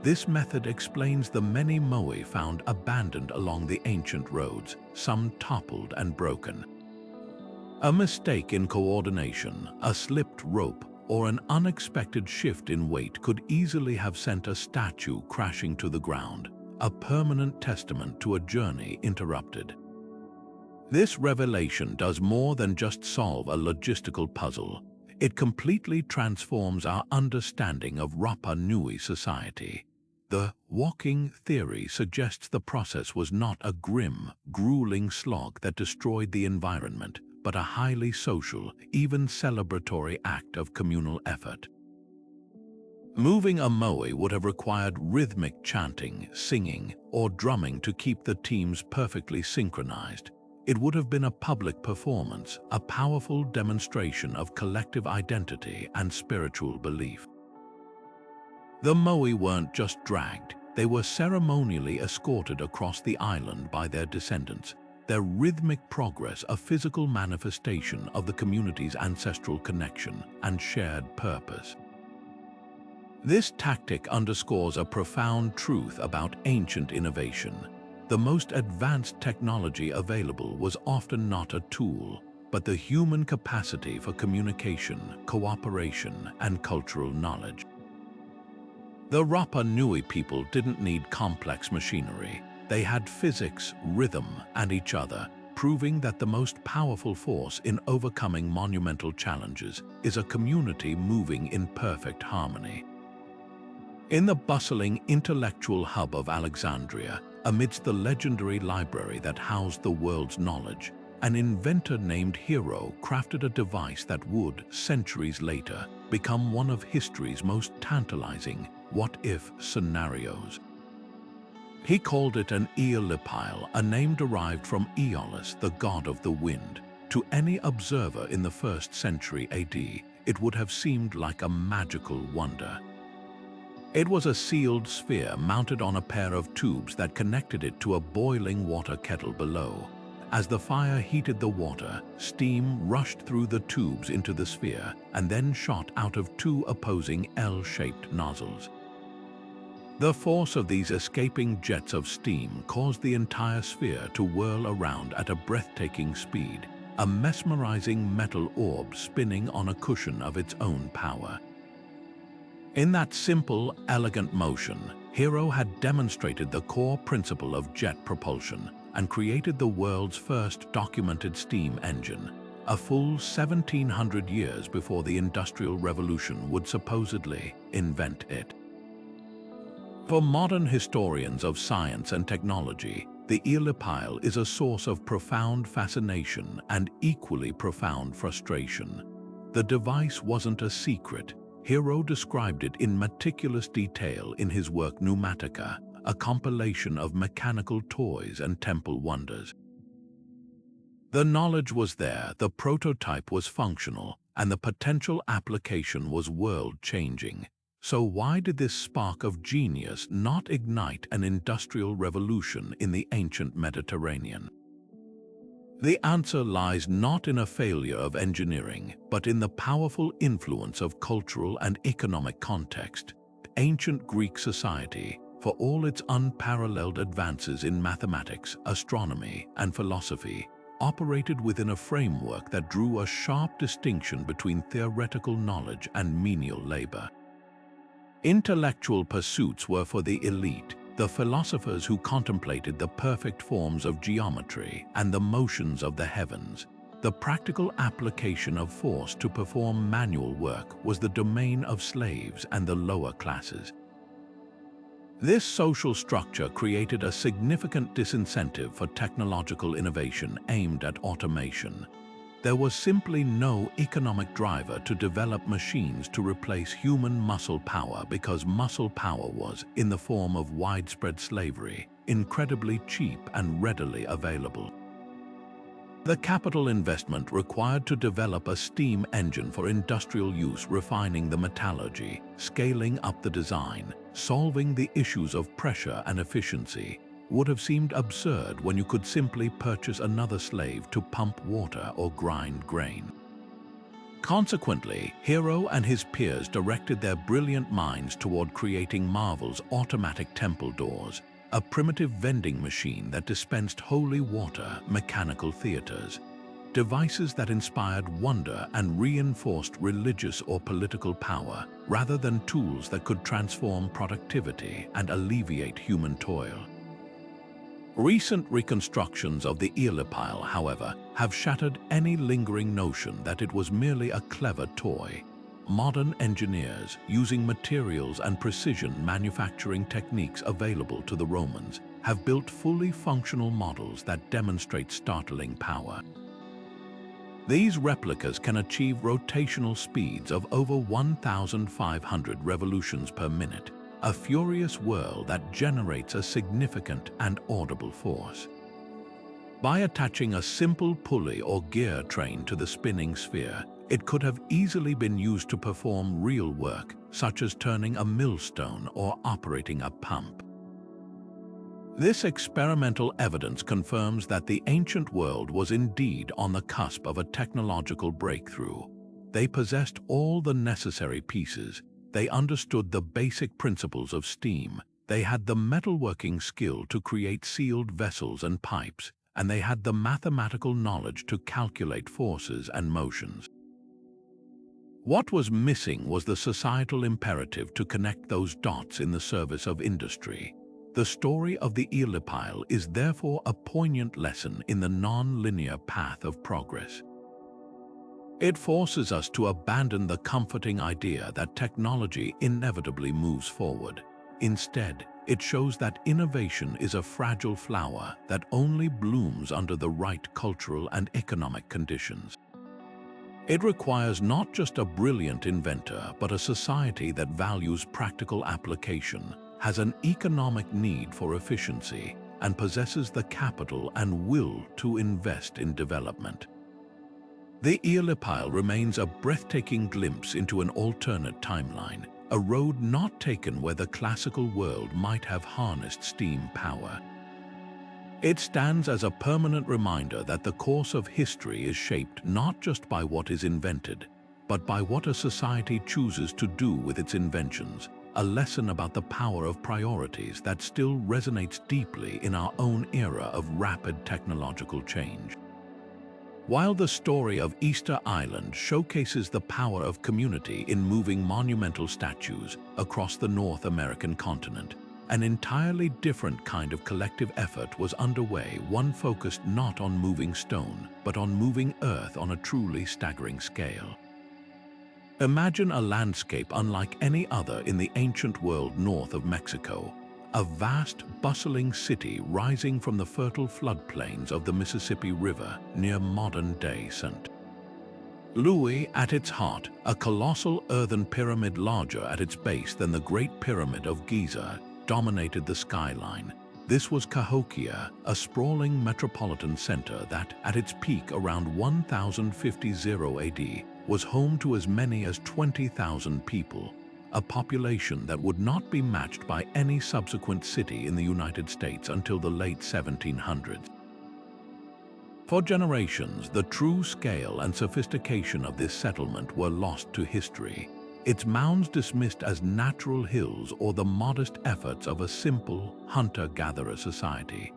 This method explains the many Moai found abandoned along the ancient roads, some toppled and broken. A mistake in coordination, a slipped rope, or an unexpected shift in weight could easily have sent a statue crashing to the ground, a permanent testament to a journey interrupted. This revelation does more than just solve a logistical puzzle. It completely transforms our understanding of Rapa Nui society. The walking theory suggests the process was not a grim, grueling slog that destroyed the environment, but a highly social, even celebratory act of communal effort. Moving a Moai would have required rhythmic chanting, singing, or drumming to keep the teams perfectly synchronized. It would have been a public performance, a powerful demonstration of collective identity and spiritual belief. The Moai weren't just dragged, they were ceremonially escorted across the island by their descendants, their rhythmic progress a physical manifestation of the community's ancestral connection and shared purpose. This tactic underscores a profound truth about ancient innovation. The most advanced technology available was often not a tool, but the human capacity for communication, cooperation, and cultural knowledge. The Rapa Nui people didn't need complex machinery. They had physics, rhythm, and each other, proving that the most powerful force in overcoming monumental challenges is a community moving in perfect harmony. In the bustling intellectual hub of Alexandria, amidst the legendary library that housed the world's knowledge, an inventor named Hero crafted a device that would, centuries later, become one of history's most tantalizing what-if scenarios. He called it an Eolipile, a name derived from Aeolus, the god of the wind. To any observer in the 1st century AD, it would have seemed like a magical wonder. It was a sealed sphere mounted on a pair of tubes that connected it to a boiling water kettle below. As the fire heated the water, steam rushed through the tubes into the sphere and then shot out of two opposing L-shaped nozzles. The force of these escaping jets of steam caused the entire sphere to whirl around at a breathtaking speed, a mesmerizing metal orb spinning on a cushion of its own power. In that simple, elegant motion, Hero had demonstrated the core principle of jet propulsion and created the world's first documented steam engine, a full 1700 years before the Industrial Revolution would supposedly invent it. For modern historians of science and technology, the earlipile is a source of profound fascination and equally profound frustration. The device wasn't a secret. Hero described it in meticulous detail in his work Pneumatica, a compilation of mechanical toys and temple wonders. The knowledge was there, the prototype was functional, and the potential application was world-changing. So why did this spark of genius not ignite an industrial revolution in the ancient Mediterranean? The answer lies not in a failure of engineering, but in the powerful influence of cultural and economic context. Ancient Greek society, for all its unparalleled advances in mathematics, astronomy, and philosophy, operated within a framework that drew a sharp distinction between theoretical knowledge and menial labor. Intellectual pursuits were for the elite, the philosophers who contemplated the perfect forms of geometry and the motions of the heavens. The practical application of force to perform manual work was the domain of slaves and the lower classes. This social structure created a significant disincentive for technological innovation aimed at automation. There was simply no economic driver to develop machines to replace human muscle power because muscle power was, in the form of widespread slavery, incredibly cheap and readily available. The capital investment required to develop a steam engine for industrial use, refining the metallurgy, scaling up the design, solving the issues of pressure and efficiency, would have seemed absurd when you could simply purchase another slave to pump water or grind grain. Consequently, Hero and his peers directed their brilliant minds toward creating Marvel's automatic temple doors, a primitive vending machine that dispensed holy water, mechanical theaters, devices that inspired wonder and reinforced religious or political power, rather than tools that could transform productivity and alleviate human toil. Recent reconstructions of the earlipile, however, have shattered any lingering notion that it was merely a clever toy. Modern engineers, using materials and precision manufacturing techniques available to the Romans, have built fully functional models that demonstrate startling power. These replicas can achieve rotational speeds of over 1,500 revolutions per minute, a furious whirl that generates a significant and audible force. By attaching a simple pulley or gear train to the spinning sphere, it could have easily been used to perform real work, such as turning a millstone or operating a pump. This experimental evidence confirms that the ancient world was indeed on the cusp of a technological breakthrough. They possessed all the necessary pieces. They understood the basic principles of steam. They had the metalworking skill to create sealed vessels and pipes, and they had the mathematical knowledge to calculate forces and motions. What was missing was the societal imperative to connect those dots in the service of industry. The story of the earlipile is therefore a poignant lesson in the non-linear path of progress. It forces us to abandon the comforting idea that technology inevitably moves forward. Instead, it shows that innovation is a fragile flower that only blooms under the right cultural and economic conditions. It requires not just a brilliant inventor, but a society that values practical application, has an economic need for efficiency, and possesses the capital and will to invest in development. The earlipile remains a breathtaking glimpse into an alternate timeline, a road not taken where the classical world might have harnessed steam power. It stands as a permanent reminder that the course of history is shaped not just by what is invented, but by what a society chooses to do with its inventions, a lesson about the power of priorities that still resonates deeply in our own era of rapid technological change. While the story of Easter Island showcases the power of community in moving monumental statues across the North American continent, an entirely different kind of collective effort was underway, one focused not on moving stone, but on moving earth on a truly staggering scale. Imagine a landscape unlike any other in the ancient world north of Mexico, a vast, bustling city rising from the fertile floodplains of the Mississippi River near modern-day St. Louis. At its heart, a colossal earthen pyramid larger at its base than the Great Pyramid of Giza dominated the skyline. This was Cahokia, a sprawling metropolitan center that, at its peak around 1050 AD, was home to as many as 20,000 people, a population that would not be matched by any subsequent city in the United States until the late 1700s. For generations, the true scale and sophistication of this settlement were lost to history, its mounds dismissed as natural hills or the modest efforts of a simple hunter-gatherer society.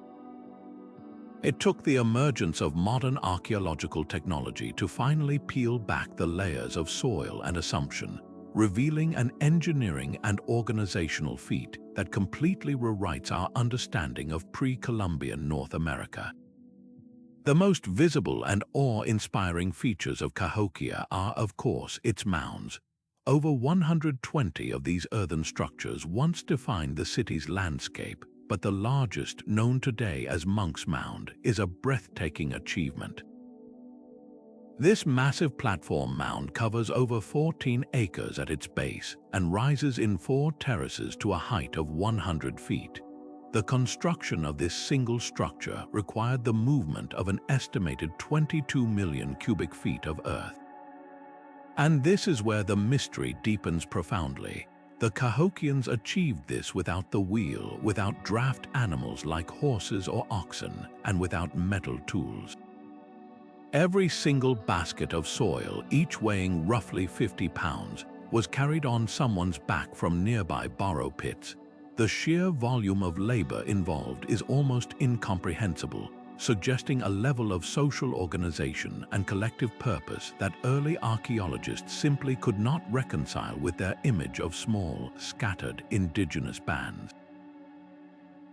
It took the emergence of modern archaeological technology to finally peel back the layers of soil and assumption, revealing an engineering and organizational feat that completely rewrites our understanding of pre-Columbian North America. The most visible and awe-inspiring features of Cahokia are, of course, its mounds. Over 120 of these earthen structures once defined the city's landscape, but the largest, known today as Monk's Mound, is a breathtaking achievement. This massive platform mound covers over 14 acres at its base and rises in 4 terraces to a height of 100 feet. The construction of this single structure required the movement of an estimated 22 million cubic feet of earth. And this is where the mystery deepens profoundly. The Cahokians achieved this without the wheel, without draft animals like horses or oxen, and without metal tools. Every single basket of soil, each weighing roughly 50 pounds, was carried on someone's back from nearby borrow pits. The sheer volume of labor involved is almost incomprehensible, suggesting a level of social organization and collective purpose that early archaeologists simply could not reconcile with their image of small, scattered indigenous bands.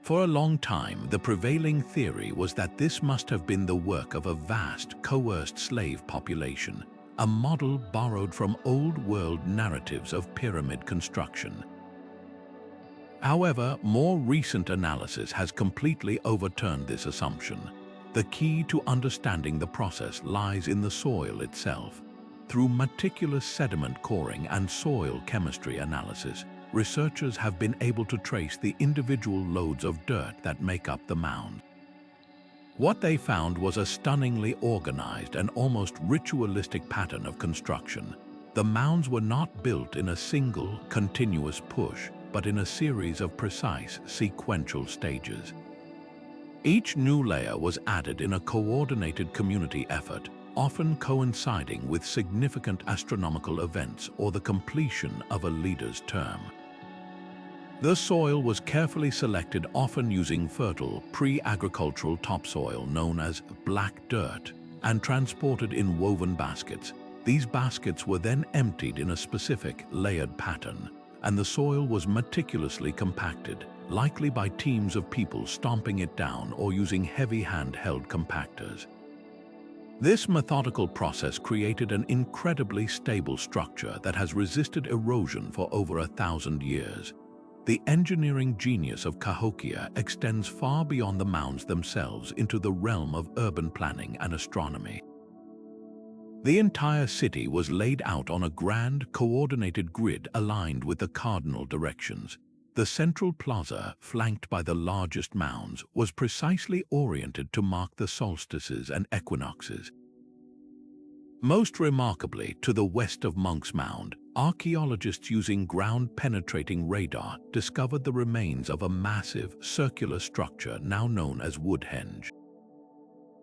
For a long time, the prevailing theory was that this must have been the work of a vast, coerced slave population, a model borrowed from old world narratives of pyramid construction. However, more recent analysis has completely overturned this assumption. The key to understanding the process lies in the soil itself. Through meticulous sediment coring and soil chemistry analysis, researchers have been able to trace the individual loads of dirt that make up the mound. What they found was a stunningly organized and almost ritualistic pattern of construction. The mounds were not built in a single, continuous push, but in a series of precise, sequential stages. Each new layer was added in a coordinated community effort, often coinciding with significant astronomical events or the completion of a leader's term. The soil was carefully selected, often using fertile, pre-agricultural topsoil known as black dirt, and transported in woven baskets. These baskets were then emptied in a specific, layered pattern, and the soil was meticulously compacted, likely by teams of people stomping it down or using heavy hand-held compactors. This methodical process created an incredibly stable structure that has resisted erosion for over 1,000 years. The engineering genius of Cahokia extends far beyond the mounds themselves into the realm of urban planning and astronomy. The entire city was laid out on a grand, coordinated grid aligned with the cardinal directions. The central plaza, flanked by the largest mounds, was precisely oriented to mark the solstices and equinoxes. Most remarkably, to the west of Monk's Mound, archaeologists using ground-penetrating radar discovered the remains of a massive, circular structure now known as Woodhenge.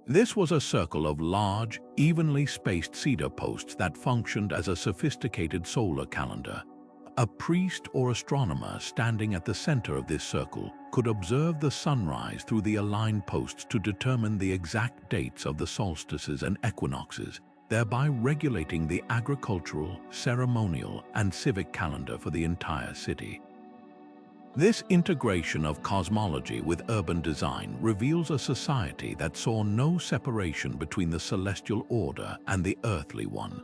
This was a circle of large, evenly spaced cedar posts that functioned as a sophisticated solar calendar. A priest or astronomer standing at the center of this circle could observe the sunrise through the aligned posts to determine the exact dates of the solstices and equinoxes, thereby regulating the agricultural, ceremonial, and civic calendar for the entire city. This integration of cosmology with urban design reveals a society that saw no separation between the celestial order and the earthly one.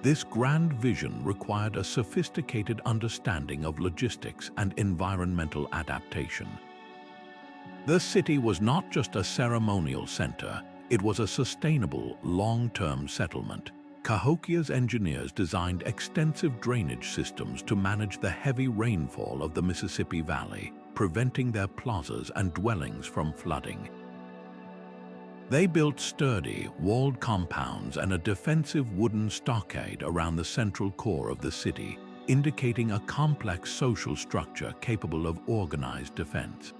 This grand vision required a sophisticated understanding of logistics and environmental adaptation. The city was not just a ceremonial center, it was a sustainable, long-term settlement. Cahokia's engineers designed extensive drainage systems to manage the heavy rainfall of the Mississippi Valley, preventing their plazas and dwellings from flooding. They built sturdy, walled compounds and a defensive wooden stockade around the central core of the city, indicating a complex social structure capable of organized defense.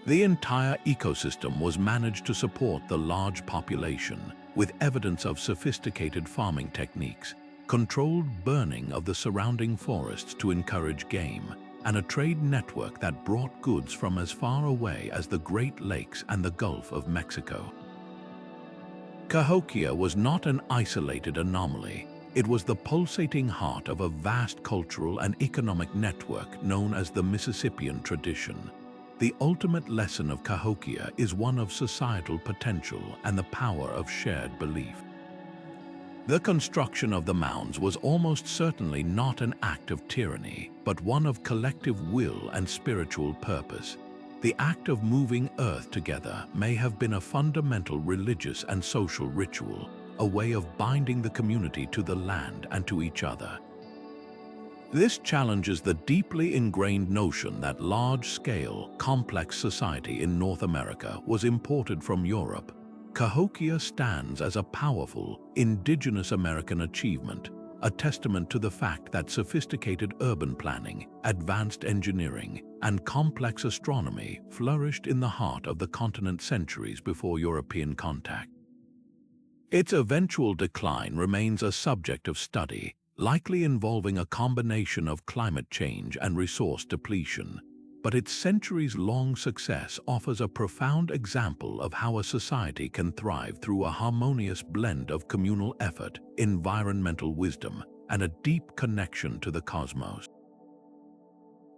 The entire ecosystem was managed to support the large population, with evidence of sophisticated farming techniques, controlled burning of the surrounding forests to encourage game, and a trade network that brought goods from as far away as the Great Lakes and the Gulf of Mexico. Cahokia was not an isolated anomaly. It was the pulsating heart of a vast cultural and economic network known as the Mississippian tradition. The ultimate lesson of Cahokia is one of societal potential and the power of shared belief. The construction of the mounds was almost certainly not an act of tyranny, but one of collective will and spiritual purpose. The act of moving earth together may have been a fundamental religious and social ritual, a way of binding the community to the land and to each other. This challenges the deeply ingrained notion that large-scale, complex society in North America was imported from Europe. Cahokia stands as a powerful, indigenous American achievement, a testament to the fact that sophisticated urban planning, advanced engineering, and complex astronomy flourished in the heart of the continent centuries before European contact. Its eventual decline remains a subject of study, likely involving a combination of climate change and resource depletion, but its centuries-long success offers a profound example of how a society can thrive through a harmonious blend of communal effort, environmental wisdom, and a deep connection to the cosmos.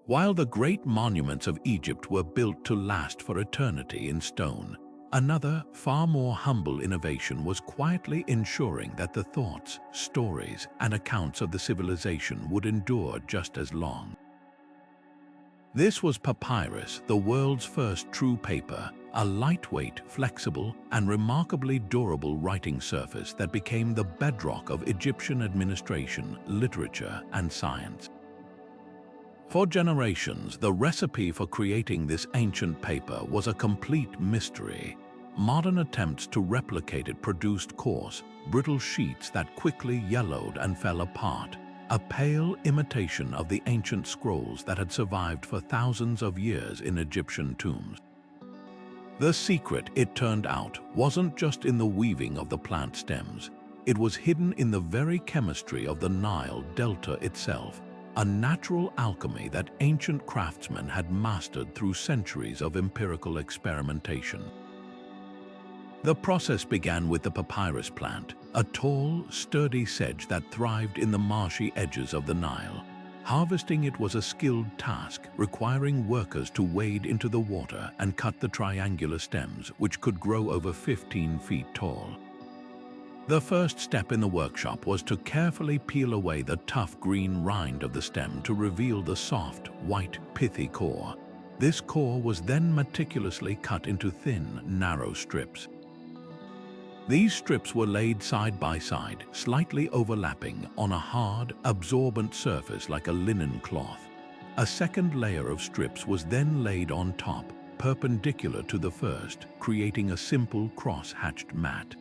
While the great monuments of Egypt were built to last for eternity in stone, another, far more humble innovation was quietly ensuring that the thoughts, stories, and accounts of the civilization would endure just as long. This was papyrus, the world's first true paper, a lightweight, flexible, and remarkably durable writing surface that became the bedrock of Egyptian administration, literature, and science. For generations, the recipe for creating this ancient paper was a complete mystery. Modern attempts to replicate it produced coarse, brittle sheets that quickly yellowed and fell apart, a pale imitation of the ancient scrolls that had survived for thousands of years in Egyptian tombs. The secret, it turned out, wasn't just in the weaving of the plant stems. It was hidden in the very chemistry of the Nile Delta itself, a natural alchemy that ancient craftsmen had mastered through centuries of empirical experimentation. The process began with the papyrus plant, a tall, sturdy sedge that thrived in the marshy edges of the Nile. Harvesting it was a skilled task, requiring workers to wade into the water and cut the triangular stems, which could grow over 15 feet tall. The first step in the workshop was to carefully peel away the tough green rind of the stem to reveal the soft, white, pithy core. This core was then meticulously cut into thin, narrow strips. These strips were laid side by side, slightly overlapping, on a hard, absorbent surface like a linen cloth. A second layer of strips was then laid on top, perpendicular to the first, creating a simple cross-hatched mat.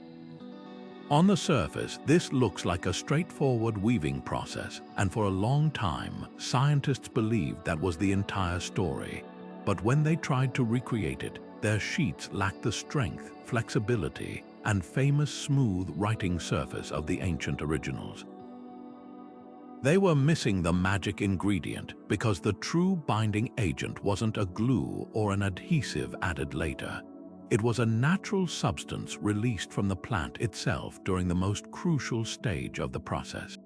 On the surface, this looks like a straightforward weaving process, and for a long time, scientists believed that was the entire story. But when they tried to recreate it, their sheets lacked the strength, flexibility, and famous smooth writing surface of the ancient originals. They were missing the magic ingredient because the true binding agent wasn't a glue or an adhesive added later. It was a natural substance released from the plant itself during the most crucial stage of the process.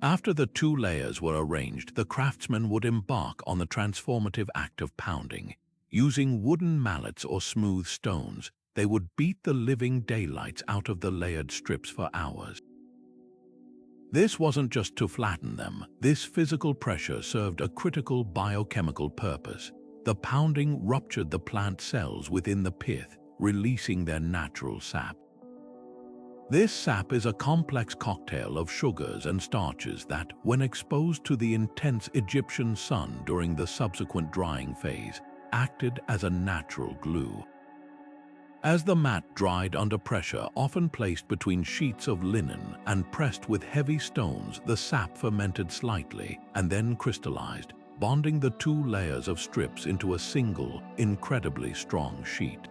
After the two layers were arranged, the craftsman would embark on the transformative act of pounding. Using wooden mallets or smooth stones, they would beat the living daylights out of the layered strips for hours. This wasn't just to flatten them. This physical pressure served a critical biochemical purpose. The pounding ruptured the plant cells within the pith, releasing their natural sap. This sap is a complex cocktail of sugars and starches that, when exposed to the intense Egyptian sun during the subsequent drying phase, acted as a natural glue. As the mat dried under pressure, often placed between sheets of linen and pressed with heavy stones, the sap fermented slightly and then crystallized, bonding the two layers of strips into a single, incredibly strong sheet.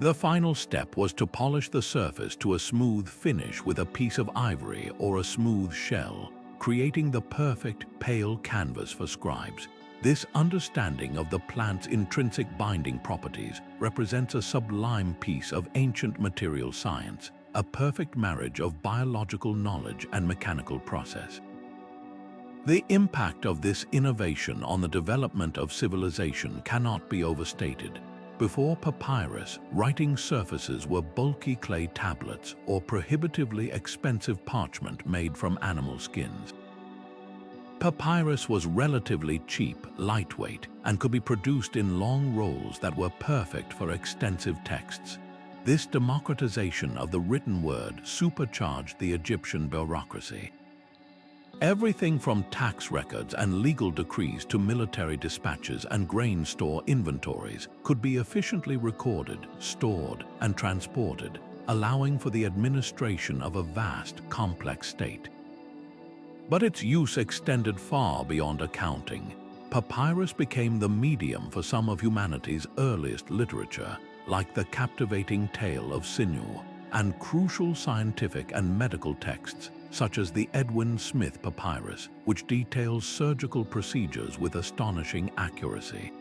The final step was to polish the surface to a smooth finish with a piece of ivory or a smooth shell, creating the perfect pale canvas for scribes. This understanding of the plant's intrinsic binding properties represents a sublime piece of ancient material science, a perfect marriage of biological knowledge and mechanical process. The impact of this innovation on the development of civilization cannot be overstated. Before papyrus, writing surfaces were bulky clay tablets or prohibitively expensive parchment made from animal skins. Papyrus was relatively cheap, lightweight, and could be produced in long rolls that were perfect for extensive texts. This democratization of the written word supercharged the Egyptian bureaucracy. Everything from tax records and legal decrees to military dispatches and grain store inventories could be efficiently recorded, stored, and transported, allowing for the administration of a vast, complex state. But its use extended far beyond accounting. Papyrus became the medium for some of humanity's earliest literature, like the captivating tale of Sinew, and crucial scientific and medical texts, such as the Edwin Smith Papyrus, which details surgical procedures with astonishing accuracy.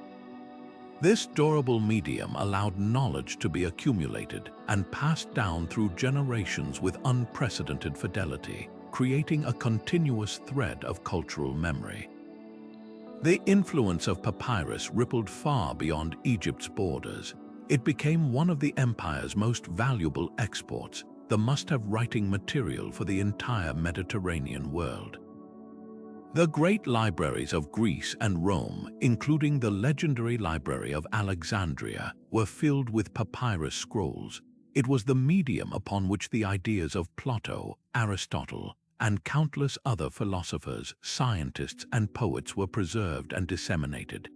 This durable medium allowed knowledge to be accumulated and passed down through generations with unprecedented fidelity, creating a continuous thread of cultural memory. The influence of papyrus rippled far beyond Egypt's borders. It became one of the empire's most valuable exports, the must-have writing material for the entire Mediterranean world. The great libraries of Greece and Rome, including the legendary Library of Alexandria, were filled with papyrus scrolls. It was the medium upon which the ideas of Plato, Aristotle, and countless other philosophers, scientists, and poets were preserved and disseminated.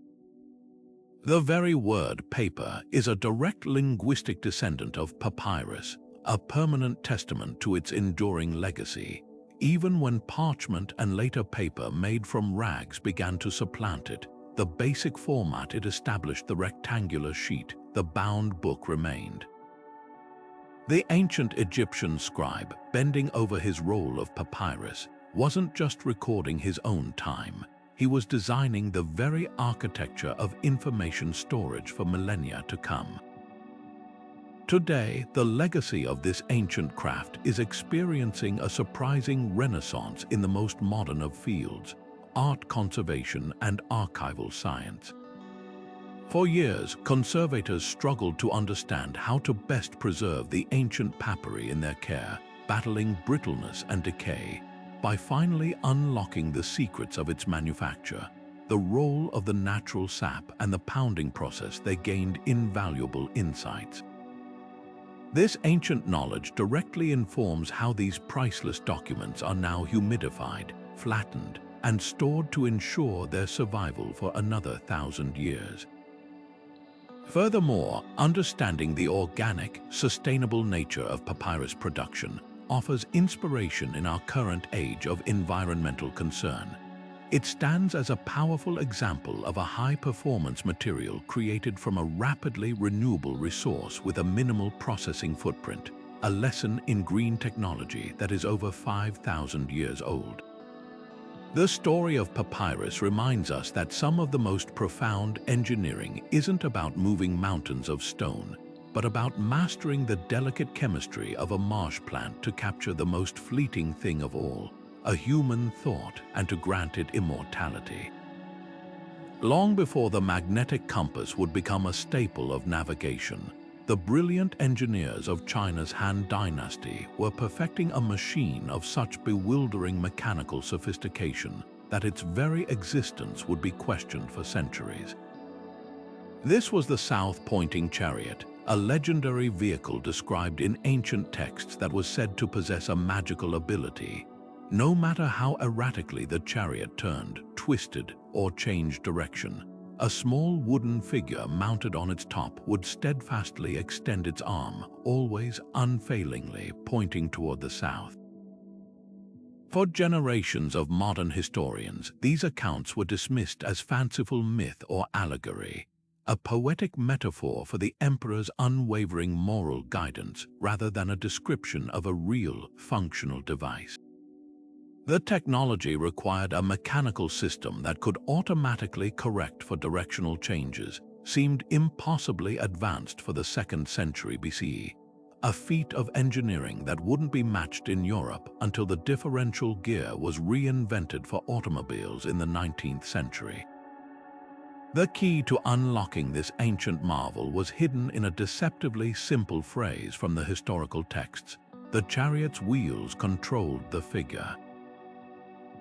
The very word paper is a direct linguistic descendant of papyrus, a permanent testament to its enduring legacy, even when parchment and later paper made from rags began to supplant it. The basic format it established, the rectangular sheet, the bound book, remained. The ancient Egyptian scribe, bending over his roll of papyrus, wasn't just recording his own time. He was designing the very architecture of information storage for millennia to come. Today, the legacy of this ancient craft is experiencing a surprising renaissance in the most modern of fields, art conservation and archival science. For years, conservators struggled to understand how to best preserve the ancient papyri in their care, battling brittleness and decay. By finally unlocking the secrets of its manufacture, the role of the natural sap and the pounding process, they gained invaluable insights. This ancient knowledge directly informs how these priceless documents are now humidified, flattened, and stored to ensure their survival for another 1,000 years. Furthermore, understanding the organic, sustainable nature of papyrus production offers inspiration in our current age of environmental concern. It stands as a powerful example of a high-performance material created from a rapidly renewable resource with a minimal processing footprint, a lesson in green technology that is over 5,000 years old. The story of papyrus reminds us that some of the most profound engineering isn't about moving mountains of stone, but about mastering the delicate chemistry of a marsh plant to capture the most fleeting thing of all, a human thought, and to grant it immortality. Long before the magnetic compass would become a staple of navigation, The brilliant engineers of China's Han Dynasty were perfecting a machine of such bewildering mechanical sophistication that its very existence would be questioned for centuries. This was the south-pointing chariot, a legendary vehicle described in ancient texts that was said to possess a magical ability. No matter how erratically the chariot turned, twisted, or changed direction, a small wooden figure mounted on its top would steadfastly extend its arm, always unfailingly pointing toward the south. For generations of modern historians, these accounts were dismissed as fanciful myth or allegory, a poetic metaphor for the emperor's unwavering moral guidance rather than a description of a real, functional device. The technology required a mechanical system that could automatically correct for directional changes, seemed impossibly advanced for the 2nd century BCE, a feat of engineering that wouldn't be matched in Europe until the differential gear was reinvented for automobiles in the 19th century. The key to unlocking this ancient marvel was hidden in a deceptively simple phrase from the historical texts: the chariot's wheels controlled the figure.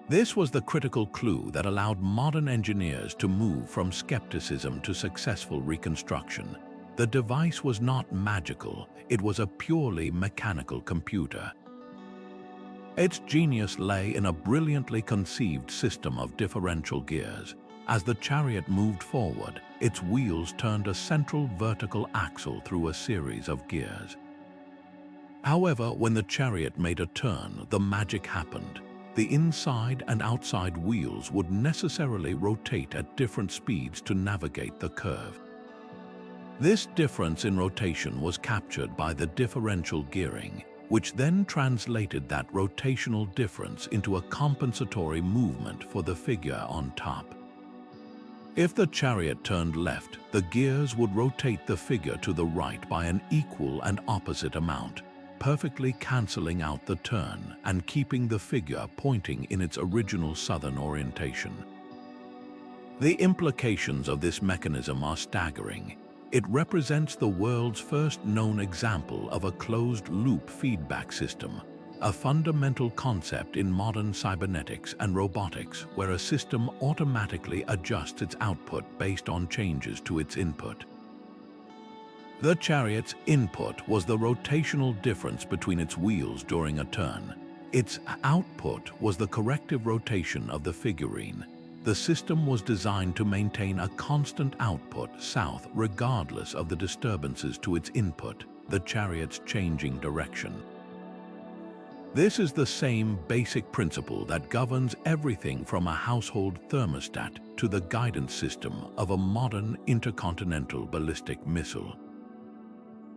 This was the critical clue that allowed modern engineers to move from skepticism to successful reconstruction. The device was not magical, it was a purely mechanical computer. Its genius lay in a brilliantly conceived system of differential gears. As the chariot moved forward, its wheels turned a central vertical axle through a series of gears. However, when the chariot made a turn, the magic happened. The inside and outside wheels would necessarily rotate at different speeds to navigate the curve. This difference in rotation was captured by the differential gearing, which then translated that rotational difference into a compensatory movement for the figure on top. If the chariot turned left, the gears would rotate the figure to the right by an equal and opposite amount, perfectly cancelling out the turn and keeping the figure pointing in its original southern orientation. The implications of this mechanism are staggering. It represents the world's first known example of a closed-loop feedback system, a fundamental concept in modern cybernetics and robotics where a system automatically adjusts its output based on changes to its input. The chariot's input was the rotational difference between its wheels during a turn. Its output was the corrective rotation of the figurine. The system was designed to maintain a constant output south regardless of the disturbances to its input, the chariot's changing direction. This is the same basic principle that governs everything from a household thermostat to the guidance system of a modern intercontinental ballistic missile.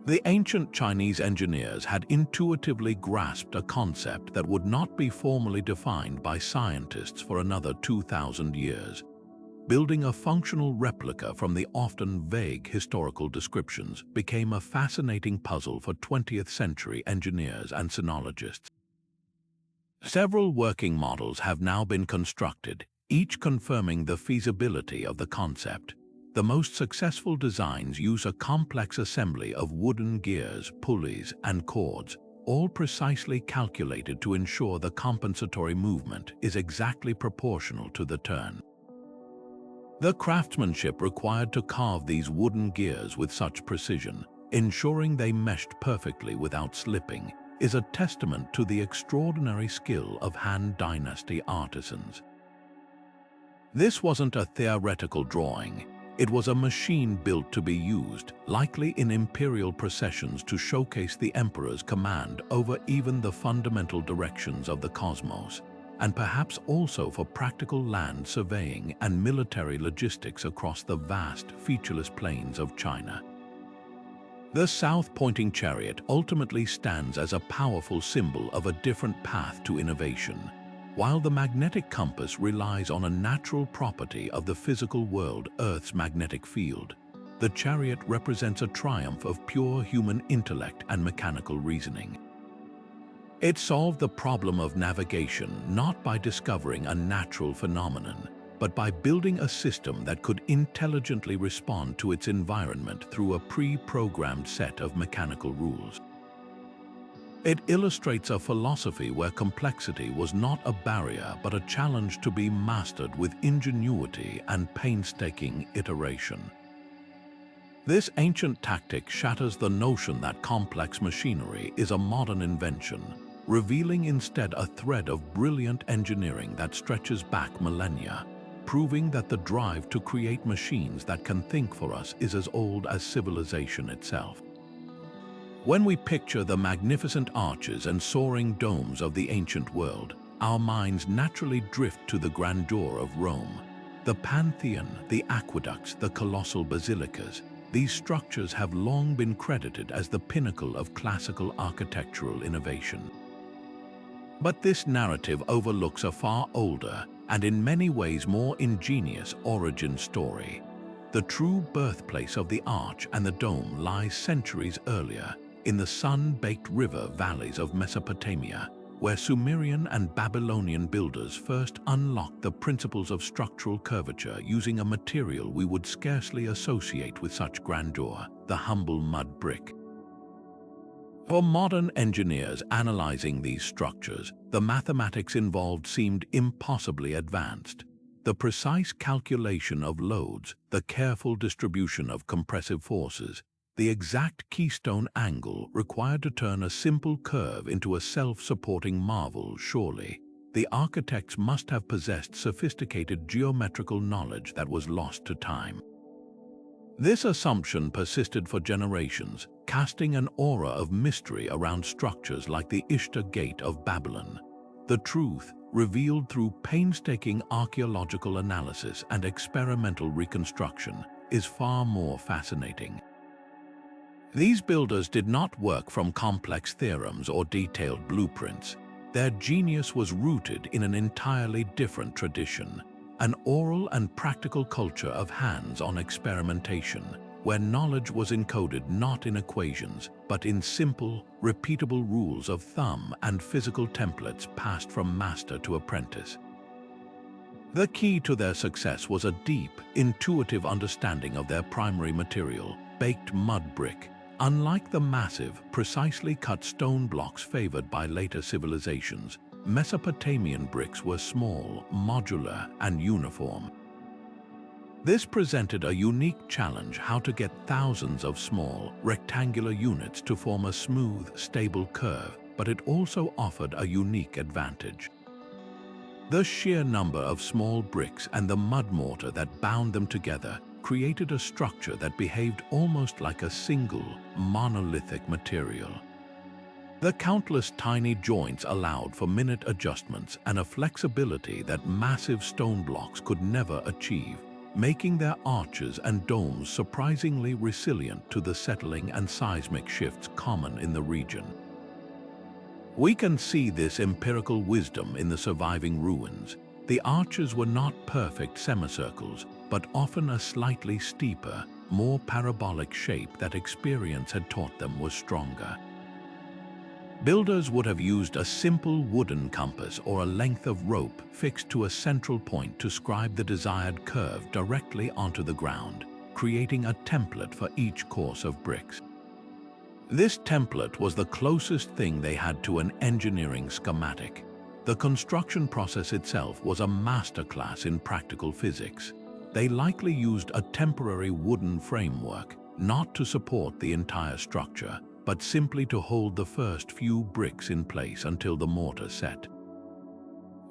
The ancient Chinese engineers had intuitively grasped a concept that would not be formally defined by scientists for another 2,000 years. Building a functional replica from the often vague historical descriptions became a fascinating puzzle for 20th century engineers and sinologists. Several working models have now been constructed, each confirming the feasibility of the concept. The most successful designs use a complex assembly of wooden gears, pulleys, and cords, all precisely calculated to ensure the compensatory movement is exactly proportional to the turn. The craftsmanship required to carve these wooden gears with such precision, ensuring they meshed perfectly without slipping, is a testament to the extraordinary skill of Han Dynasty artisans. This wasn't a theoretical drawing. It was a machine built to be used, likely in imperial processions to showcase the emperor's command over even the fundamental directions of the cosmos, and perhaps also for practical land surveying and military logistics across the vast, featureless plains of China. The south-pointing chariot ultimately stands as a powerful symbol of a different path to innovation. While the magnetic compass relies on a natural property of the physical world, Earth's magnetic field, the chariot represents a triumph of pure human intellect and mechanical reasoning. It solved the problem of navigation not by discovering a natural phenomenon, but by building a system that could intelligently respond to its environment through a pre-programmed set of mechanical rules. It illustrates a philosophy where complexity was not a barrier but a challenge to be mastered with ingenuity and painstaking iteration. This ancient tactic shatters the notion that complex machinery is a modern invention, revealing instead a thread of brilliant engineering that stretches back millennia, proving that the drive to create machines that can think for us is as old as civilization itself. When we picture the magnificent arches and soaring domes of the ancient world, our minds naturally drift to the grandeur of Rome. The Pantheon, the aqueducts, the colossal basilicas, these structures have long been credited as the pinnacle of classical architectural innovation. But this narrative overlooks a far older and in many ways more ingenious origin story. The true birthplace of the arch and the dome lies centuries earlier, in the sun-baked river valleys of Mesopotamia, where Sumerian and Babylonian builders first unlocked the principles of structural curvature using a material we would scarcely associate with such grandeur, the humble mud brick. For modern engineers analyzing these structures, the mathematics involved seemed impossibly advanced. The precise calculation of loads, the careful distribution of compressive forces, the exact keystone angle required to turn a simple curve into a self-supporting marvel, surely. The architects must have possessed sophisticated geometrical knowledge that was lost to time. This assumption persisted for generations, casting an aura of mystery around structures like the Ishtar Gate of Babylon. The truth, revealed through painstaking archaeological analysis and experimental reconstruction, is far more fascinating. These builders did not work from complex theorems or detailed blueprints. Their genius was rooted in an entirely different tradition, an oral and practical culture of hands-on experimentation, where knowledge was encoded not in equations, but in simple, repeatable rules of thumb and physical templates passed from master to apprentice. The key to their success was a deep, intuitive understanding of their primary material, baked mud brick. Unlike the massive, precisely cut stone blocks favored by later civilizations, Mesopotamian bricks were small, modular, and uniform. This presented a unique challenge: how to get thousands of small, rectangular units to form a smooth, stable curve, but it also offered a unique advantage. The sheer number of small bricks and the mud mortar that bound them together created a structure that behaved almost like a single, monolithic material. The countless tiny joints allowed for minute adjustments and a flexibility that massive stone blocks could never achieve, making their arches and domes surprisingly resilient to the settling and seismic shifts common in the region. We can see this empirical wisdom in the surviving ruins. The arches were not perfect semicircles, but often a slightly steeper, more parabolic shape that experience had taught them was stronger. Builders would have used a simple wooden compass or a length of rope fixed to a central point to scribe the desired curve directly onto the ground, creating a template for each course of bricks. This template was the closest thing they had to an engineering schematic. The construction process itself was a masterclass in practical physics. They likely used a temporary wooden framework, not to support the entire structure, but simply to hold the first few bricks in place until the mortar set.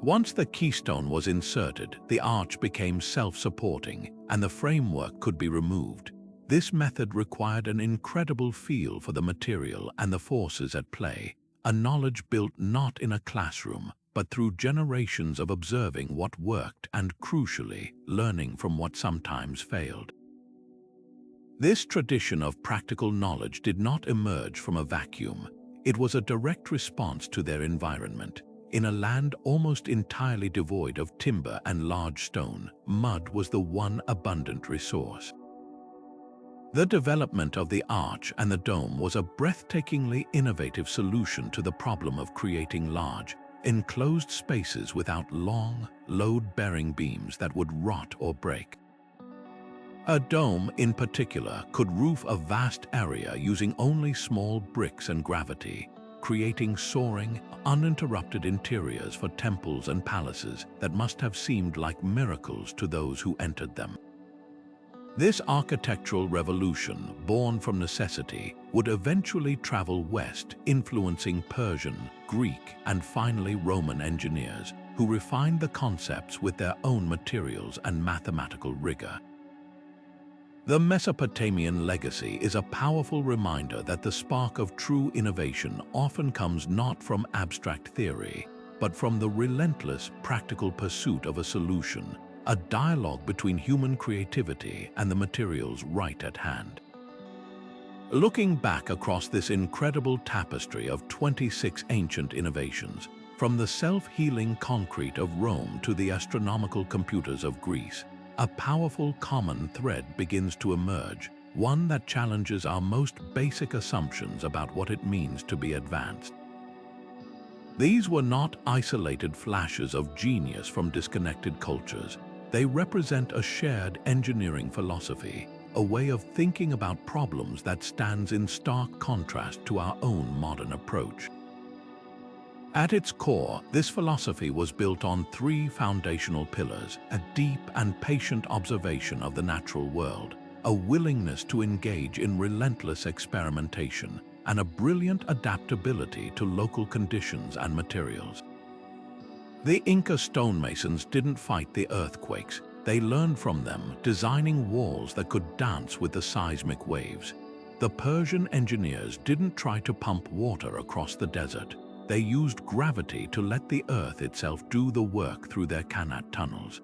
Once the keystone was inserted, the arch became self-supporting, and the framework could be removed. This method required an incredible feel for the material and the forces at play, a knowledge built not in a classroom, but through generations of observing what worked and, crucially, learning from what sometimes failed. This tradition of practical knowledge did not emerge from a vacuum. It was a direct response to their environment. In a land almost entirely devoid of timber and large stone, mud was the one abundant resource. The development of the arch and the dome was a breathtakingly innovative solution to the problem of creating large, enclosed spaces without long, load-bearing beams that would rot or break. A dome, in particular, could roof a vast area using only small bricks and gravity, creating soaring, uninterrupted interiors for temples and palaces that must have seemed like miracles to those who entered them. This architectural revolution, born from necessity, would eventually travel west, influencing Persian, Greek, and finally Roman engineers, who refined the concepts with their own materials and mathematical rigor. The Mesopotamian legacy is a powerful reminder that the spark of true innovation often comes not from abstract theory, but from the relentless, practical pursuit of a solution, a dialogue between human creativity and the materials right at hand. Looking back across this incredible tapestry of 26 ancient innovations, from the self-healing concrete of Rome to the astronomical computers of Greece, a powerful common thread begins to emerge, one that challenges our most basic assumptions about what it means to be advanced. These were not isolated flashes of genius from disconnected cultures. They represent a shared engineering philosophy, a way of thinking about problems that stands in stark contrast to our own modern approach. At its core, this philosophy was built on three foundational pillars: a deep and patient observation of the natural world, a willingness to engage in relentless experimentation, and a brilliant adaptability to local conditions and materials. The Inca stonemasons didn't fight the earthquakes. They learned from them, designing walls that could dance with the seismic waves. The Persian engineers didn't try to pump water across the desert. They used gravity to let the earth itself do the work through their Kanat tunnels.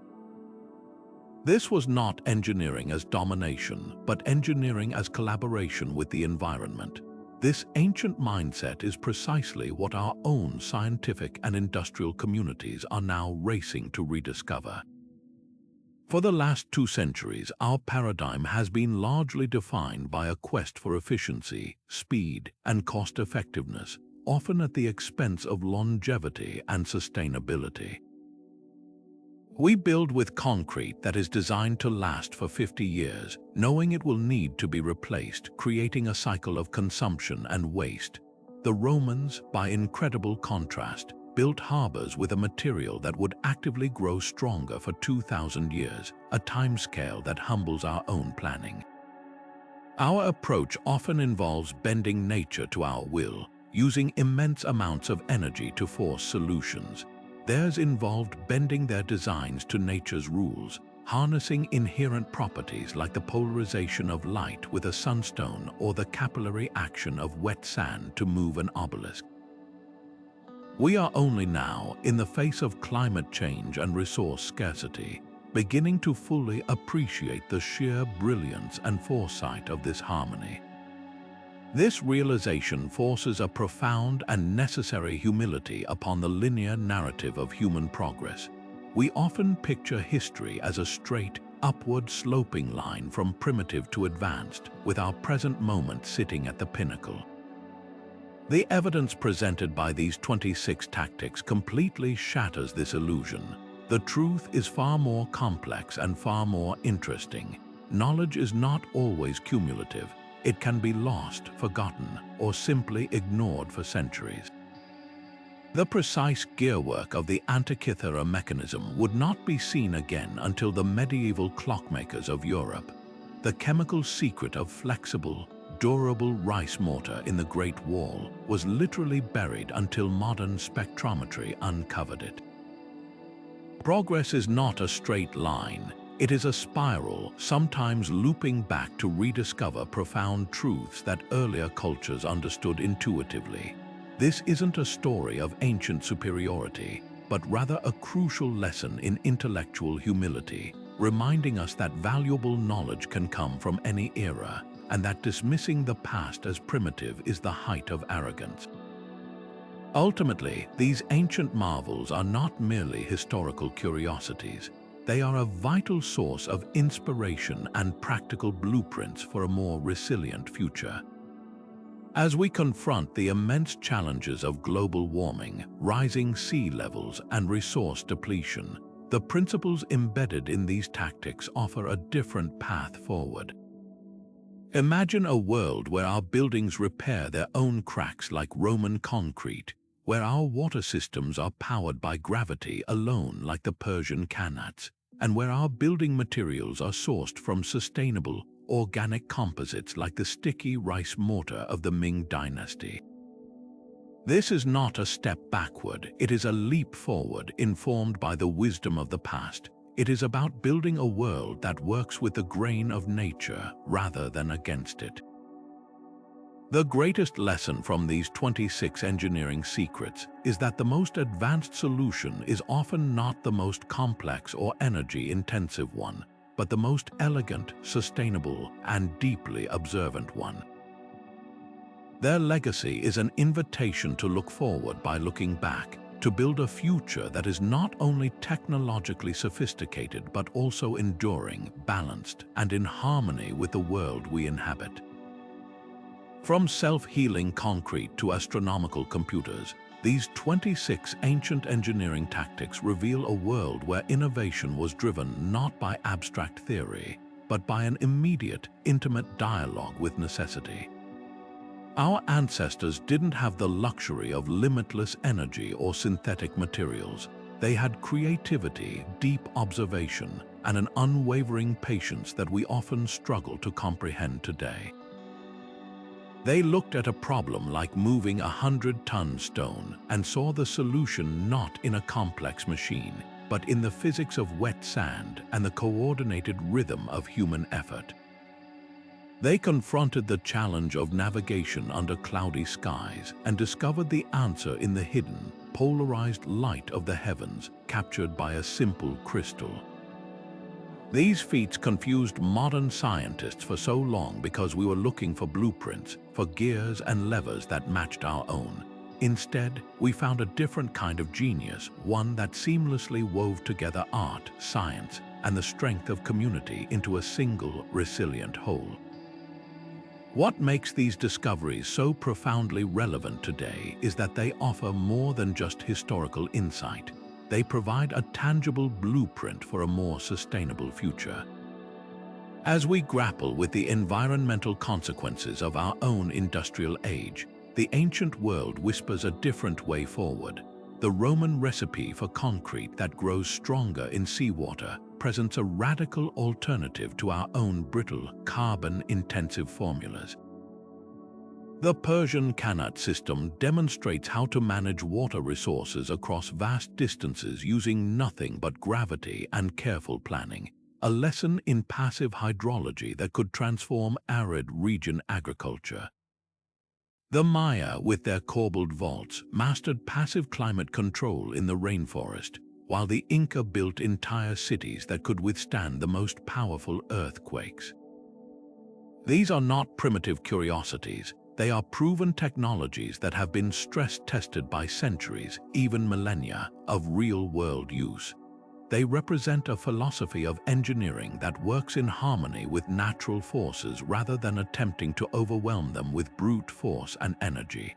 This was not engineering as domination, but engineering as collaboration with the environment. This ancient mindset is precisely what our own scientific and industrial communities are now racing to rediscover. For the last 2 centuries, our paradigm has been largely defined by a quest for efficiency, speed, and cost-effectiveness, often at the expense of longevity and sustainability. We build with concrete that is designed to last for 50 years, knowing it will need to be replaced, creating a cycle of consumption and waste. The Romans, by incredible contrast, built harbors with a material that would actively grow stronger for 2,000 years, a timescale that humbles our own planning. Our approach often involves bending nature to our will, using immense amounts of energy to force solutions. Theirs involved bending their designs to nature's rules, harnessing inherent properties like the polarization of light with a sunstone or the capillary action of wet sand to move an obelisk. We are only now, in the face of climate change and resource scarcity, beginning to fully appreciate the sheer brilliance and foresight of this harmony. This realization forces a profound and necessary humility upon the linear narrative of human progress. We often picture history as a straight, upward-sloping line from primitive to advanced, with our present moment sitting at the pinnacle. The evidence presented by these 26 tactics completely shatters this illusion. The truth is far more complex and far more interesting. Knowledge is not always cumulative. It can be lost, forgotten, or simply ignored for centuries. The precise gearwork of the Antikythera mechanism would not be seen again until the medieval clockmakers of Europe. The chemical secret of flexible, durable rice mortar in the Great Wall was literally buried until modern spectrometry uncovered it. Progress is not a straight line. It is a spiral, sometimes looping back to rediscover profound truths that earlier cultures understood intuitively. This isn't a story of ancient superiority, but rather a crucial lesson in intellectual humility, reminding us that valuable knowledge can come from any era, and that dismissing the past as primitive is the height of arrogance. Ultimately, these ancient marvels are not merely historical curiosities. They are a vital source of inspiration and practical blueprints for a more resilient future. As we confront the immense challenges of global warming, rising sea levels, and resource depletion, the principles embedded in these tactics offer a different path forward. Imagine a world where our buildings repair their own cracks like Roman concrete, where our water systems are powered by gravity alone like the Persian Kanats, and where our building materials are sourced from sustainable, organic composites like the sticky rice mortar of the Ming dynasty. This is not a step backward, it is a leap forward informed by the wisdom of the past. It is about building a world that works with the grain of nature rather than against it. The greatest lesson from these 26 engineering secrets is that the most advanced solution is often not the most complex or energy-intensive one, but the most elegant, sustainable, and deeply observant one. Their legacy is an invitation to look forward by looking back, to build a future that is not only technologically sophisticated but also enduring, balanced, and in harmony with the world we inhabit. From self-healing concrete to astronomical computers, these 26 ancient engineering tactics reveal a world where innovation was driven not by abstract theory, but by an immediate, intimate dialogue with necessity. Our ancestors didn't have the luxury of limitless energy or synthetic materials. They had creativity, deep observation, and an unwavering patience that we often struggle to comprehend today. They looked at a problem like moving 100-ton stone and saw the solution not in a complex machine, but in the physics of wet sand and the coordinated rhythm of human effort. They confronted the challenge of navigation under cloudy skies and discovered the answer in the hidden, polarized light of the heavens captured by a simple crystal. These feats confused modern scientists for so long because we were looking for blueprints, for gears and levers that matched our own. Instead, we found a different kind of genius, one that seamlessly wove together art, science, and the strength of community into a single, resilient whole. What makes these discoveries so profoundly relevant today is that they offer more than just historical insight. They provide a tangible blueprint for a more sustainable future. As we grapple with the environmental consequences of our own industrial age, the ancient world whispers a different way forward. The Roman recipe for concrete that grows stronger in seawater presents a radical alternative to our own brittle, carbon-intensive formulas. The Persian Kanat system demonstrates how to manage water resources across vast distances using nothing but gravity and careful planning, a lesson in passive hydrology that could transform arid region agriculture. The Maya, with their Corbelled vaults, mastered passive climate control in the rainforest, while the Inca built entire cities that could withstand the most powerful earthquakes. These are not primitive curiosities. They are proven technologies that have been stress-tested by centuries, even millennia, of real-world use. They represent a philosophy of engineering that works in harmony with natural forces rather than attempting to overwhelm them with brute force and energy.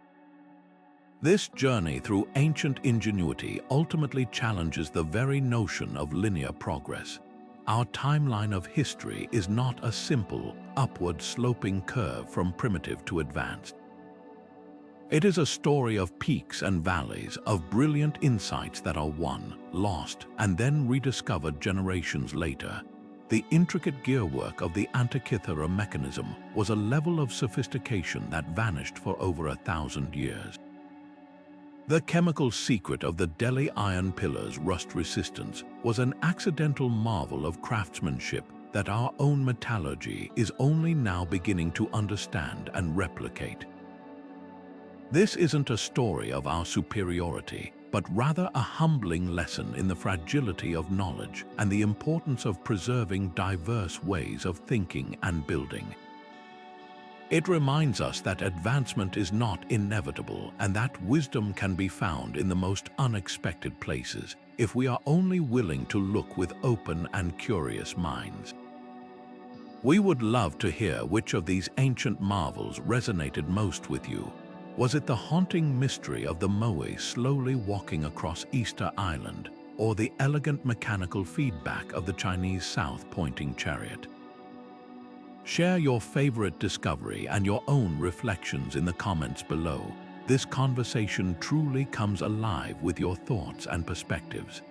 This journey through ancient ingenuity ultimately challenges the very notion of linear progress. Our timeline of history is not a simple, upward-sloping curve from primitive to advanced. It is a story of peaks and valleys, of brilliant insights that are won, lost, and then rediscovered generations later. The intricate gearwork of the Antikythera mechanism was a level of sophistication that vanished for over 1,000 years. The chemical secret of the Delhi iron pillar's rust resistance was an accidental marvel of craftsmanship that our own metallurgy is only now beginning to understand and replicate. This isn't a story of our superiority, but rather a humbling lesson in the fragility of knowledge and the importance of preserving diverse ways of thinking and building. It reminds us that advancement is not inevitable and that wisdom can be found in the most unexpected places if we are only willing to look with open and curious minds. We would love to hear which of these ancient marvels resonated most with you. Was it the haunting mystery of the moai slowly walking across Easter Island, or the elegant mechanical feedback of the Chinese south-pointing chariot? Share your favorite discovery and your own reflections in the comments below. This conversation truly comes alive with your thoughts and perspectives.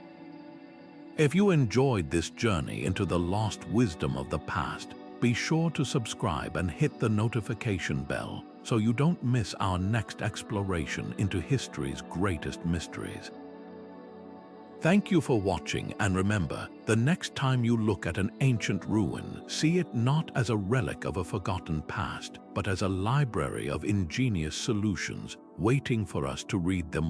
If you enjoyed this journey into the lost wisdom of the past, be sure to subscribe and hit the notification bell so you don't miss our next exploration into history's greatest mysteries. Thank you for watching, and remember, the next time you look at an ancient ruin, see it not as a relic of a forgotten past, but as a library of ingenious solutions waiting for us to read them.